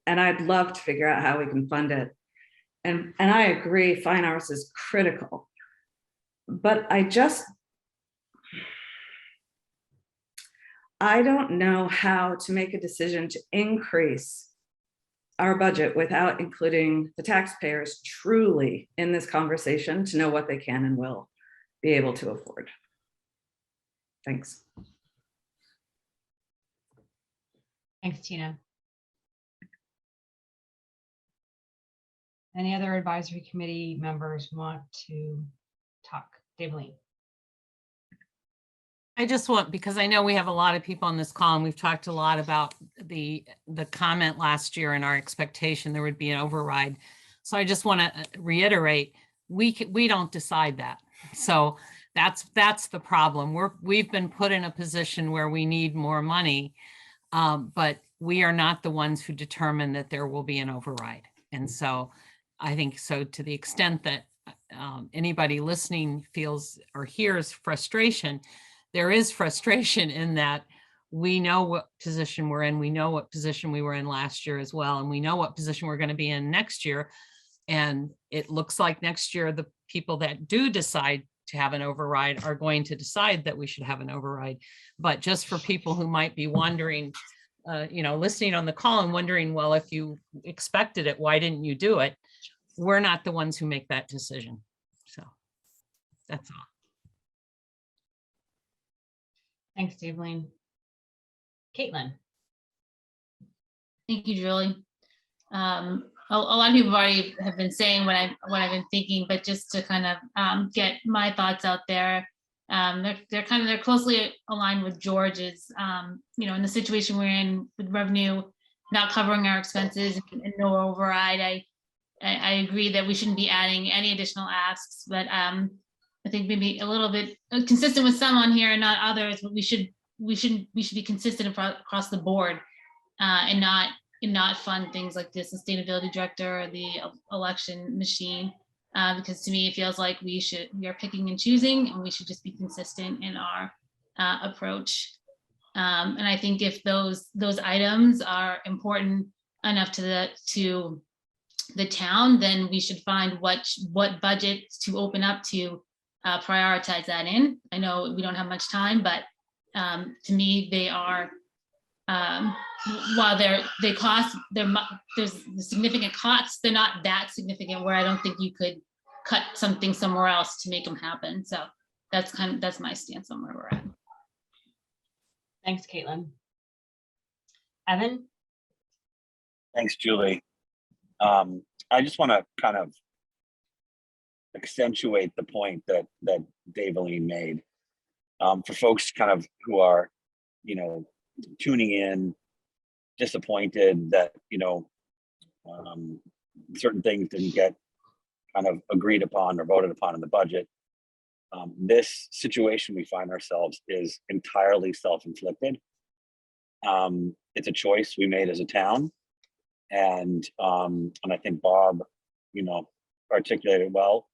and I'd love to figure out how we can fund it. And I agree, fine arts is critical, but I don't know how to make a decision to increase our budget without including the taxpayers truly in this conversation to know what they can and will be able to afford. Thanks. Thanks, Tina. Any other advisory committee members want to talk? Dave Lee. I just want, because I know we have a lot of people on this call and we've talked a lot about the comment last year and our expectation there would be an override. So I just want to reiterate, we don't decide that. So that's the problem. We've been put in a position where we need more money, but we are not the ones who determine that there will be an override. And so I think so to the extent that anybody listening feels or hears frustration, there is frustration in that we know what position we're in. We know what position we were in last year as well. And we know what position we're going to be in next year. And it looks like next year, the people that do decide to have an override are going to decide that we should have an override. But just for people who might be wondering, listening on the call and wondering, well, if you expected it, why didn't you do it? We're not the ones who make that decision. So that's all. Thanks, Dave Lee. Caitlin. Thank you, Julie. A lot of people already have been saying what I've been thinking, but just to kind of get my thoughts out there, they're closely aligned with George's. In the situation we're in with revenue not covering our expenses and no override, I agree that we shouldn't be adding any additional asks, but I think maybe a little bit consistent with some on here and not others, but we should be consistent across the board and not fund things like the sustainability director or the election machine, because to me it feels like we are picking and choosing, and we should just be consistent in our approach. And I think if those items are important enough to the town, then we should find what budget to open up to prioritize that in. I know we don't have much time, but to me they are. While they cost, there's the significant costs, they're not that significant where I don't think you could cut something somewhere else to make them happen. So that's my stance on where we're at. Thanks, Caitlin. Evan? Thanks, Julie. I just want to kind of accentuate the point that Dave Lee made. For folks kind of who are, tuning in, disappointed that certain things didn't get kind of agreed upon or voted upon in the budget. This situation we find ourselves is entirely self-inflicted. It's a choice we made as a town, and I think Bob, articulated well.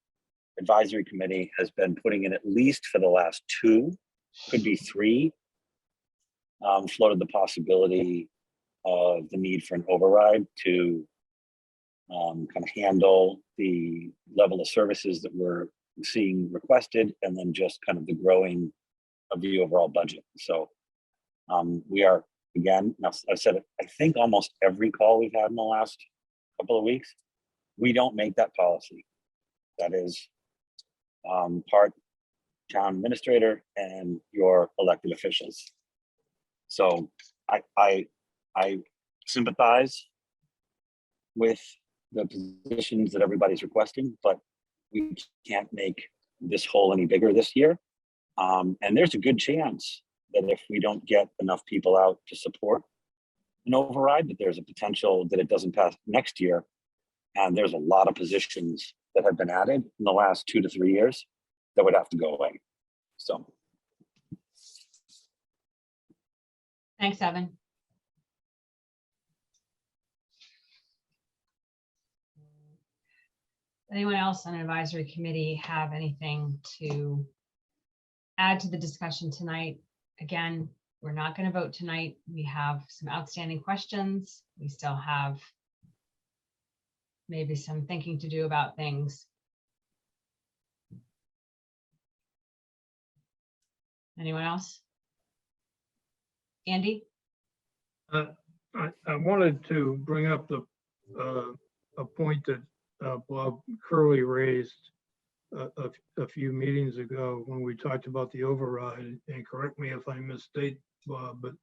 Advisory committee has been putting in, at least for the last 2, could be 3, floated the possibility of the need for an override to kind of handle the level of services that we're seeing requested, and then just kind of the growing of the overall budget. So we are, again, now I've said it, I think almost every call we've had in the last couple of weeks, we don't make that policy. That is part town administrator and your elected officials. So I sympathize with the positions that everybody's requesting, but we can't make this hole any bigger this year. And there's a good chance that if we don't get enough people out to support an override, that there's a potential that it doesn't pass next year. And there's a lot of positions that have been added in the last 2 to 3 years that would have to go away. So. Thanks, Evan. Anyone else on advisory committee have anything to add to the discussion tonight? Again, we're not going to vote tonight. We have some outstanding questions. We still have maybe some thinking to do about things. Anyone else? Andy? I wanted to bring up a point that Bob Curley raised a few meetings ago when we talked about the override, and correct me if I misstate, Bob, but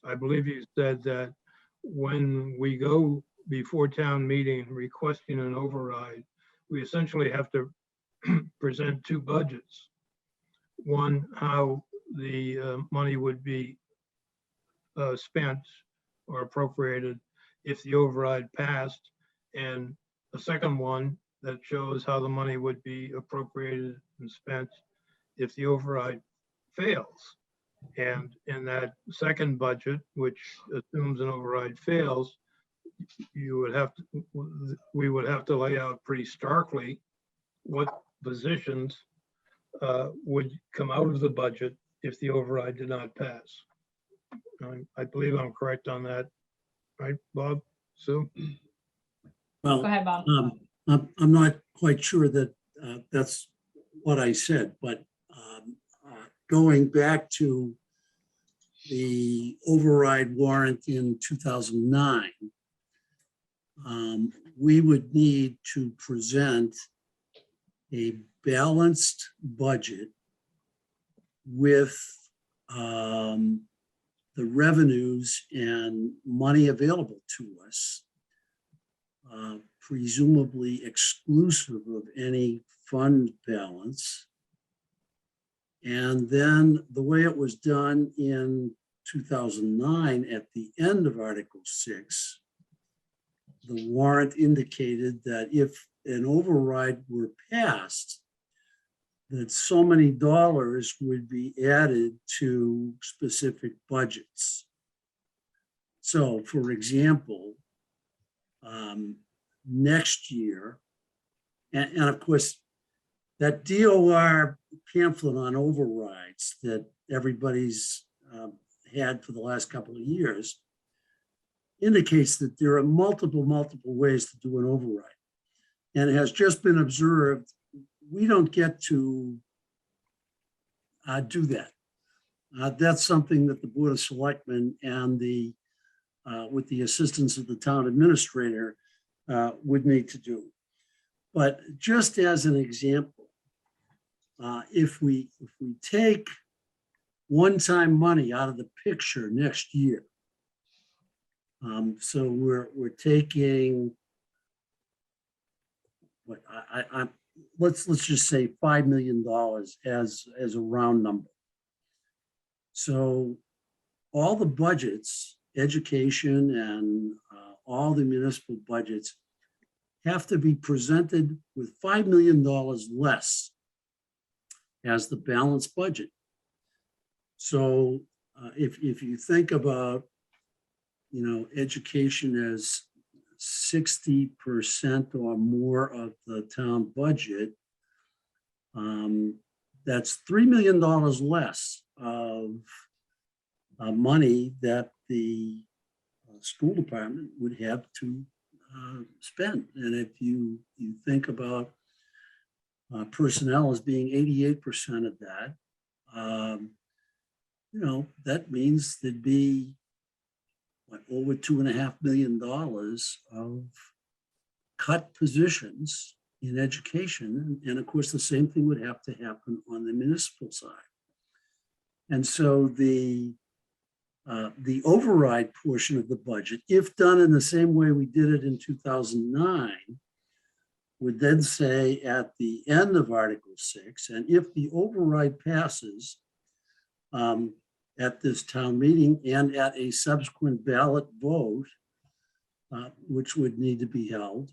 I believe you said that when we go before town meeting requesting an override, we essentially have to present two budgets. One, how the money would be spent or appropriated if the override passed, and a second one that shows how the money would be appropriated and spent if the override fails. And in that second budget, which assumes an override fails, we would have to lay out pretty starkly what positions would come out of the budget if the override did not pass. I believe I'm correct on that, right, Bob, Sue? Well, Go ahead, Bob. I'm not quite sure that that's what I said, but going back to the override warrant in 2009, we would need to present a balanced budget with the revenues and money available to us, presumably exclusive of any fund balance. And then the way it was done in 2009, at the end of Article 6, the warrant indicated that if an override were passed, that so many dollars would be added to specific budgets. So, for example, next year, and of course, that DOR pamphlet on overrides that everybody's had for the last couple of years indicates that there are multiple ways to do an override. And it has just been observed, we don't get to do that. That's something that the Board of Selectmen and with the assistance of the town administrator would need to do. But just as an example, if we take one-time money out of the picture next year, so we're taking what let's just say $5 million as a round number. So all the budgets, education and all the municipal budgets have to be presented with $5 million less as the balanced budget. So if you think about, education as 60% or more of the town budget, that's $3 million less of money that the school department would have to spend. And if you think about personnel as being 88% of that, that means there'd be over $2.5 million of cut positions in education. And of course, the same thing would have to happen on the municipal side. And so the override portion of the budget, if done in the same way we did it in 2009, would then say at the end of Article 6, and if the override passes at this town meeting and at a subsequent ballot vote, which would need to be held,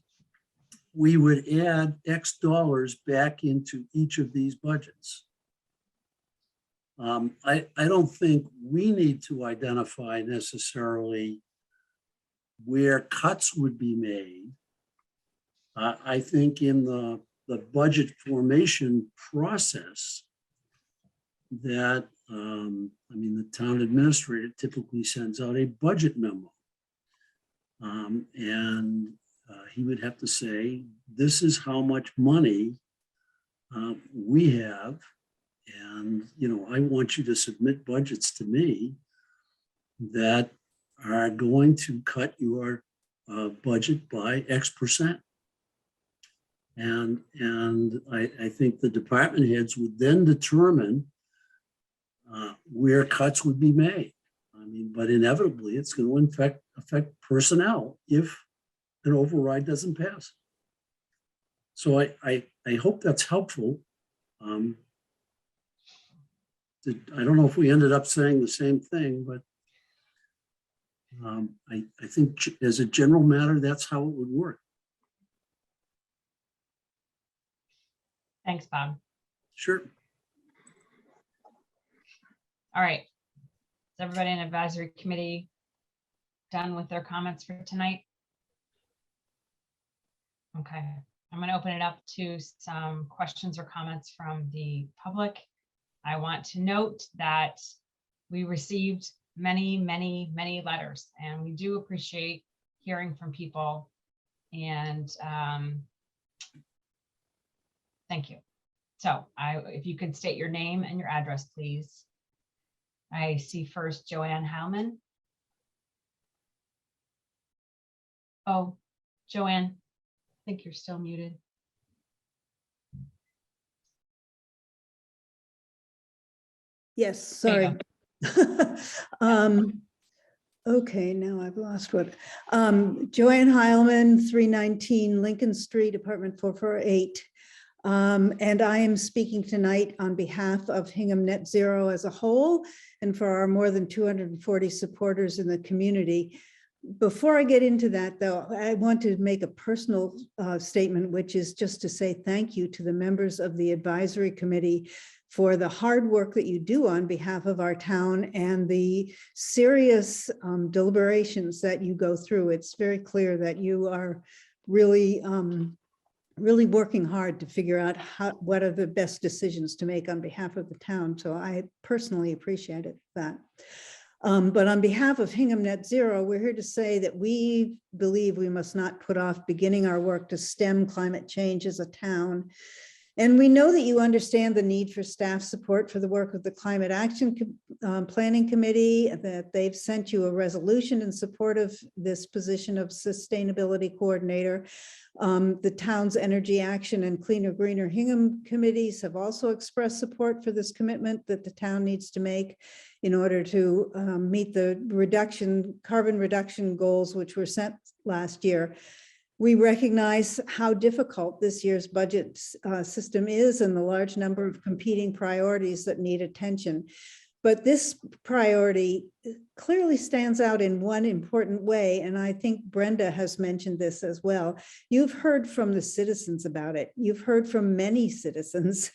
we would add X dollars back into each of these budgets. I don't think we need to identify necessarily where cuts would be made. I think in the budget formation process that, the town administrator typically sends out a budget memo. And he would have to say, this is how much money we have. And, I want you to submit budgets to me that are going to cut your budget by X percent. And I think the department heads would then determine where cuts would be made. But inevitably, it's going to affect personnel if an override doesn't pass. So I hope that's helpful. I don't know if we ended up saying the same thing, but I think as a general matter, that's how it would work. Thanks, Bob. Sure. All right. Is everybody in advisory committee done with their comments for tonight? Okay, I'm going to open it up to some questions or comments from the public. I want to note that we received many letters, and we do appreciate hearing from people. And thank you. So if you could state your name and your address, please. I see first Joanne Howman. Oh, Joanne, I think you're still muted. Yes, There you sorry. Okay, now I've lost what. Joanne Heilman, 319 Lincoln Street, apartment 448. And I am speaking tonight on behalf of Hingham Net Zero as a whole and for our more than 240 supporters in the community. Before I get into that, though, I want to make a personal statement, which is just to say thank you to the members of the advisory committee for the hard work that you do on behalf of our town and the serious deliberations that you go through. It's very clear that you are really working hard to figure out what are the best decisions to make on behalf of the town. So I personally appreciate that. But on behalf of Hingham Net Zero, we're here to say that we believe we must not put off beginning our work to stem climate change as a town. And we know that you understand the need for staff support for the work of the Climate Action Planning Committee, that they've sent you a resolution in support of this position of Sustainability Coordinator. The town's Energy Action and Cleaner Greener Hingham committees have also expressed support for this commitment that the town needs to make in order to meet the carbon reduction goals which were set last year. We recognize how difficult this year's budget system is and the large number of competing priorities that need attention. But this priority clearly stands out in one important way, and I think Brenda has mentioned this as well. You've heard from the citizens about it. You've heard from many citizens.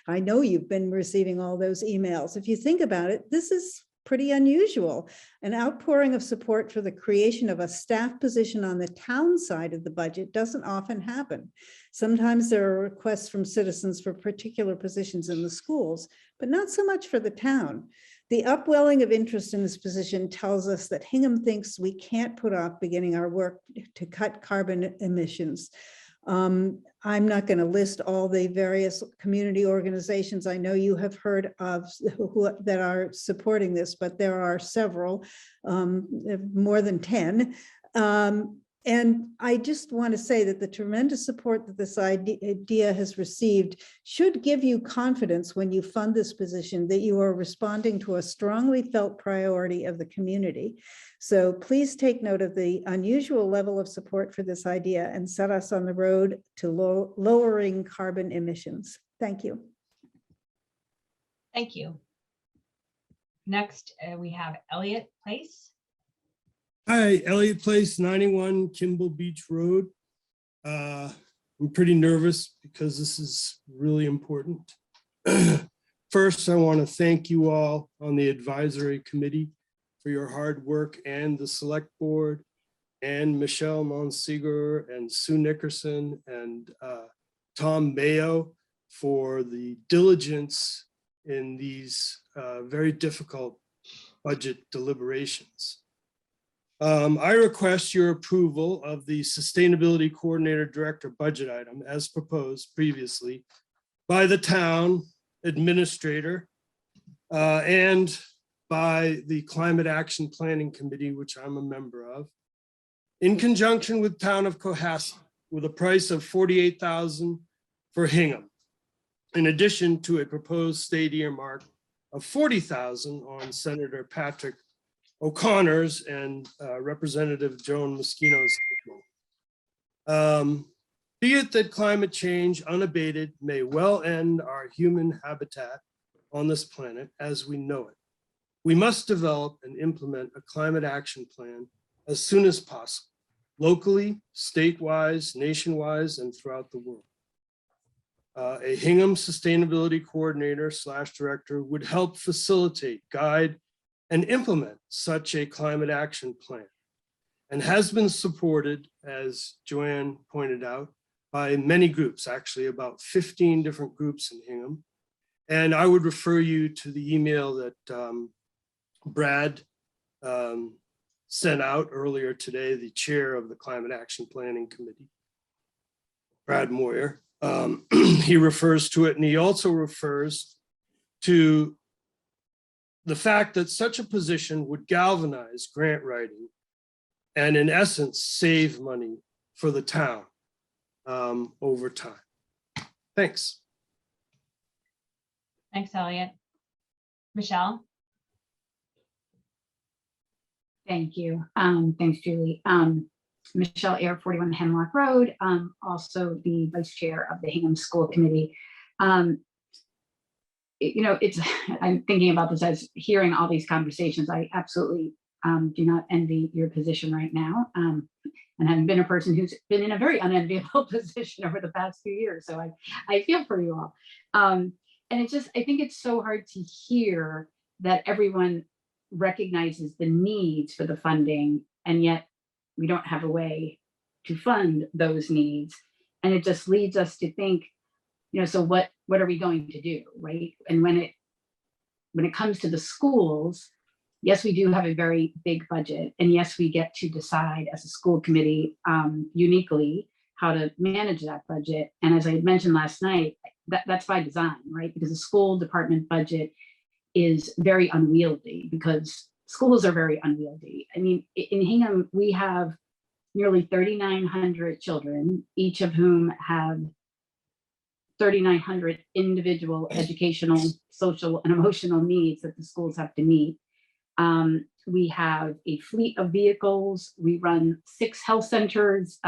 I know you've been receiving all those emails. If you think about it, this is pretty unusual. An outpouring of support for the creation of a staff position on the town side of the budget doesn't often happen. Sometimes there are requests from citizens for particular positions in the schools, but not so much for the town. The upwelling of interest in this position tells us that Hingham thinks we can't put off beginning our work to cut carbon emissions. I'm not going to list all the various community organizations I know you have heard of that are supporting this, but there are several, more than 10. And I just want to say that the tremendous support that this idea has received should give you confidence when you fund this position that you are responding to a strongly felt priority of the community. So please take note of the unusual level of support for this idea and set us on the road to lowering carbon emissions. Thank you. Thank you. Next, we have Elliott Place. Hi, Elliott Place, 91 Kimball Beach Road. I'm pretty nervous because this is really important. First, I want to thank you all on the advisory committee for your hard work, and the select board, and Michelle Monsegur and Sue Nickerson and Tom Mayo for the diligence in these very difficult budget deliberations. I request your approval of the Sustainability Coordinator Director budget item as proposed previously by the town administrator and by the Climate Action Planning Committee, which I'm a member of, in conjunction with Town of Cohasset, with a price of $48,000 for Hingham, in addition to a proposed state earmark of $40,000 on Senator Patrick O'Connor's and Representative Joan Mosquito's. Be it that climate change unabated may well end our human habitat on this planet as we know it. We must develop and implement a climate action plan as soon as possible, locally, statewide, nationwide, and throughout the world. A Hingham Sustainability Coordinator / Director would help facilitate, guide, and implement such a climate action plan, and has been supported, as Joanne pointed out, by many groups, actually about 15 different groups in Hingham. And I would refer you to the email that Brad sent out earlier today, the chair of the Climate Action Planning Committee, Brad Moyer. He refers to it, and he also refers to the fact that such a position would galvanize grant writing and in essence save money for the town over time. Thanks. Thanks, Elliot. Michelle? Thank you. Thanks, Julie. Michelle Ayer, 41 Hemlock Road, also the vice chair of the Hingham School Committee. You know, I'm thinking about this as hearing all these conversations. I absolutely do not envy your position right now. And having been a person who's been in a very unenviable position over the past few years. So I feel for you all. And I think it's so hard to hear that everyone recognizes the needs for the funding, and yet we don't have a way to fund those needs. And it just leads us to think, you know, so what are we going to do, right? And when it comes to the schools, yes, we do have a very big budget, and yes, we get to decide as a school committee uniquely how to manage that budget. And as I had mentioned last night, that's by design, right? Because the school department budget is very unwieldy, because schools are very unwieldy. I mean, in Hingham, we have nearly 3,900 children, each of whom have 3,900 individual educational, social, and emotional needs that the schools have to meet. We have a fleet of vehicles. We run 6 health centers,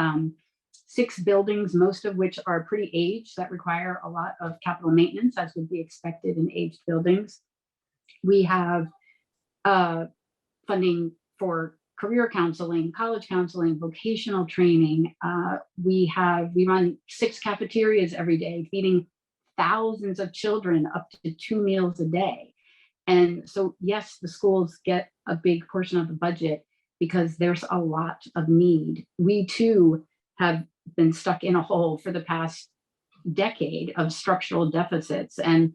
6 buildings, most of which are pretty aged, that require a lot of capital maintenance, as would be expected in aged buildings. We have funding for career counseling, college counseling, vocational training. We run 6 cafeterias every day, feeding thousands of children up to 2 meals a day. And so, yes, the schools get a big portion of the budget because there's a lot of need. We too have been stuck in a hole for the past decade of structural deficits, and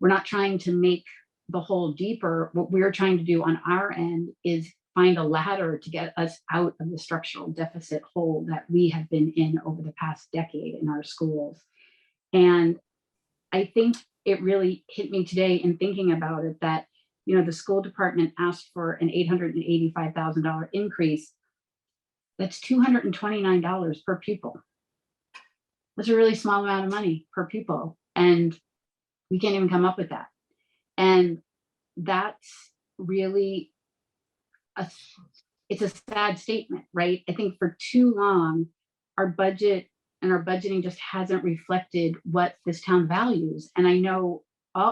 we're not trying to make the hole deeper. What we're trying to do on our end is find a ladder to get us out of the structural deficit hole that we have been in over the past decade in our schools. And I think it really hit me today in thinking about it that, you know, the school department asked for an $885,000 increase. That's $229 per pupil. That's a really small amount of money per pupil, and we can't even come up with that. And that's really it's a sad statement, right? I think for too long, our budget and our budgeting just hasn't reflected what this town values. And I know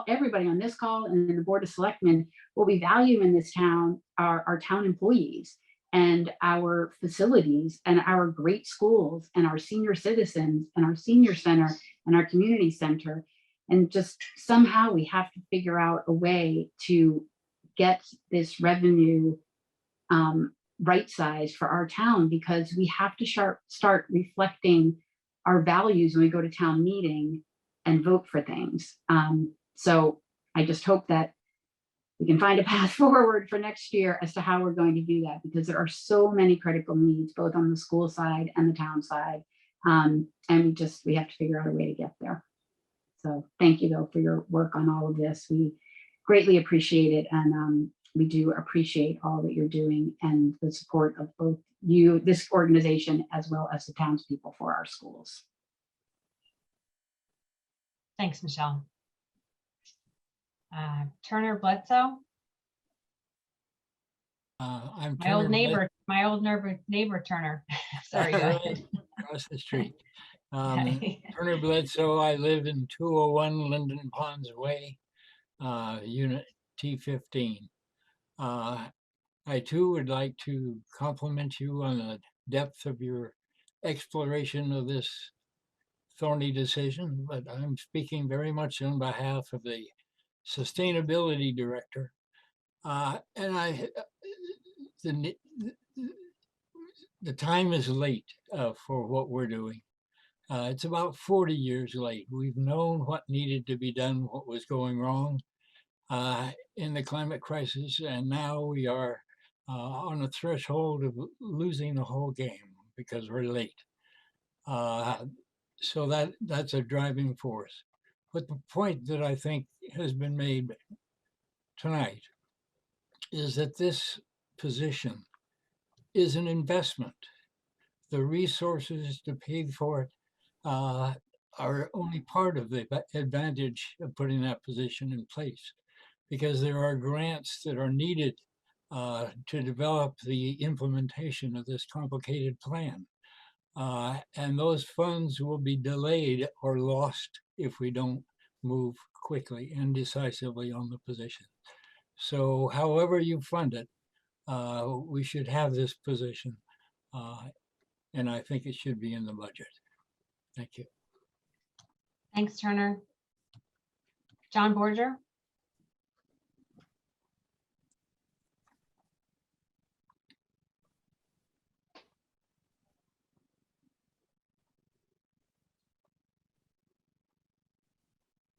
everybody on this call and in the Board of Selectmen, what we value in this town are our town employees and our facilities and our great schools and our senior citizens and our senior center and our community center. And just somehow we have to figure out a way to get this revenue right size for our town, because we have to start reflecting our values when we go to town meeting and vote for things. So I just hope that we can find a path forward for next year as to how we're going to do that, because there are so many critical needs, both on the school side and the town side. And we have to figure out a way to get there. So thank you, though, for your work on all of this. We greatly appreciate it. And we do appreciate all that you're doing and the support of both you, this organization, as well as the townspeople for our schools. Thanks, Michelle. Turner Bledsoe. I'm My old Turner neighbor Turner. Sorry, go ahead. Right across the street. Turner Bledsoe. I live in 201 Linden Ponds Way, Unit T15. I too would like to compliment you on the depth of your exploration of this thorny decision, but I'm speaking very much on behalf of the Sustainability Director. And the time is late for what we're doing. It's about 40 years late. We've known what needed to be done, what was going wrong in the climate crisis, and now we are on the threshold of losing the whole game because we're late. So that's a driving force. But the point that I think has been made tonight is that this position is an investment. The resources to pay for it are only part of the advantage of putting that position in place, because there are grants that are needed to develop the implementation of this complicated plan. And those funds will be delayed or lost if we don't move quickly and decisively on the position. So however you fund it, we should have this position. And I think it should be in the budget. Thank you. Thanks, Turner. John Borger.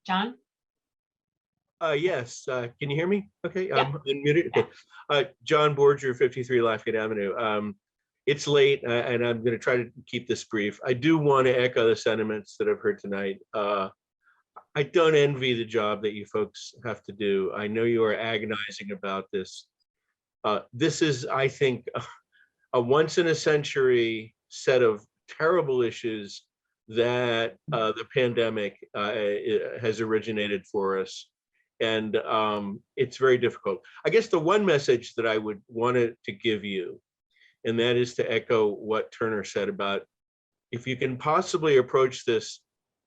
John? Yes, can you hear me? Okay, I'm unmuted. Okay. John Borger, 53 Lafayette Avenue. It's late and I'm going to try to keep this brief. I do want to echo the sentiments that I've heard tonight. I don't envy the job that you folks have to do. I know you are agonizing about this. This is, I think, a once in a century set of terrible issues that the pandemic has originated for us. And it's very difficult. I guess the one message that I would want to give you, and that is to echo what Turner said about if you can possibly approach this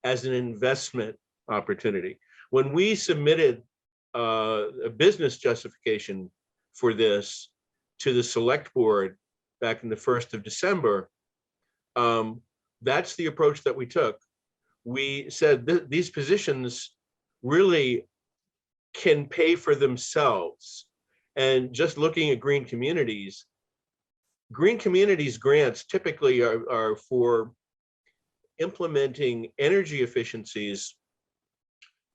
as an investment opportunity. When we submitted a business justification for this to the select board back in the 1st of December, that's the approach that we took. We said these positions really can pay for themselves. And just looking at green communities grants typically are for implementing energy efficiencies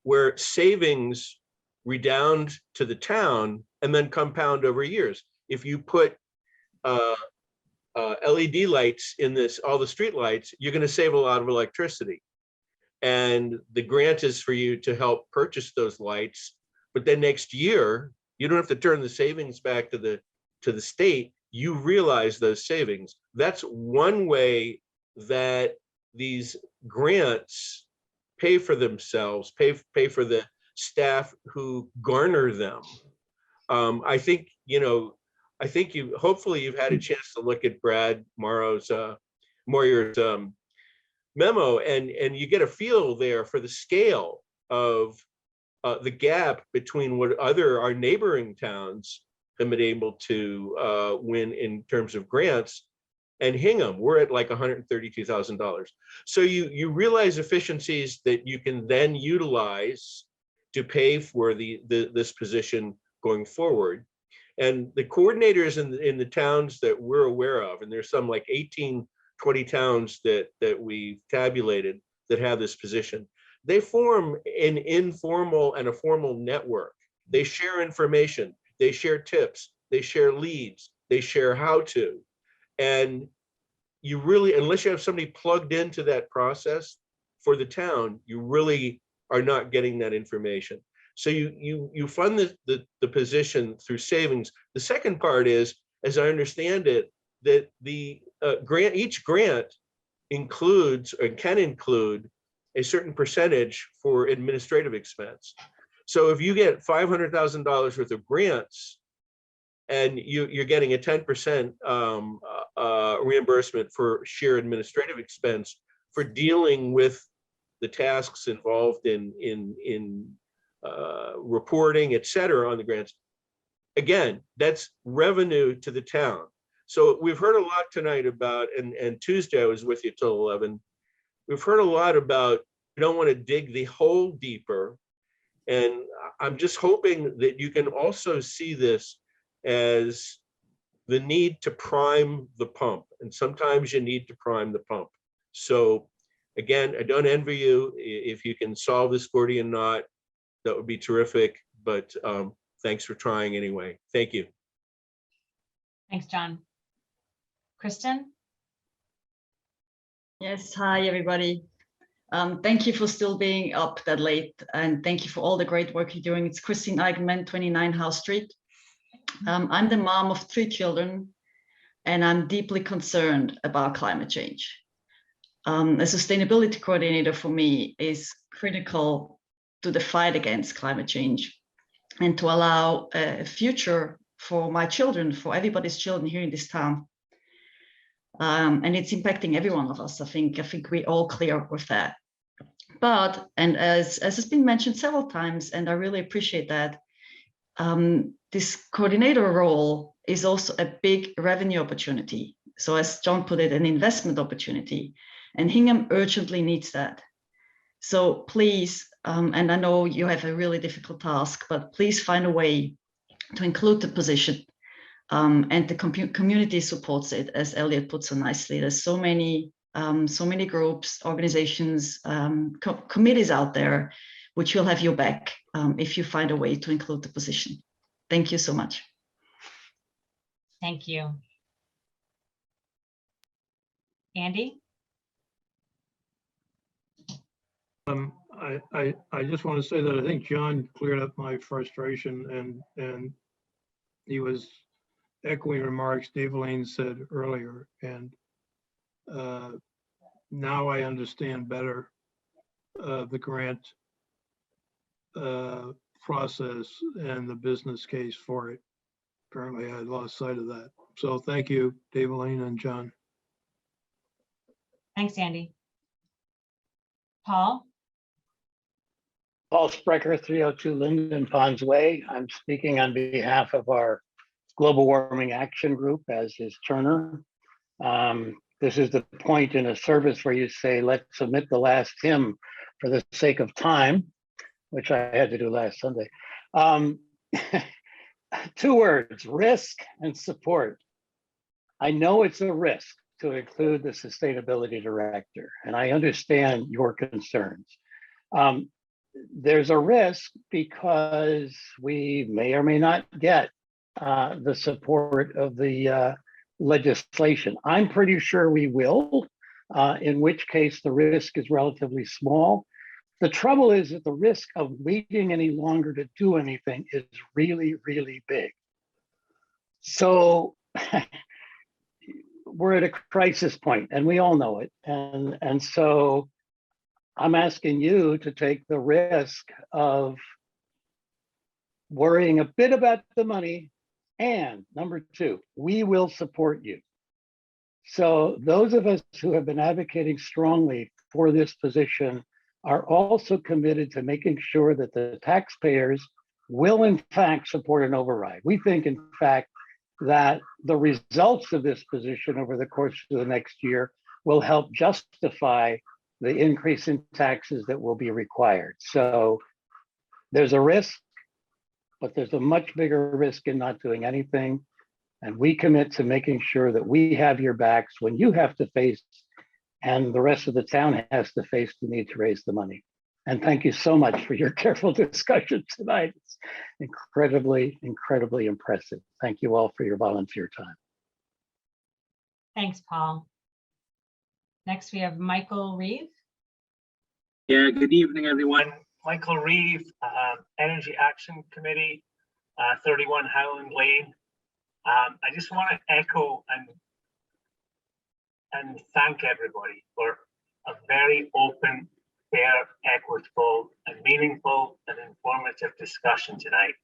where savings redound to the town and then compound over years. If you put LED lights in all the street lights, you're going to save a lot of electricity. And the grant is for you to help purchase those lights. But then next year, you don't have to turn the savings back to the state. You realize those savings. That's one way that these grants pay for themselves, pay for the staff who garner them. I think, hopefully you've had a chance to look at Brad Moyer's memo, and you get a feel there for the scale of the gap between what our neighboring towns have been able to win in terms of grants, and Hingham, we're at like $132,000. So you realize efficiencies that you can then utilize to pay for this position going forward. And the coordinators in the towns that we're aware of, and there's some like 18, 20 towns that we tabulated that have this position, they form an informal and a formal network. They share information, they share tips, they share leads, they share how to. And you really, unless you have somebody plugged into that process for the town, you really are not getting that information. So you fund the position through savings. The second part is, as I understand it, that the each grant includes or can include a certain percentage for administrative expense. So if you get $500,000 worth of grants and you're getting a 10% reimbursement for sheer administrative expense for dealing with the tasks involved in reporting, et cetera, on the grants. Again, that's revenue to the town. So we've heard a lot tonight about, and Tuesday I was with you till 11. We've heard a lot about, you don't want to dig the hole deeper. And I'm just hoping that you can also see this as the need to prime the pump. And sometimes you need to prime the pump. So again, I don't envy you. If you can solve this Gordian knot, that would be terrific. But thanks for trying anyway. Thank you. Thanks, John. Kristen? Yes, hi, everybody. Thank you for still being up that late, and thank you for all the great work you're doing. It's Christine Eigenman, 29 House Street. I'm the mom of 3 children, and I'm deeply concerned about climate change. A sustainability coordinator for me is critical to the fight against climate change and to allow a future for my children, for everybody's children here in this town. And it's impacting every one of us. I think we're all clear with that. But, and as has been mentioned several times, and I really appreciate that, this coordinator role is also a big revenue opportunity. So as John put it, an investment opportunity, and Hingham urgently needs that. So please, and I know you have a really difficult task, but please find a way to include the position. And the community supports it, as Elliot put so nicely. There's so many groups, organizations, committees out there, which will have your back if you find a way to include the position. Thank you so much. Thank you. Andy? I just want to say that I think John cleared up my frustration, and he was echoing remarks Dave Lane said earlier. And now I understand better the grant process and the business case for it. Apparently I had lost sight of that. So thank you, Dave Lane and John. Thanks, Andy. Paul? Paul Sprecher, 302 Linden Ponds Way. I'm speaking on behalf of our Global Warming Action Group, as is Turner. This is the point in a service where you say, let's submit the last hymn for the sake of time, which I had to do last Sunday. 2 words, risk and support. I know it's a risk to include the sustainability director, and I understand your concerns. There's a risk because we may or may not get the support of the legislation. I'm pretty sure we will, in which case the risk is relatively small. The trouble is that the risk of waiting any longer to do anything is really, really big. So we're at a crisis point, and we all know it. And so I'm asking you to take the risk of worrying a bit about the money. And number 2, we will support you. So those of us who have been advocating strongly for this position are also committed to making sure that the taxpayers will in fact support an override. We think in fact that the results of this position over the course of the next year will help justify the increase in taxes that will be required. So there's a risk, but there's a much bigger risk in not doing anything. And we commit to making sure that we have your backs when you have to face, and the rest of the town has to face, the need to raise the money. And thank you so much for your careful discussion tonight. It's incredibly, incredibly impressive. Thank you all for your volunteer time. Thanks, Paul. Next, we have Michael Reeve. Yeah, good evening, everyone. Michael Reeve, Energy Action Committee, 31 Howland Lane. I just want to echo and thank everybody for a very open, fair, equitable, and meaningful and informative discussion tonight.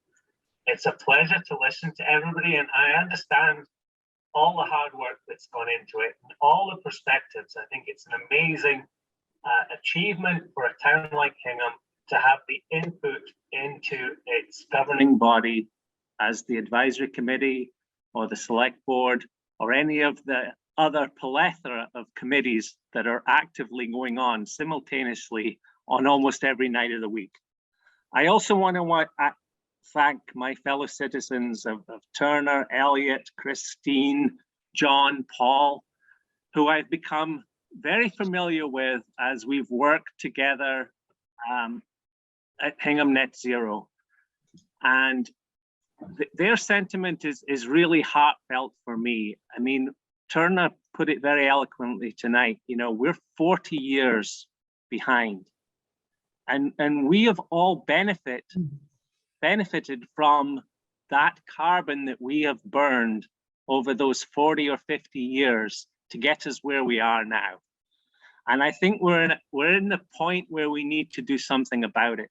It's a pleasure to listen to everybody, and I understand all the hard work that's gone into it and all the perspectives. I think it's an amazing achievement for a town like Hingham to have the input into its governing body as the advisory committee or the select board or any of the other plethora of committees that are actively going on simultaneously on almost every night of the week. I also want to thank my fellow citizens of Turner, Elliot, Christine, John, Paul, who I've become very familiar with as we've worked together at Hingham Net Zero. And their sentiment is really heartfelt for me. I mean, Turner put it very eloquently tonight. You know, we're 40 years behind. And we have all benefited from that carbon that we have burned over those 40 or 50 years to get us where we are now. And I think we're in the point where we need to do something about it.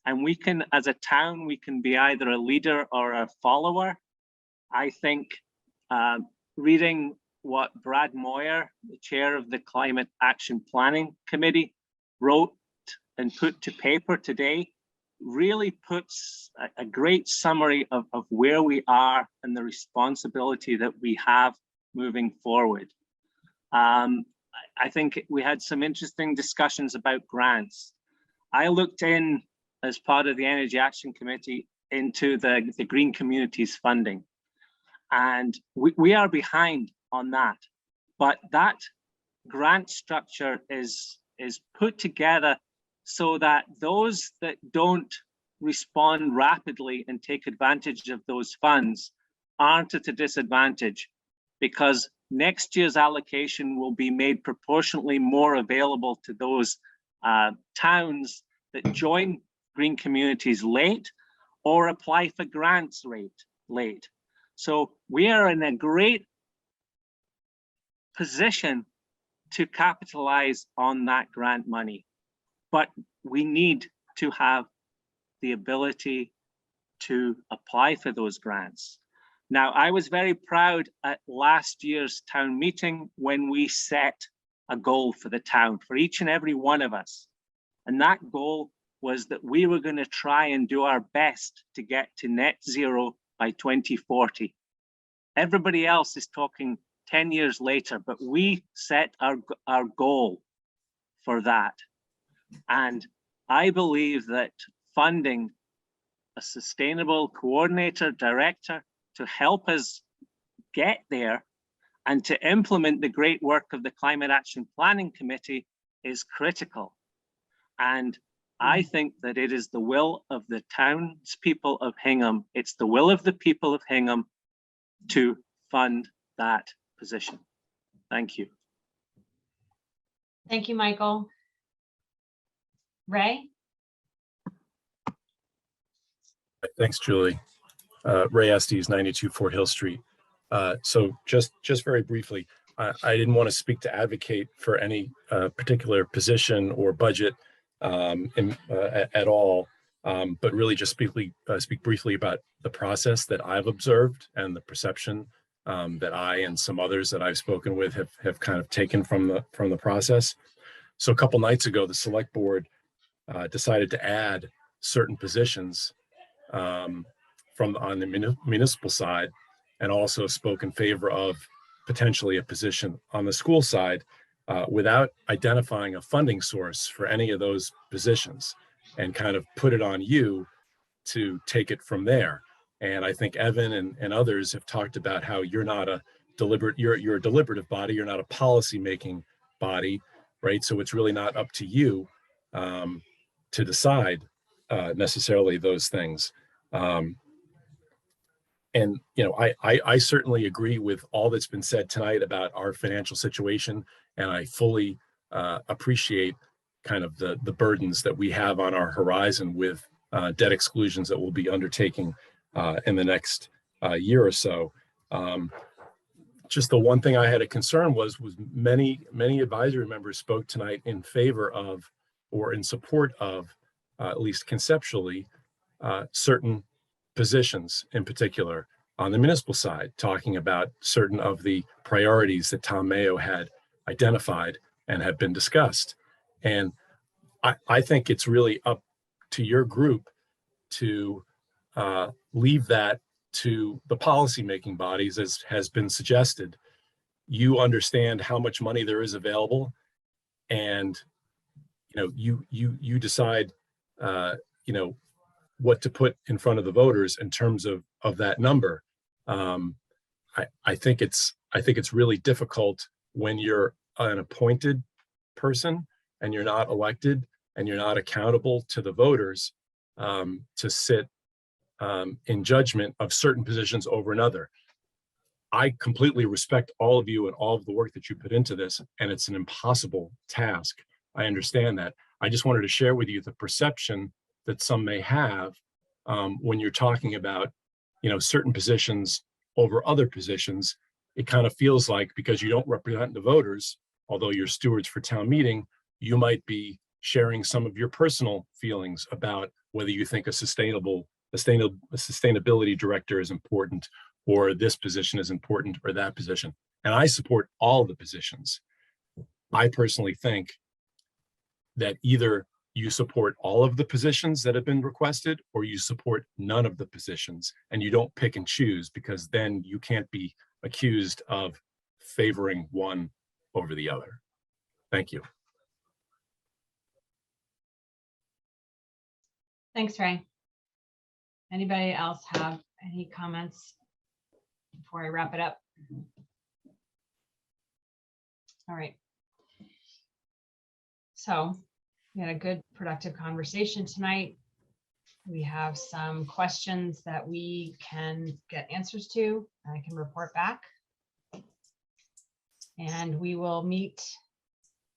And we can, as a town, we can be either a leader or a follower. I think reading what Brad Moyer, the chair of the Climate Action Planning Committee, wrote and put to paper today really puts a great summary of where we are and the responsibility that we have moving forward. I think we had some interesting discussions about grants. I looked in as part of the Energy Action Committee into the Green Communities funding. And we are behind on that. But that grant structure is put together so that those that don't respond rapidly and take advantage of those funds aren't at a disadvantage, because next year's allocation will be made proportionately more available to those towns that join Green Communities late or apply for grants late. So we are in a great position to capitalize on that grant money, but we need to have the ability to apply for those grants. Now, I was very proud at last year's town meeting when we set a goal for the town, for each and every one of us. And that goal was that we were going to try and do our best to get to net zero by 2040. Everybody else is talking 10 years later, but we set our goal for that. And I believe that funding a sustainable coordinator, director to help us get there and to implement the great work of the Climate Action Planning Committee is critical. And I think that it is the will of the townspeople of Hingham, it's the will of the people of Hingham to fund that position. Thank you. Thank you, Michael. Ray? Thanks, Julie. Ray Estes, 92 Fort Hill Street. So just very briefly, I didn't want to speak to advocate for any particular position or budget at all, but really just speak briefly about the process that I've observed and the perception that I and some others that I've spoken with have kind of taken from the process. So a couple nights ago, the select board decided to add certain positions on the municipal side, and also spoke in favor of potentially a position on the school side without identifying a funding source for any of those positions, and kind of put it on you to take it from there. And I think Evan and others have talked about how you're not a you're a deliberative body, you're not a policy making body, right? So it's really not up to you to decide necessarily those things. And you know, I certainly agree with all that's been said tonight about our financial situation, and I fully appreciate kind of the burdens that we have on our horizon with debt exclusions that we'll be undertaking in the next year or so. Just the one thing I had a concern was many advisory members spoke tonight in favor of or in support of, at least conceptually, certain positions in particular on the municipal side, talking about certain of the priorities that Tom Mayo had identified and have been discussed. And I think it's really up to your group to leave that to the policymaking bodies, as has been suggested. You understand how much money there is available, and you decide what to put in front of the voters in terms of that number. I think it's really difficult when you're an appointed person and you're not elected and you're not accountable to the voters, to sit in judgment of certain positions over another. I completely respect all of you and all of the work that you put into this, and it's an impossible task. I understand that. I just wanted to share with you the perception that some may have when you're talking about, certain positions over other positions. It kind of feels like because you don't represent the voters, although you're stewards for town meeting, you might be sharing some of your personal feelings about whether you think a sustainability director is important, or this position is important, or that position. And I support all the positions. I personally think that either you support all of the positions that have been requested, or you support none of the positions, and you don't pick and choose, because then you can't be accused of favoring one over the other. Thank you. Thanks, Ray. Anybody else have any comments before I wrap it up? All right. So we had a good, productive conversation tonight. We have some questions that we can get answers to. I can report back. And we will meet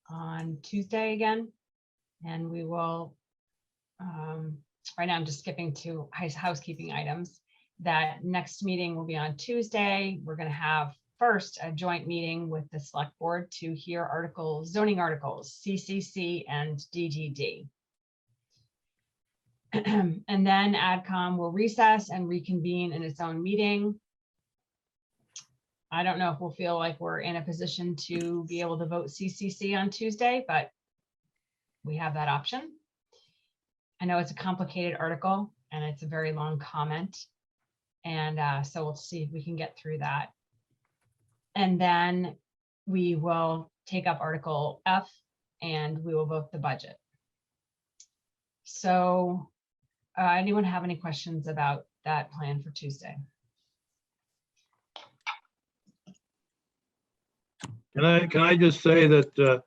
on Tuesday again. And we will, right now I'm just skipping to housekeeping items. That next meeting will be on Tuesday. We're going to have first a joint meeting with the select board to hear zoning articles, CCC and DGD. And then AdCom will recess and reconvene in its own meeting. I don't know if we'll feel like we're in a position to be able to vote CCC on Tuesday, but we have that option. I know it's a complicated article and it's a very long comment. And so we'll see if we can get through that. And then we will take up Article F and we will vote the budget. So anyone have any questions about that plan for Tuesday? Can I just say that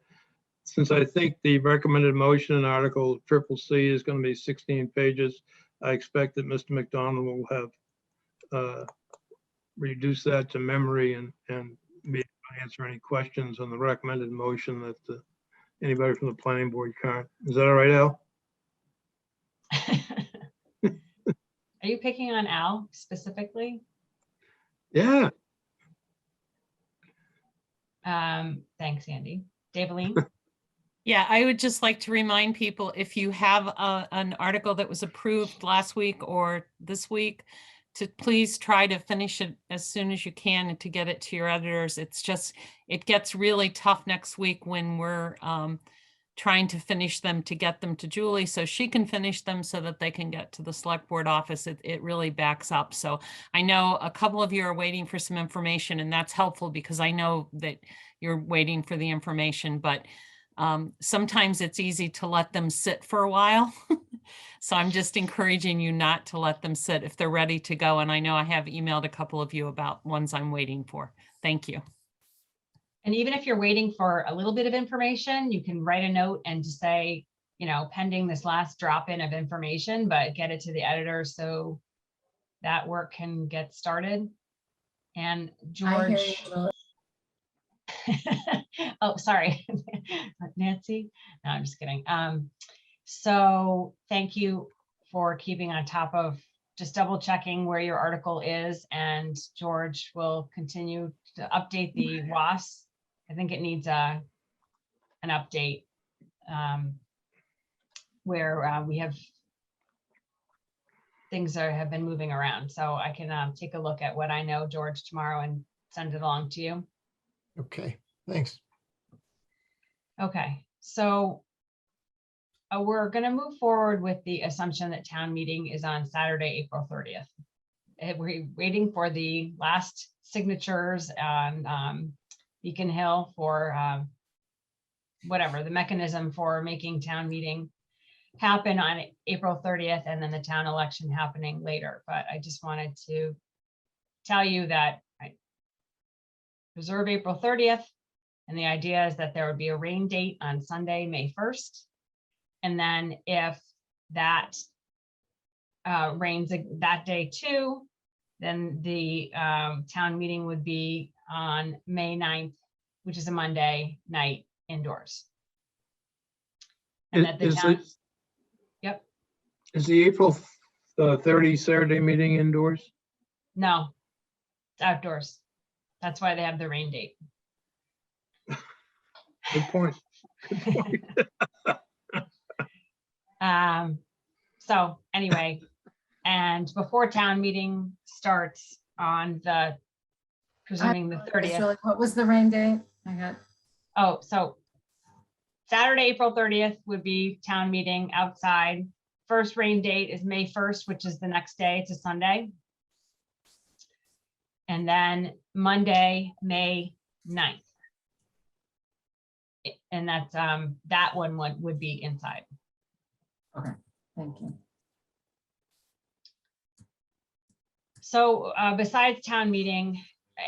since I think the recommended motion in Article CCC is going to be 16 pages, I expect that Mr. McDonald will have reduce that to memory and be able to answer any questions on the recommended motion that anybody from the planning board can't. Is that all right, Al? Are you picking on Al specifically? Yeah. Thanks, Andy. Daveline? Yeah, I would just like to remind people, if you have an article that was approved last week or this week, to please try to finish it as soon as you can and to get it to your editors. It's just, it gets really tough next week when we're trying to finish them to get them to Julie so she can finish them so that they can get to the select board office. It really backs up. So I know a couple of you are waiting for some information, and that's helpful because I know that you're waiting for the information, but sometimes it's easy to let them sit for a while. So I'm just encouraging you not to let them sit if they're ready to go. And I know I have emailed a couple of you about ones I'm waiting for. Thank you. And even if you're waiting for a little bit of information, you can write a note and just say, pending this last drop in of information, but get it to the editor so that work can get started. And George. Oh, sorry, Nancy. No, I'm just kidding. So thank you for keeping on top of just double checking where your article is, and George will continue to update the WAS. I think it needs an update where we have things have been moving around. So I can take a look at what I know, George, tomorrow and send it along to you. Okay, thanks. Okay, so we're going to move forward with the assumption that town meeting is on Saturday, April 30th. We're waiting for the last signatures on Beacon Hill for whatever the mechanism for making town meeting happen on April 30th, and then the town election happening later. But I just wanted to tell you that I reserve April 30th. And the idea is that there would be a rain date on Sunday, May 1st. And then if that rains that day too, then the town meeting would be on May 9th, which is a Monday night indoors. And that the town, yep, Is the April 30 Saturday meeting indoors? no, it's outdoors. That's why they have the rain date. Good point. Good point. So anyway, and before town meeting starts on the, presuming the 30th. What was the rain date? I got. Oh, so Saturday, April 30th would be town meeting outside. First rain date is May 1st, which is the next day. It's a Sunday. And then Monday, May 9th. And that's that one would be inside. Okay, thank you. So besides town meeting,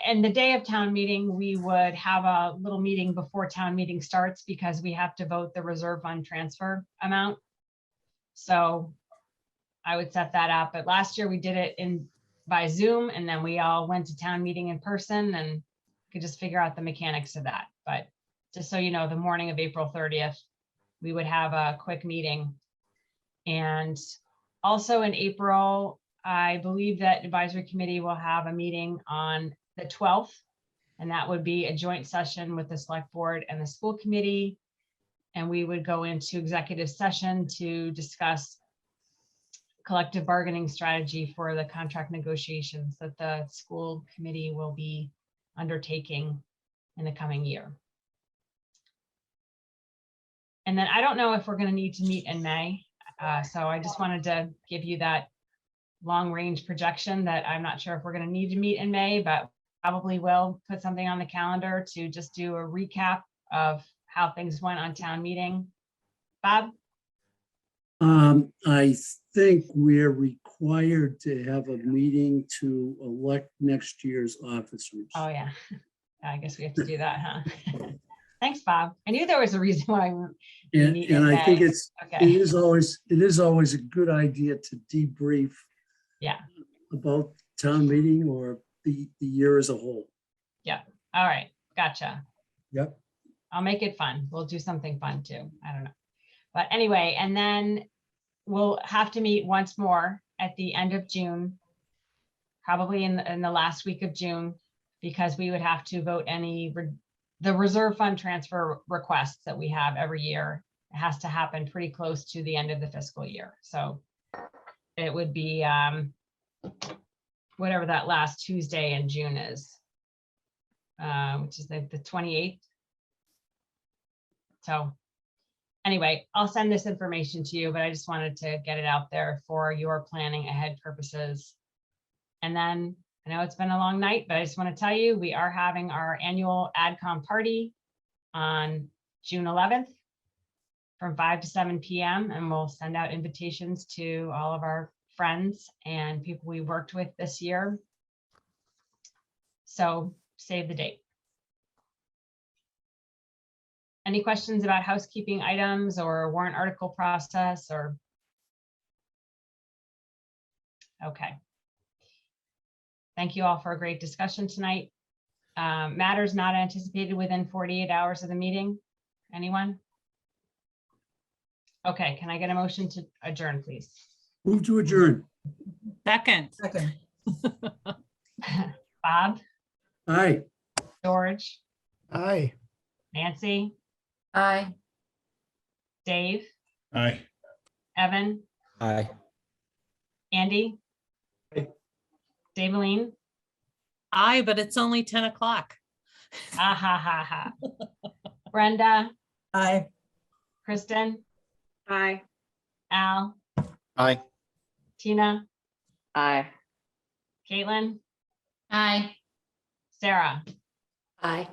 and the day of town meeting, we would have a little meeting before town meeting starts because we have to vote the reserve fund transfer amount. So I would set that up. But last year we did it by Zoom, and then we all went to town meeting in person and could just figure out the mechanics of that. But just so you know, the morning of April 30th, we would have a quick meeting. And also in April, I believe that advisory committee will have a meeting on the 12th, and that would be a joint session with the select board and the school committee. And we would go into executive session to discuss collective bargaining strategy for the contract negotiations that the school committee will be undertaking in the coming year. And then I don't know if we're going to need to meet in May. So I just wanted to give you that long range projection that I'm not sure if we're going to need to meet in May, but probably will put something on the calendar to just do a recap of how things went on town meeting. Bob? I think we're required to have a meeting to elect next year's officers. Oh, yeah. I guess we have to do that, huh? Thanks, Bob. I knew there was a reason why. And I think it Okay. is always a good idea to debrief Yeah. about town meeting or the year as a whole. Yeah. All right. Gotcha. Yep. I'll make it fun. We'll do something fun too. I don't know. But anyway, and then we'll have to meet once more at the end of June, probably in the last week of June, because we would have to vote the reserve fund transfer requests that we have every year. It has to happen pretty close to the end of the fiscal year. So it would be whatever that last Tuesday in June is, which is the 28th. So anyway, I'll send this information to you, but I just wanted to get it out there for your planning ahead purposes. And then I know it's been a long night, but I just want to tell you, we are having our annual AdCom party on June 11th from 5 to 7 p.m. And we'll send out invitations to all of our friends and people we worked with this year. So save the date. Any questions about housekeeping items or warrant article process or? Okay. Thank you all for a great discussion tonight. Matters not anticipated within 48 hours of the meeting. Anyone? Okay, can I get a motion to adjourn, please? Move to adjourn. Second. Bob? Aye. George? Aye. Nancy? Aye. Dave? Aye. Evan? Aye. Andy? Aye. Daveline? Aye, but it's only 10 o'clock. Ah, ha, ha, ha. Brenda? Aye. Kristen? Aye. Al? Aye. Tina? Aye. Caitlin? Aye. Sarah? Aye.